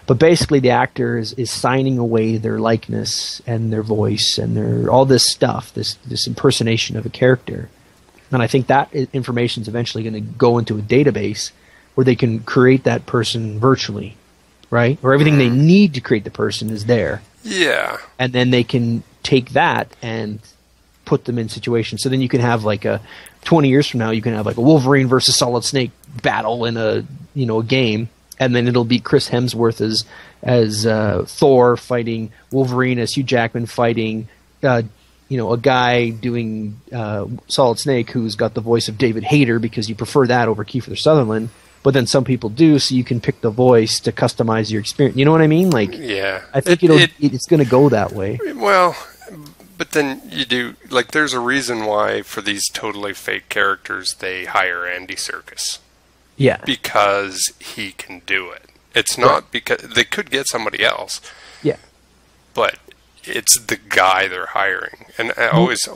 But basically, the actor is signing away their likeness and their voice and their all this stuff, this impersonation of a character. And I think that information is eventually going to go into a database where they can create that person virtually, right? Or everything they need to create the person is there. Yeah. And then they can take that and put them in situations. So then you can have like 20 years from now, you can have like a Wolverine versus Solid Snake battle in a game. And then it'll be Chris Hemsworth as Thor fighting Wolverine, as Hugh Jackman fighting, a guy doing Solid Snake who's got the voice of David Hayter because you prefer that over Kiefer Sutherland. But then some people do, so you can pick the voice to customize your experience. You know what I mean? Like, yeah, I think it's going to go that way. Well, but then you do there's a reason why for these totally fake characters they hire Andy Serkis. Yeah. Because he can do it. It's not because they could get somebody else. Yeah. But it's the guy they're hiring. And I always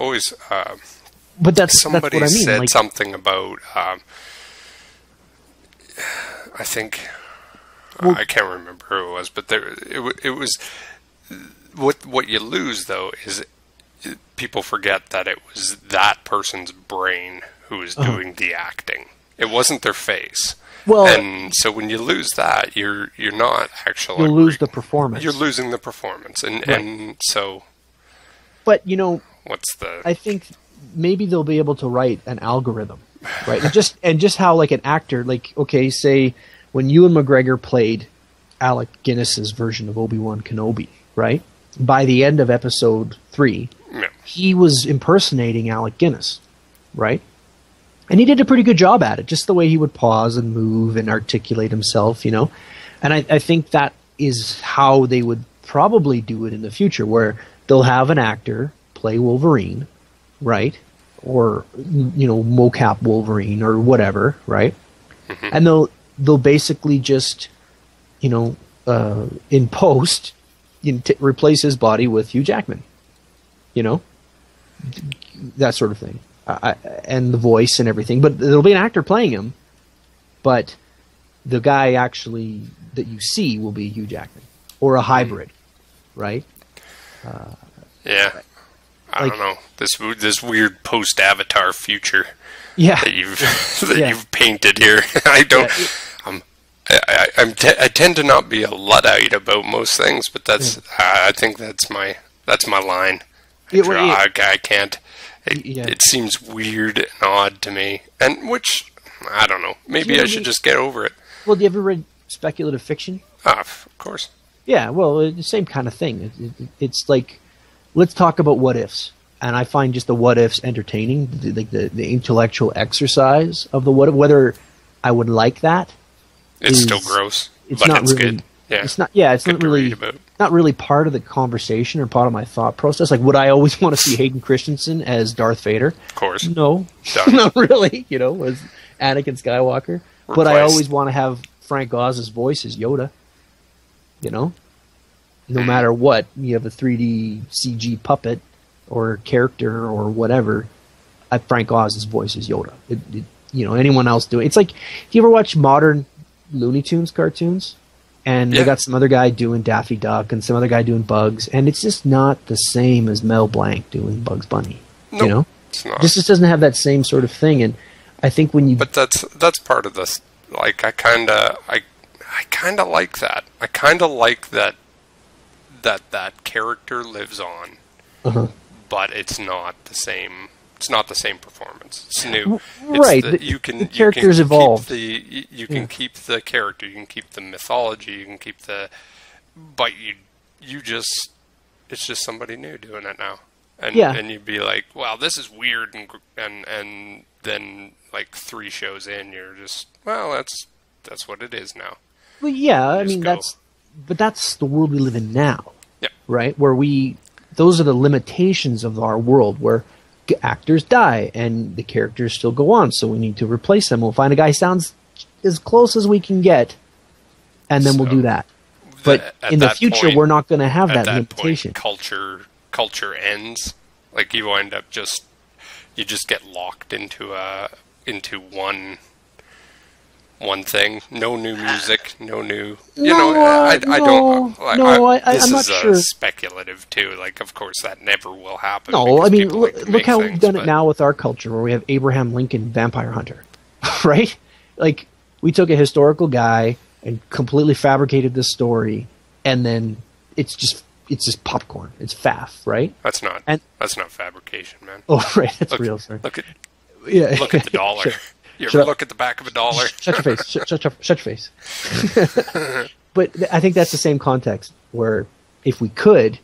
but that's somebody what I mean. Said something about I think I can't remember who it was, but it was what you lose though is people forget that it was that person's brain who was doing the acting. It wasn't their face. Well, and so when you lose that, you're not actually... You'll lose the performance. You're losing the performance. And so... But, what's the... I think maybe they'll be able to write an algorithm, right? and just how, like, an actor, like, okay, say, when Ewan McGregor played Alec Guinness's version of Obi-Wan Kenobi, right? By the end of episode 3, he was impersonating Alec Guinness, right? And he did a pretty good job at it, just the way he would pause and move and articulate himself, And I think that is how they would probably do it in the future, where they'll have an actor play Wolverine, right? Or, mocap Wolverine or whatever, right? Mm-hmm. And they'll basically just, in post, replace his body with Hugh Jackman, that sort of thing. And the voice and everything, but there'll be an actor playing him, but the guy actually that you see will be Hugh Jackman or a hybrid, right? Yeah. I don't know. This weird post-Avatar future Yeah. that you've painted here. I don't. I tend to not be a Luddite about most things, but I think that's my line. I can't. It seems weird and odd to me, and which I don't know. Maybe I should just get over it. Well, do you ever read speculative fiction? Of course. Yeah. Well, the same kind of thing. It's like, let's talk about what ifs. And I find just the what ifs entertaining, the intellectual exercise of the what if, whether I would like that. It's still gross, but not it's really, good. Yeah. It's not. Yeah, it's not really part of the conversation or part of my thought process. Like, would I always want to see Hayden Christensen as Darth Vader? Of course. No, not really. As Anakin Skywalker. But I always want to have Frank Oz's voice as Yoda. No matter what, you have a 3D CG puppet or character or whatever. Frank Oz's voice is Yoda. Anyone else doing it's like, do you ever watch modern Looney Tunes cartoons? And they got some other guy doing Daffy Duck and some other guy doing Bugs, and it's just not the same as Mel Blanc doing Bugs Bunny. Nope, it's not. This just doesn't have that same sort of thing. And I think when you, but that's part of this. Like I kind of like that. I kind of like that character lives on, but it's not the same. It's not the same performance. It's new. Right. The character's evolved. You can keep the character. You can keep the mythology. You can keep but it's just somebody new doing it now. And you'd be like, wow, this is weird. And then like 3 shows in, you're just, well, that's what it is now. Well, yeah. I mean, that's the world we live in now. Yeah. Right. Where those are the limitations of our world, where actors die and the characters still go on, so we need to replace them. We'll find a guy who sounds as close as we can get, and then we'll do that. But in the future, we're not going to have that limitation. Culture ends. Like you wind up you just get locked into one thing. No new music. No new. I'm not sure. Speculative too. Like, of course, that never will happen. No, I mean, look how we've done it now with our culture, where we have Abraham Lincoln Vampire Hunter, right? Like, we took a historical guy and completely fabricated this story, and then it's just popcorn. It's faff, right? That's not fabrication, man. Oh, right, that's real, sir. Look at the dollar. Sure. You ever look at the back of a dollar? Shut your face. Shut your face. But I think that's the same context, where if we could,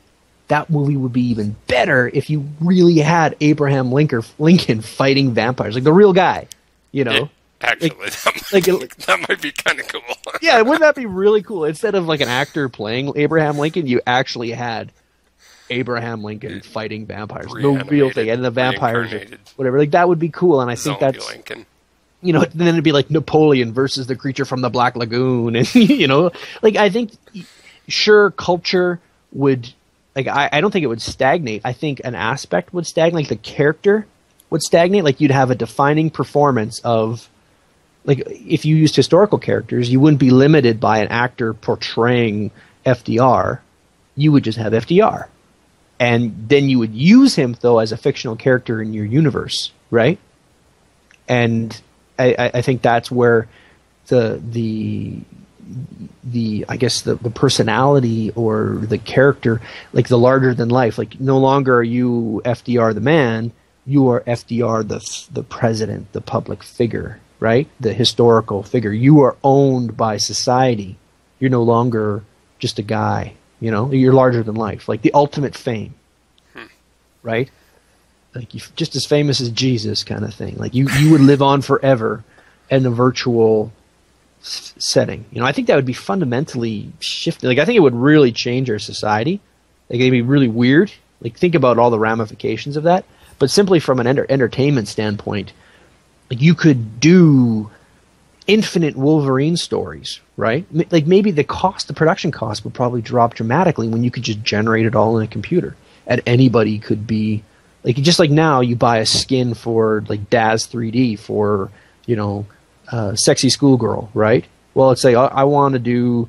that movie would be even better if you really had Abraham Lincoln fighting vampires, like the real guy, Yeah, actually, that might be kind of cool. Yeah, wouldn't that be really cool? Instead of like an actor playing Abraham Lincoln, you actually had Abraham Lincoln fighting vampires. No real thing. And the vampires, whatever. Like, that would be cool, and I think that's... Lincoln. Then it'd be like Napoleon versus the creature from the Black Lagoon, and like, I think, sure, culture would, like, I don't think it would stagnate. I think an aspect would stagnate, like the character would stagnate. Like, you'd have a defining performance of, like, if you used historical characters, you wouldn't be limited by an actor portraying FDR. You would just have FDR, and then you would use him though as a fictional character in your universe, right? And I think that's where the I guess the personality or the character, like the larger than life, like no longer are you FDR the man, you are FDR the president, the public figure, right? The historical figure. You are owned by society. You're no longer just a guy, you're larger than life, like the ultimate fame, right? Like, you're just as famous as Jesus, kind of thing. Like, you would live on forever in a virtual setting. I think that would be fundamentally shifting. Like, I think it would really change our society. Like, it'd be really weird. Like, think about all the ramifications of that. But simply from an entertainment standpoint, like, you could do infinite Wolverine stories, right? Like, maybe the production cost would probably drop dramatically when you could just generate it all in a computer. And anybody could be... Like, just like now, you buy a skin for, like, Daz 3D for, Sexy Schoolgirl, right? Well, let's say I want to do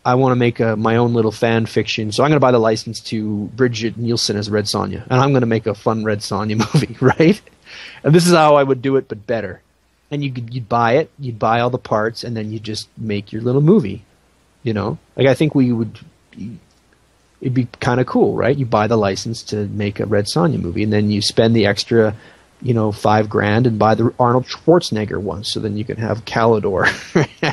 I want to make my own little fan fiction, so I'm going to buy the license to Bridget Nielsen as Red Sonja, and I'm going to make a fun Red Sonja movie, right? And this is how I would do it, but better. And you'd buy it, you'd buy all the parts, and then you just make your little movie, you know? Like, I think it'd be kind of cool, right? You buy the license to make a Red Sonja movie, and then you spend the extra, $5,000 and buy the Arnold Schwarzenegger one, so then you can have Calidor.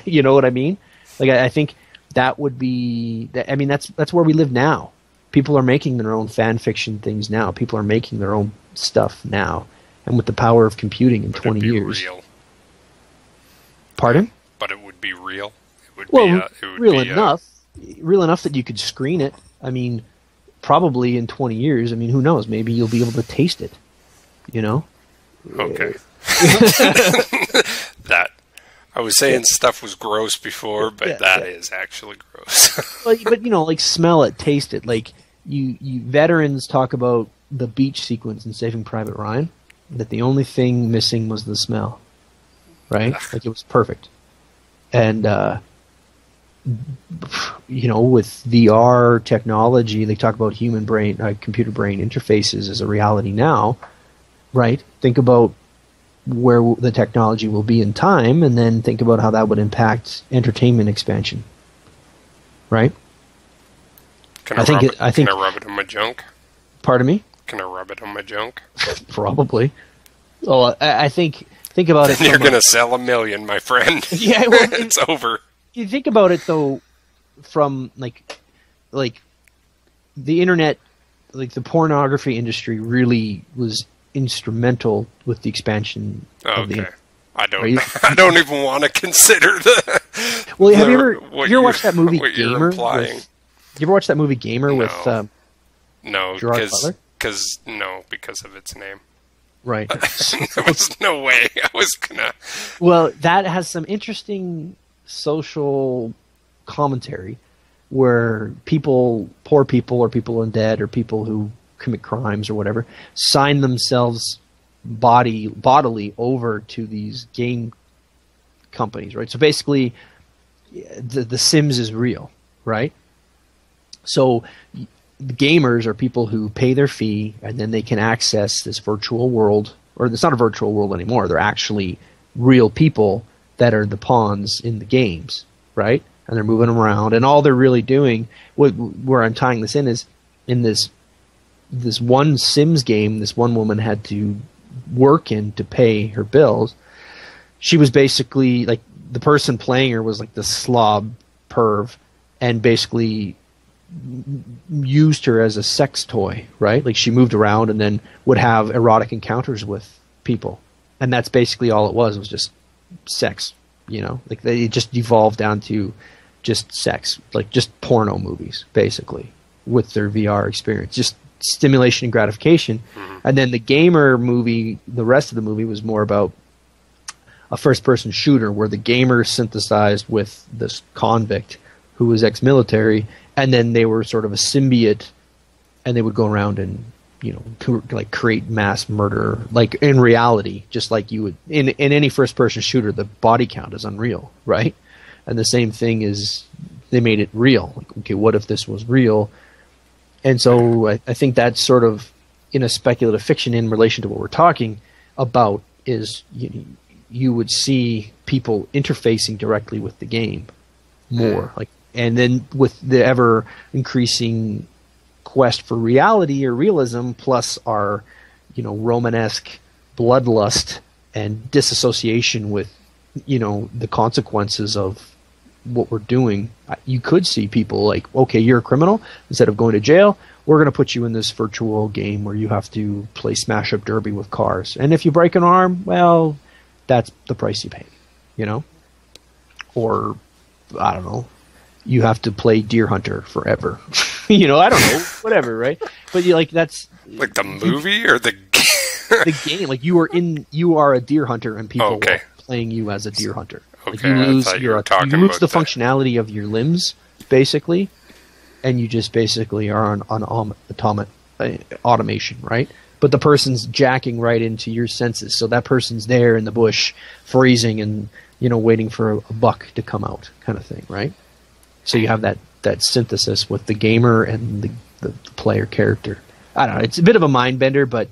You know what I mean? Like, I think that would be. I mean, that's where we live now. People are making their own fan fiction things now. People are making their own stuff now, and with the power of computing in 20 years. Real. Pardon? But it would be real. It would be real enough. Real enough that you could screen it. I mean, probably in 20 years. I mean, who knows? Maybe you'll be able to taste it. You know? Okay. That. I was saying stuff was gross before, but that is actually gross. but like smell it, taste it. Like you veterans talk about the beach sequence in Saving Private Ryan, that the only thing missing was the smell. Right? Like it was perfect. And with VR technology, they talk about human brain, computer brain interfaces as a reality now, right? Think about where the technology will be in time, and then think about how that would impact entertainment expansion, right? Can I rub it on my junk? Pardon me? Can I rub it on my junk? Probably. Well, I think about it. You're going to sell 1 million, my friend. Yeah, well, it's over. You think about it though, from like the internet, like the pornography industry really was instrumental with the expansion of the internet. I don't even want to consider the. Well, have you ever watched that movie Gamer? You ever watch that movie Gamer with Gerard Butler? Because of its name. Right. There was no way I was gonna. Well, that has some interesting social commentary where poor people or people in debt or people who commit crimes or whatever, sign themselves bodily over to these game companies, right? So basically, the Sims is real, right? So the gamers are people who pay their fee and then they can access this virtual world, or it's not a virtual world anymore. They're actually real people that are the pawns in the games, right? And they're moving them around, and all they're really doing, where I'm tying this in, is in this one Sims game, this one woman had to work in to pay her bills. She was basically like, the person playing her was like the slob perv, and basically used her as a sex toy, right? Like she moved around and then would have erotic encounters with people, and that's basically all it was just sex, like they just devolved down to just sex, like just porno movies basically with their VR experience, just stimulation and gratification. And then the gamer movie, the rest of the movie was more about a first-person shooter where the gamer synthesized with this convict who was ex-military, and then they were sort of a symbiote, and they would go around and like create mass murder, like in reality, just like you would in any first-person shooter. The body count is unreal, right? And the same thing is, they made it real. Like, okay, what if this was real? And so I think that's sort of in a speculative fiction in relation to what we're talking about, is you would see people interfacing directly with the game more, like, and then with the ever increasing quest for reality or realism, plus our Romanesque bloodlust and disassociation with the consequences of what we're doing, you could see people like, okay, you're a criminal. Instead of going to jail, we're going to put you in this virtual game where you have to play smash up derby with cars, and if you break an arm, well, that's the price you pay, or I don't know, you have to play Deer Hunter forever. I don't know, whatever, right? But that's like the movie or the the game. Like you are a deer hunter, and people are playing you as a deer hunter. Okay, like you lose the functionality of your limbs, basically, and you just basically are on automation, right? But the person's jacking right into your senses, so that person's there in the bush, freezing and waiting for a buck to come out, kind of thing, right? So you have that synthesis with the gamer and the player character. I don't know. It's a bit of a mind bender, but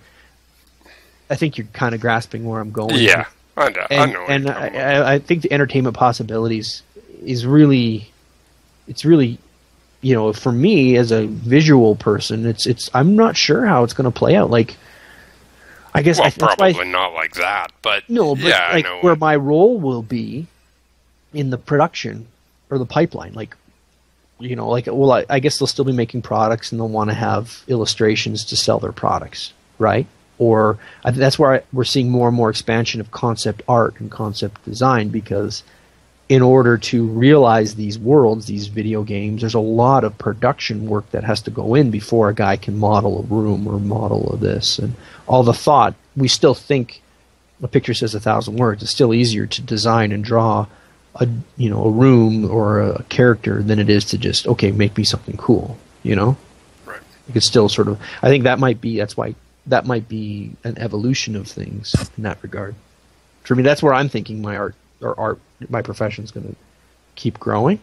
I think you're kind of grasping where I'm going. Yeah, I know. And I think the entertainment possibilities is really, it's really, you know, for me as a visual person, it's I'm not sure how it's going to play out. Like, I guess probably not like that, but no, but yeah, like I know where my role will be in the production or the pipeline, like. You know, like, well, I guess they'll still be making products and they'll want to have illustrations to sell their products, right? Or that's where we're seeing more and more expansion of concept art and concept design, because in order to realize these worlds, these video games, there's a lot of production work that has to go in before a guy can model a room or model of this. And all the thought, we still think a picture says 1,000 words. It's still easier to design and draw a room or a character than it is to just, okay, make me something cool, you know? Right. You could still sort of, I think that might be an evolution of things in that regard. For me, that's where I'm thinking my profession is going to keep growing.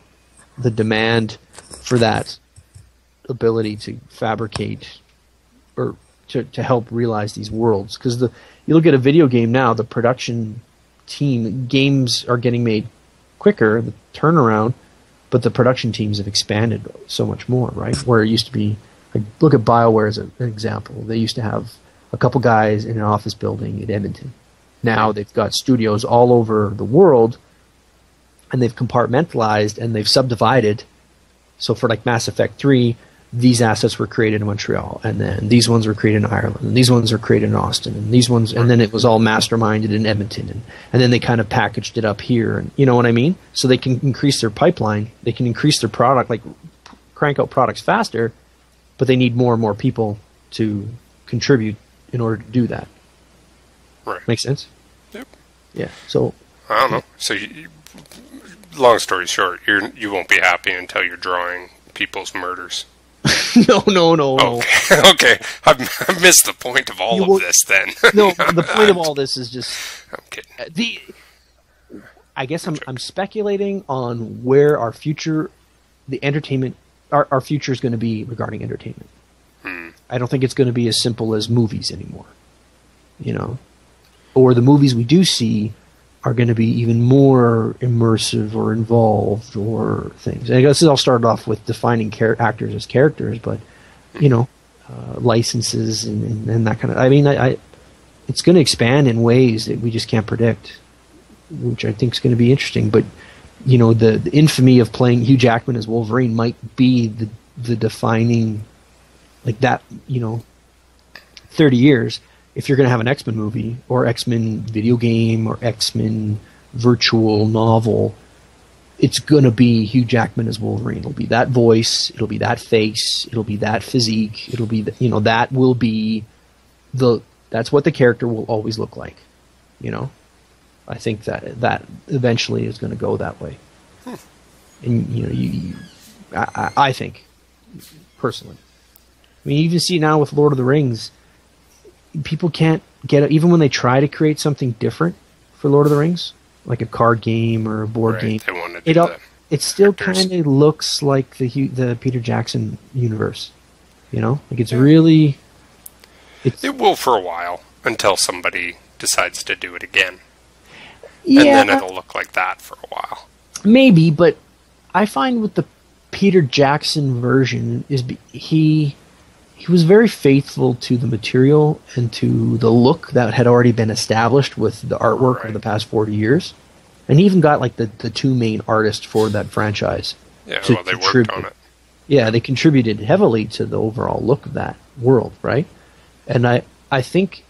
The demand for that ability to fabricate or to help realize these worlds. Because you look at a video game now, the production team, games are getting made quicker, the turnaround, but the production teams have expanded so much more, right? Where it used to be, like, look at BioWare as an example. They used to have a couple guys in an office building in Edmonton. Now they've got studios all over the world, and they've compartmentalized and they've subdivided. So for like Mass Effect 3, these assets were created in Montreal, and then these ones were created in Ireland, and these ones are created in Austin, and these ones, and then it was all masterminded in Edmonton, and then they kind of packaged it up here, and you know what I mean? So they can increase their pipeline, they can increase their product, like crank out products faster, but they need more and more people to contribute in order to do that. Right. Make sense? Yep. Yeah. So I don't know. So long story short, you won't be happy until you're drawing people's murders. No. Okay. I've missed the point of all of this then. No, the point of all this is just... I'm kidding. I guess I'm speculating on where our future, our future is going to be regarding entertainment. I don't think it's going to be as simple as movies anymore. You know? Or the movies we do see are going to be even more immersive or involved or things. And I guess it all started off with defining actors as characters, but, you know, licenses and that kind of... I mean, it's going to expand in ways that we just can't predict, which I think is going to be interesting. But, you know, the infamy of playing Hugh Jackman as Wolverine might be the defining... Like that, you know, 30 years... If you're going to have an X-Men movie or X-Men video game or X-Men virtual novel, it's going to be Hugh Jackman as Wolverine. It'll be that voice. It'll be that face. It'll be that physique. It'll be, that will be that's what the character will always look like. You know, I think that eventually is going to go that way. And, you know, I think, personally. I mean, you even see now with Lord of the Rings, people can't get it, even when they try to create something different for Lord of the Rings, like a card game or a board game. They want to do it still kind of looks like the Peter Jackson universe. You know, like it's really. It will for a while until somebody decides to do it again. Yeah, and then it'll look like that for a while. Maybe, but I find with the Peter Jackson version he was very faithful to the material and to the look that had already been established with the artwork of the past 40 years. And he even got like the two main artists for that franchise. Yeah, well, they worked on it. Yeah, they contributed heavily to the overall look of that world, right? And I think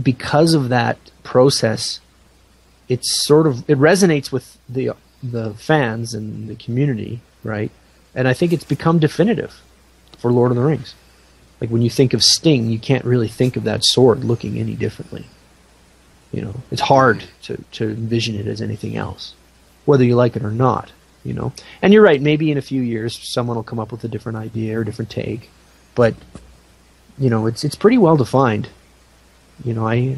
because of that process, it resonates with the fans and the community, right? And I think it's become definitive for Lord of the Rings. Like when you think of Sting, you can't really think of that sword looking any differently. You know, it's hard to envision it as anything else, whether you like it or not. You know, and you're right. Maybe in a few years, someone will come up with a different idea or a different take, but you know, it's pretty well defined. You know, I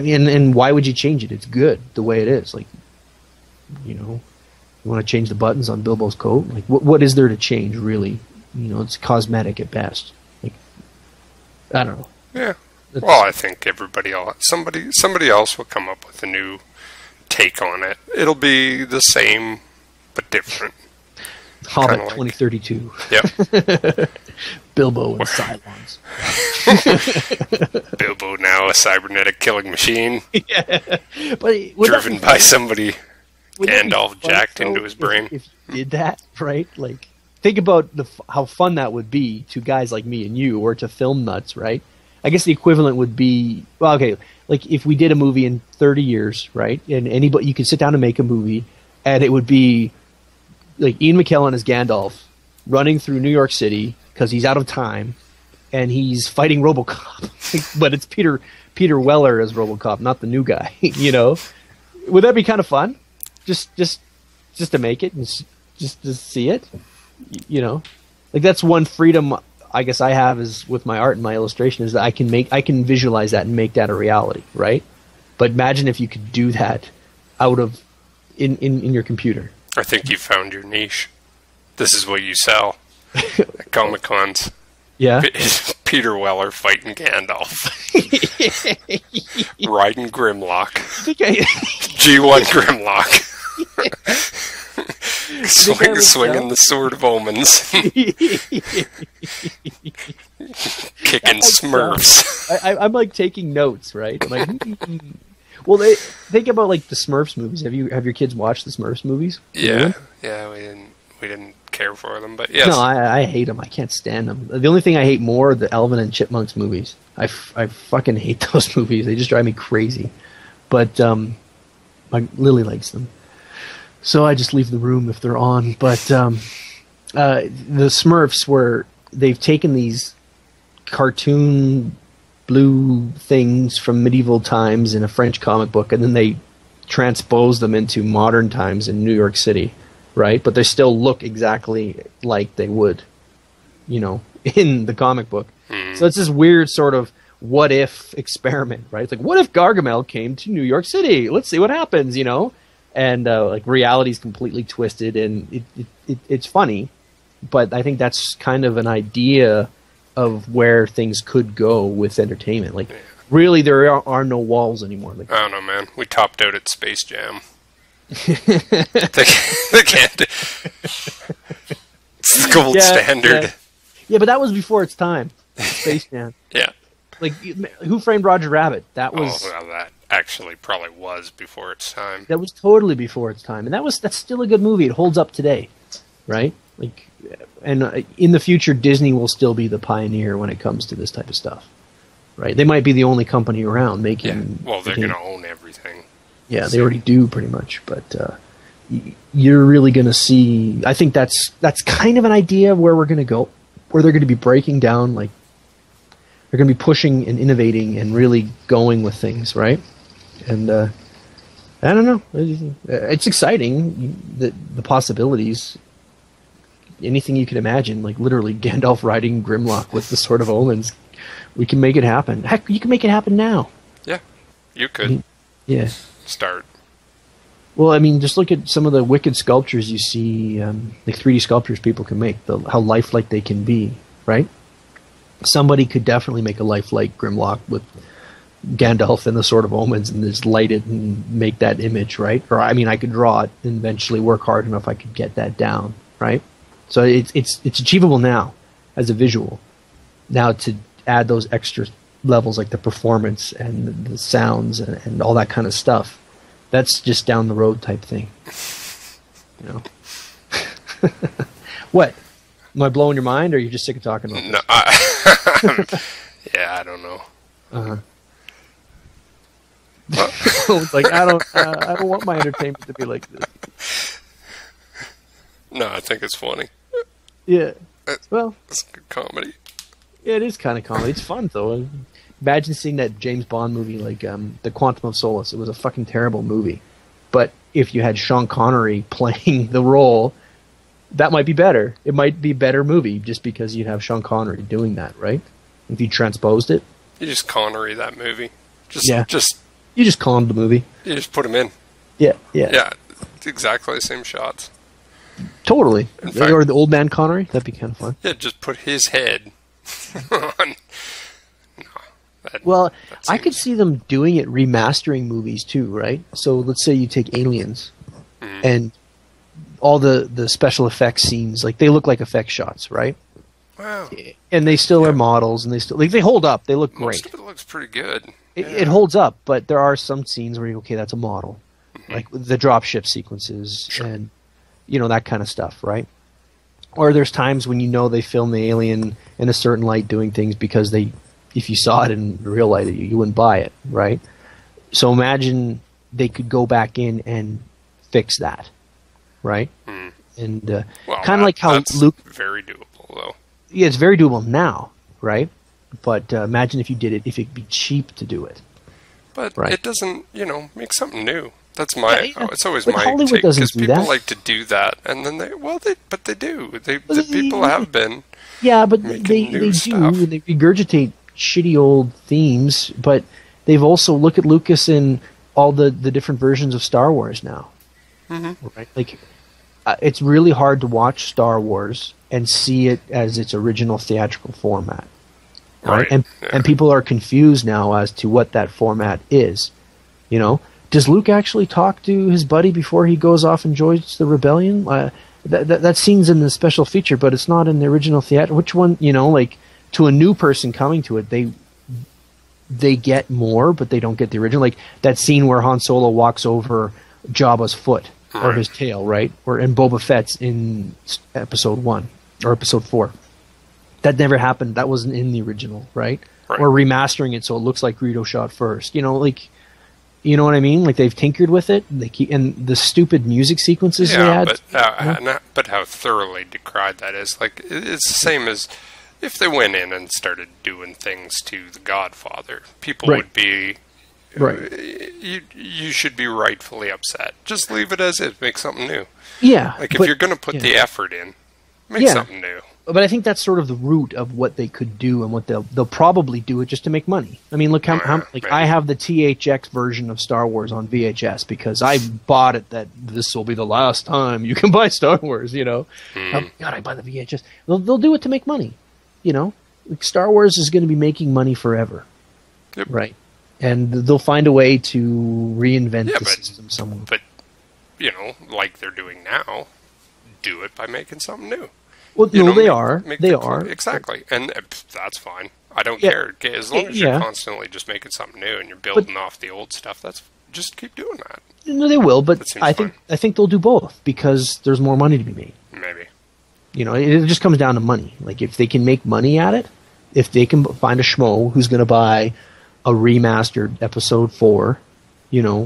mean, and why would you change it? It's good the way it is. Like, you know, You want to change the buttons on Bilbo's coat? Like, what is there to change, really? You know, it's cosmetic at best. Like, I don't know. Yeah. Well, I think somebody else will come up with a new take on it. It'll be the same, but different. Hobbit 2032. Yep. Bilbo and Cylons. Bilbo now a cybernetic killing machine. Yeah. But driven by somebody Gandalf jacked into his brain. If you did that, right? Like, think about how fun that would be to guys like me and you, or to film nuts, right? I guess the equivalent would be, well, okay, like if we did a movie in 30 years, right? And anybody, you could sit down and make a movie, and it would be like Ian McKellen as Gandalf running through New York City because he's out of time, and he's fighting RoboCop. But it's Peter Weller as RoboCop, not the new guy. You know, would that be kind of fun? Just to make it and just to see it. You know, like that's one freedom I guess I have is with my art and my illustration is that I can visualize that and make that a reality, right? But imagine if you could do that out of in your computer. I think you found your niche. This is what you sell at Comic Cons. Yeah. Peter Weller fighting Gandalf. Riding Grimlock. G1 Grimlock. Swinging the Sword of Omens. Kicking Smurfs. I'm like taking notes, right? I'm like, well, think about like the Smurfs movies. Have your kids watched the Smurfs movies? Yeah, yeah, we didn't care for them, but yes. No, I hate them. I can't stand them. The only thing I hate more are the Alvin and Chipmunks movies. I fucking hate those movies. They just drive me crazy. But my Lily likes them, so I just leave the room if they're on. But the Smurfs they've taken these cartoon blue things from medieval times in a French comic book, and then they transpose them into modern times in New York City, right? But they still look exactly like they would, you know, in the comic book. So it's this weird sort of what if experiment, right? It's like, what if Gargamel came to New York City? Let's see what happens, you know? And like reality's completely twisted, and it's funny, but I think that's kind of an idea of where things could go with entertainment. Like, really, there are no walls anymore. Like, I don't know, man. We topped out at Space Jam. they can't. It's the gold standard. Yeah, but that was before its time. Space Jam. Yeah. Like, Who Framed Roger Rabbit? That was. Oh, well, that actually probably was before its time. That was totally before its time, and that's still a good movie. It holds up today, right? Like, and in the future, Disney will still be the pioneer when it comes to this type of stuff, right? They might be the only company around making. Yeah. Well, they're going to own everything. Yeah, they already do pretty much, but you're really going to see. I think that's kind of an idea of where we're going to go, where they're going to be breaking down, like they're going to be pushing and innovating and really going with things, right? And I don't know, it's exciting, the possibilities. Anything you could imagine, like literally Gandalf riding Grimlock with the Sword of Omens. We can make it happen. Heck, you can make it happen now. Yeah, you could. Yeah. Start. Well, I mean, just look at some of the wicked sculptures you see, like 3D sculptures people can make, how lifelike they can be, right? Somebody could definitely make a lifelike Grimlock with Gandalf and the Sword of Omens and just light it and make that image, right? Or, I mean, I could draw it and eventually work hard enough I could get that down, right? So it's achievable now as a visual. Now to add those extra levels like the performance and the sounds and all that kind of stuff, that's just down the road type thing. You know. What? Am I blowing your mind, or are you just sick of talking about this? No, yeah, I don't know. It's like I don't want my entertainment to be like this. No, I think it's funny. Yeah. Well, it's good comedy. Yeah, it is kind of comedy. It's fun though. Imagine seeing that James Bond movie, like The Quantum of Solace. It was a fucking terrible movie, but if you had Sean Connery playing the role, that might be better. It might be a better movie just because you'd have Sean Connery doing that, right? If you transposed it. You just Connery that movie. You just conned the movie. You just put him in. Yeah. Yeah. It's exactly the same shots. Totally. In fact, or the old man Connery. That'd be kind of fun. Yeah, just put his head on. No, well, I could see them doing it, remastering movies too, right? So let's say you take Aliens, and all the special effects scenes, like they look like effect shots, right? Wow. And they still are models, and they hold up. They look great. Most of it looks pretty good. It holds up, but there are some scenes where you go, okay, that's a model, like the dropship sequences and that kind of stuff, right? Or there's times when they film the alien in a certain light doing things because if you saw it in real light, you wouldn't buy it, right? So imagine they could go back in and fix that, right? And kind of like how Luke. Very doable, though. Yeah, it's very doable now, right? But imagine if you did it, if it'd be cheap to do it. But right? It doesn't, make something new. That's my. Yeah. It's always but my Hollywood take doesn't because do people that. like to do that, and then they do. The people have been. Yeah, but they do. Stuff. They regurgitate shitty old themes, but they've also look at Lucas in all the different versions of Star Wars now. Right? Like, it's really hard to watch Star Wars and see it as its original theatrical format. Right? And people are confused now as to what that format is. Does Luke actually talk to his buddy before he goes off and joins the rebellion? That scene's in the special feature, but it's not in the original theater. Which one, like, to a new person coming to it, they get more, but they don't get the original. Like that scene where Han Solo walks over Jabba's foot or his tail, right? And Boba Fett's in episode 1 or episode 4. That never happened. That wasn't in the original, right? Or remastering it so it looks like Greedo shot first. You know what I mean? Like they've tinkered with it. And the stupid music sequences they had. But how thoroughly decried that is. Like it's the same as if they went in and started doing things to The Godfather. People would be. Right. You should be rightfully upset. Just leave it as is. Make something new. Yeah. Like if you're going to put the effort in, make something new. But I think that's sort of the root of what they could do and what they'll probably do it just to make money. I mean, look how I have the THX version of Star Wars on VHS because I bought it that this will be the last time you can buy Star Wars, God, I buy the VHS. They'll do it to make money, Like Star Wars is going to be making money forever. Yep. Right. And they'll find a way to reinvent the system somewhere. But, like they're doing now, do it by making something new. Well, they are. They are. Exactly. And that's fine. I don't care. As long as you're constantly just making something new and you're building off the old stuff, just keep doing that. No, they will, but I think they'll do both because there's more money to be made. Maybe. It just comes down to money. Like, if they can make money at it, if they can find a schmo who's going to buy a remastered Episode 4,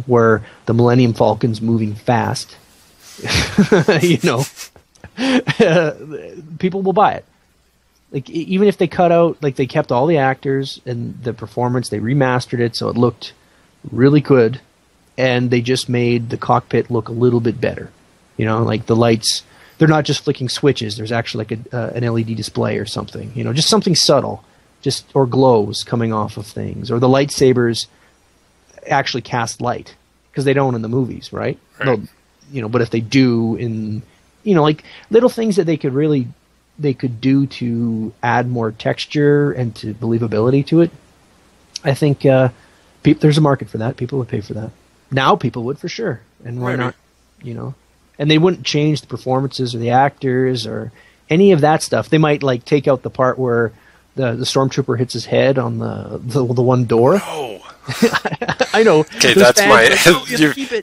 where the Millennium Falcon's moving fast, people will buy it. Like, even if they cut out, like they kept all the actors and the performance, they remastered it so it looked really good, and they just made the cockpit look a little bit better. Like the lights, they're not just flicking switches. There's actually like an LED display or something. Just something subtle, or glows coming off of things, or the lightsabers actually cast light because they don't in the movies, right? No, but if they do in like little things that they could do to add more texture and to believability to it. I think there's a market for that. People would pay for that. Now people would for sure. And why not? And they wouldn't change the performances or the actors or any of that stuff. They might like take out the part where the stormtrooper hits his head on the one door. No. I know. Okay, that's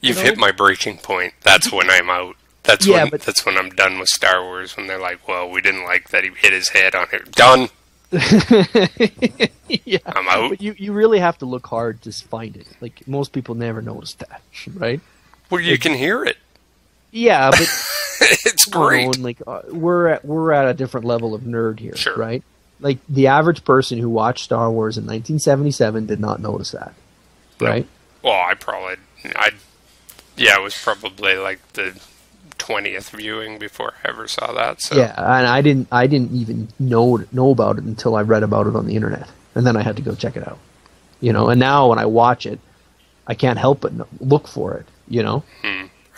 you've hit my breaking point. That's when I'm out. That's when I'm done with Star Wars, when they're like, well, we didn't like that he hit his head on it. Done. I'm out. But you really have to look hard to find it. Like, most people never notice that, right? Well, you can hear it. Yeah, but it's great. We're at a different level of nerd here, sure. Right? Like, the average person who watched Star Wars in 1977 did not notice that, right? Well, it was probably like the 20th viewing before I ever saw that. So. Yeah, and I didn't even know about it until I read about it on the internet, and then I had to go check it out. And now when I watch it, I can't help but look for it.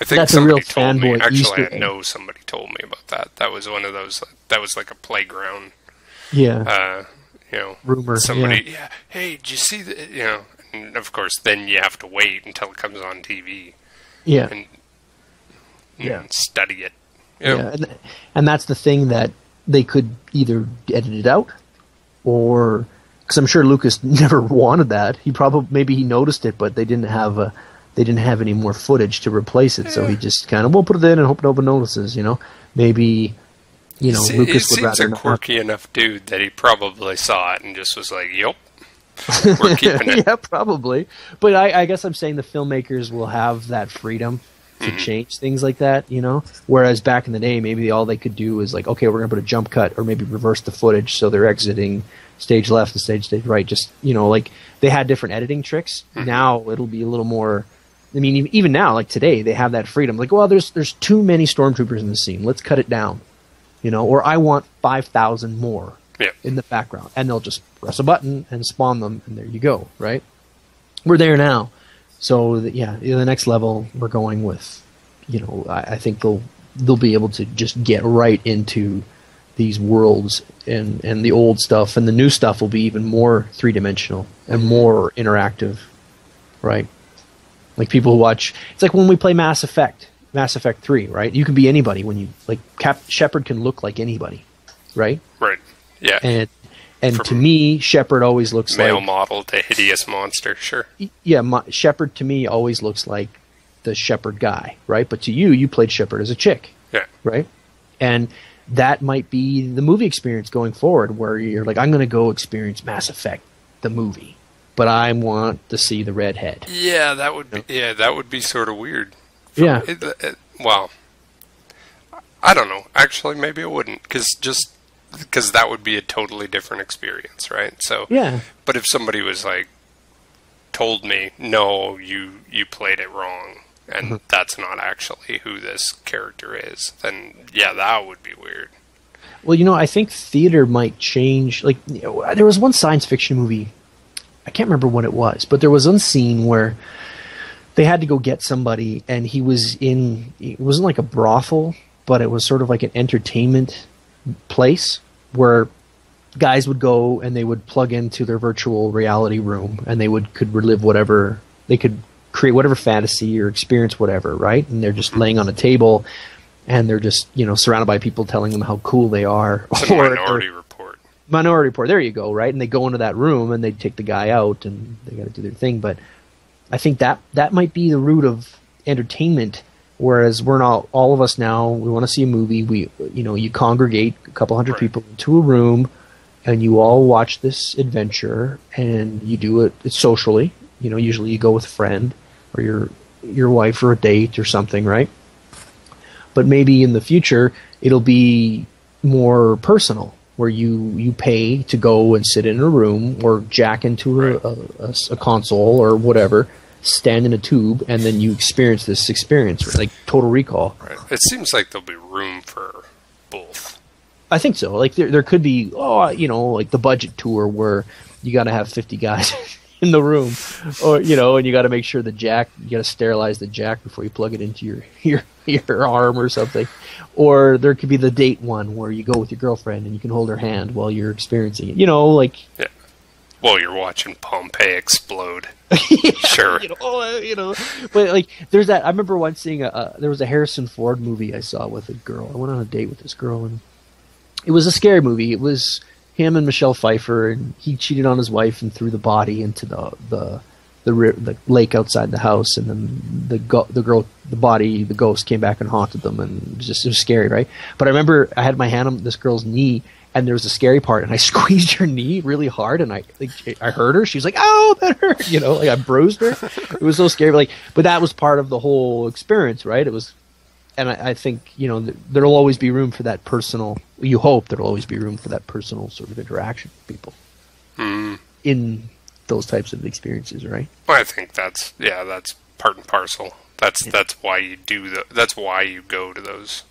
I think That's a real somebody told me. fanboy Actually, Easter I egg. know somebody told me about that. That was one of those. That was like a playground. Yeah. You know, Rumor. somebody. Yeah. Yeah. Hey, did you see the? You know, and of course, then you have to wait until it comes on TV Yeah. and Yeah. study it. Yep. Yeah. And that's the thing that they could either edit it out, or because I'm sure Lucas never wanted that. Maybe he noticed it, but they didn't have any more footage to replace it, so he just kind of, we'll put it in and hope nobody notices. Maybe Lucas would rather He seems a not. quirky enough dude that he probably saw it and just was like, "Yep, we're keeping it." Yeah, probably. But I guess I'm saying the filmmakers will have that freedom to change things like that, Whereas back in the day, maybe all they could do is like, okay, we're going to put a jump cut or maybe reverse the footage so they're exiting stage left and stage right. Just, like they had different editing tricks. Now it'll be a little more, I mean, even now, like today, they have that freedom. Like, well, there's too many stormtroopers in the scene. Let's cut it down, or I want 5,000 more in the background. And they'll just press a button and spawn them, and there you go, right? We're there now. So, the next level we're going with, I think they'll be able to just get right into these worlds, and the old stuff and the new stuff will be even more three-dimensional and more interactive, right? Like people who watch, it's like when we play Mass Effect 3, right? You can be anybody when you, like, Shepard can look like anybody, right? Right. Yeah. And to me, Shepard always looks male like... model to hideous monster, sure. Yeah, Shepard to me always looks like the Shepard guy, right? But to you played Shepard as a chick, yeah, right? And that might be the movie experience going forward, where you're like, I'm going to go experience Mass Effect, the movie, but I want to see the redhead. Yeah, that would be sort of weird. Yeah. Well, I don't know. Actually, maybe it wouldn't, because that would be a totally different experience, right? So, yeah. But if somebody was like, told me, no, you played it wrong, and that's not actually who this character is, then yeah, that would be weird. Well, I think theater might change. Like, there was one science fiction movie, I can't remember what it was, but there was one scene where they had to go get somebody, and it wasn't like a brothel, but it was sort of like an entertainment place where guys would go and they would plug into their virtual reality room, and they could relive whatever, they could create whatever fantasy or experience whatever, right? And they're just laying on a table, and they're just, surrounded by people telling them how cool they are. It's a Minority Report. Minority Report, there you go, right? And they go into that room and they take the guy out and they got to do their thing. But I think that might be the root of entertainment. Whereas we're not, all of us now, we want to see a movie. You congregate a couple hundred people into a room, and you all watch this adventure, and you do it socially. Usually you go with a friend or your wife for a date or something, right? But maybe in the future it'll be more personal, where you pay to go and sit in a room or jack into a console or whatever, stand in a tube, and then you experience this experience, like Total Recall. Right. It seems like there'll be room for both. I think so. Like there could be, like the budget tour where you got to have 50 guys in the room, or and you got to make sure you got to sterilize the jack before you plug it into your arm or something. Or there could be the date one where you go with your girlfriend and you can hold her hand while you're experiencing it. Yeah. Well, you're watching Pompeii explode. Yeah, sure. But like, there's that. I remember once seeing there was a Harrison Ford movie I saw with a girl. I went on a date with this girl, and it was a scary movie. It was him and Michelle Pfeiffer, and he cheated on his wife and threw the body into the lake outside the house, and then the ghost came back and haunted them, and it was scary, right? But I remember I had my hand on this girl's knee, and there was a scary part, and I squeezed her knee really hard, and I hurt her. She was like, "Oh, that hurt!" Like I bruised her. It was so scary. But that was part of the whole experience, right? It was, and I think there'll always be room for that personal. You hope there'll always be room for that personal sort of interaction with people in those types of experiences, right? Well, I think that's part and parcel. That's why you that's why you go to those.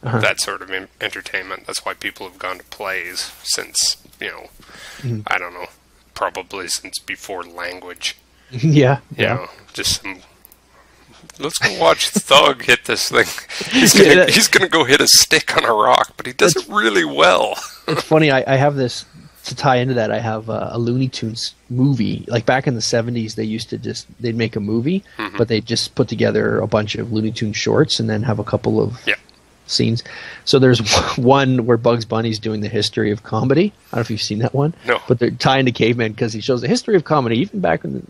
That sort of entertainment. That's why people have gone to plays since, I don't know, probably since before language. Yeah. You know, just some let's go watch Thug hit this thing. He's gonna go hit a stick on a rock, but he does it really well. It's funny. I have this to tie into that. I have a Looney Tunes movie. Like back in the 70s, they used to they'd make a movie, but they'd just put together a bunch of Looney Tunes shorts and then have a couple of scenes. So there's one where Bugs Bunny's doing the history of comedy. I don't know if you've seen that one. No. But they're tying to Caveman because he shows the history of comedy, even back in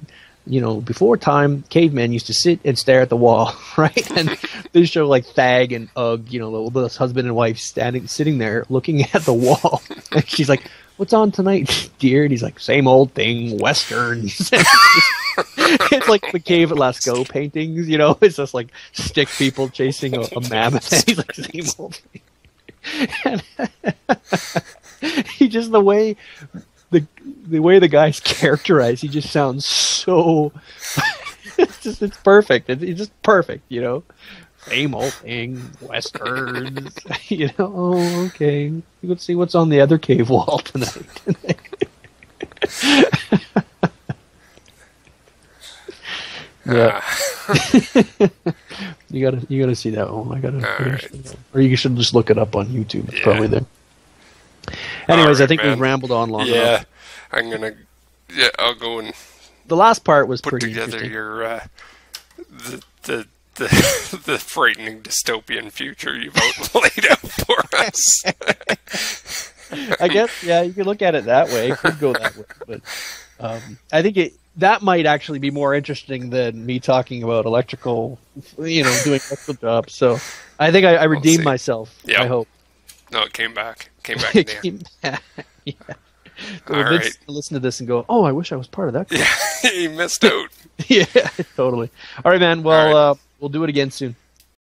before time, cavemen used to sit and stare at the wall, right? And they show like Thag and Ugg, this husband and wife sitting there looking at the wall. And she's like, "What's on tonight, dear?" And he's like, "Same old thing, westerns." It's like the Cave at Lascaux paintings, it's just like stick people chasing a mammoth. And he's like, "Same old thing." And he just, the way the guy's characterized, he just sounds so it's perfect. It's just perfect, Same old thing, westerns. Oh, okay. Let's see what's on the other cave wall tonight. Yeah. You gotta see that one. Right. Or you should just look it up on YouTube. It's probably there. Anyways, right, I think we've rambled on long enough. I'll go and the last part was put pretty together interesting. Your the frightening dystopian future you've laid out for us. I guess, you could look at it that way. It could go that way, but I think that might actually be more interesting than me talking about electrical, doing electrical jobs. So I think I redeemed myself. Yep. I hope. No, it came back. Came back in the end. Yeah. So all right. Listen to this and go, "Oh, I wish I was part of that." Yeah, he missed out. Yeah, totally. All right, man. Well, we'll do it again soon.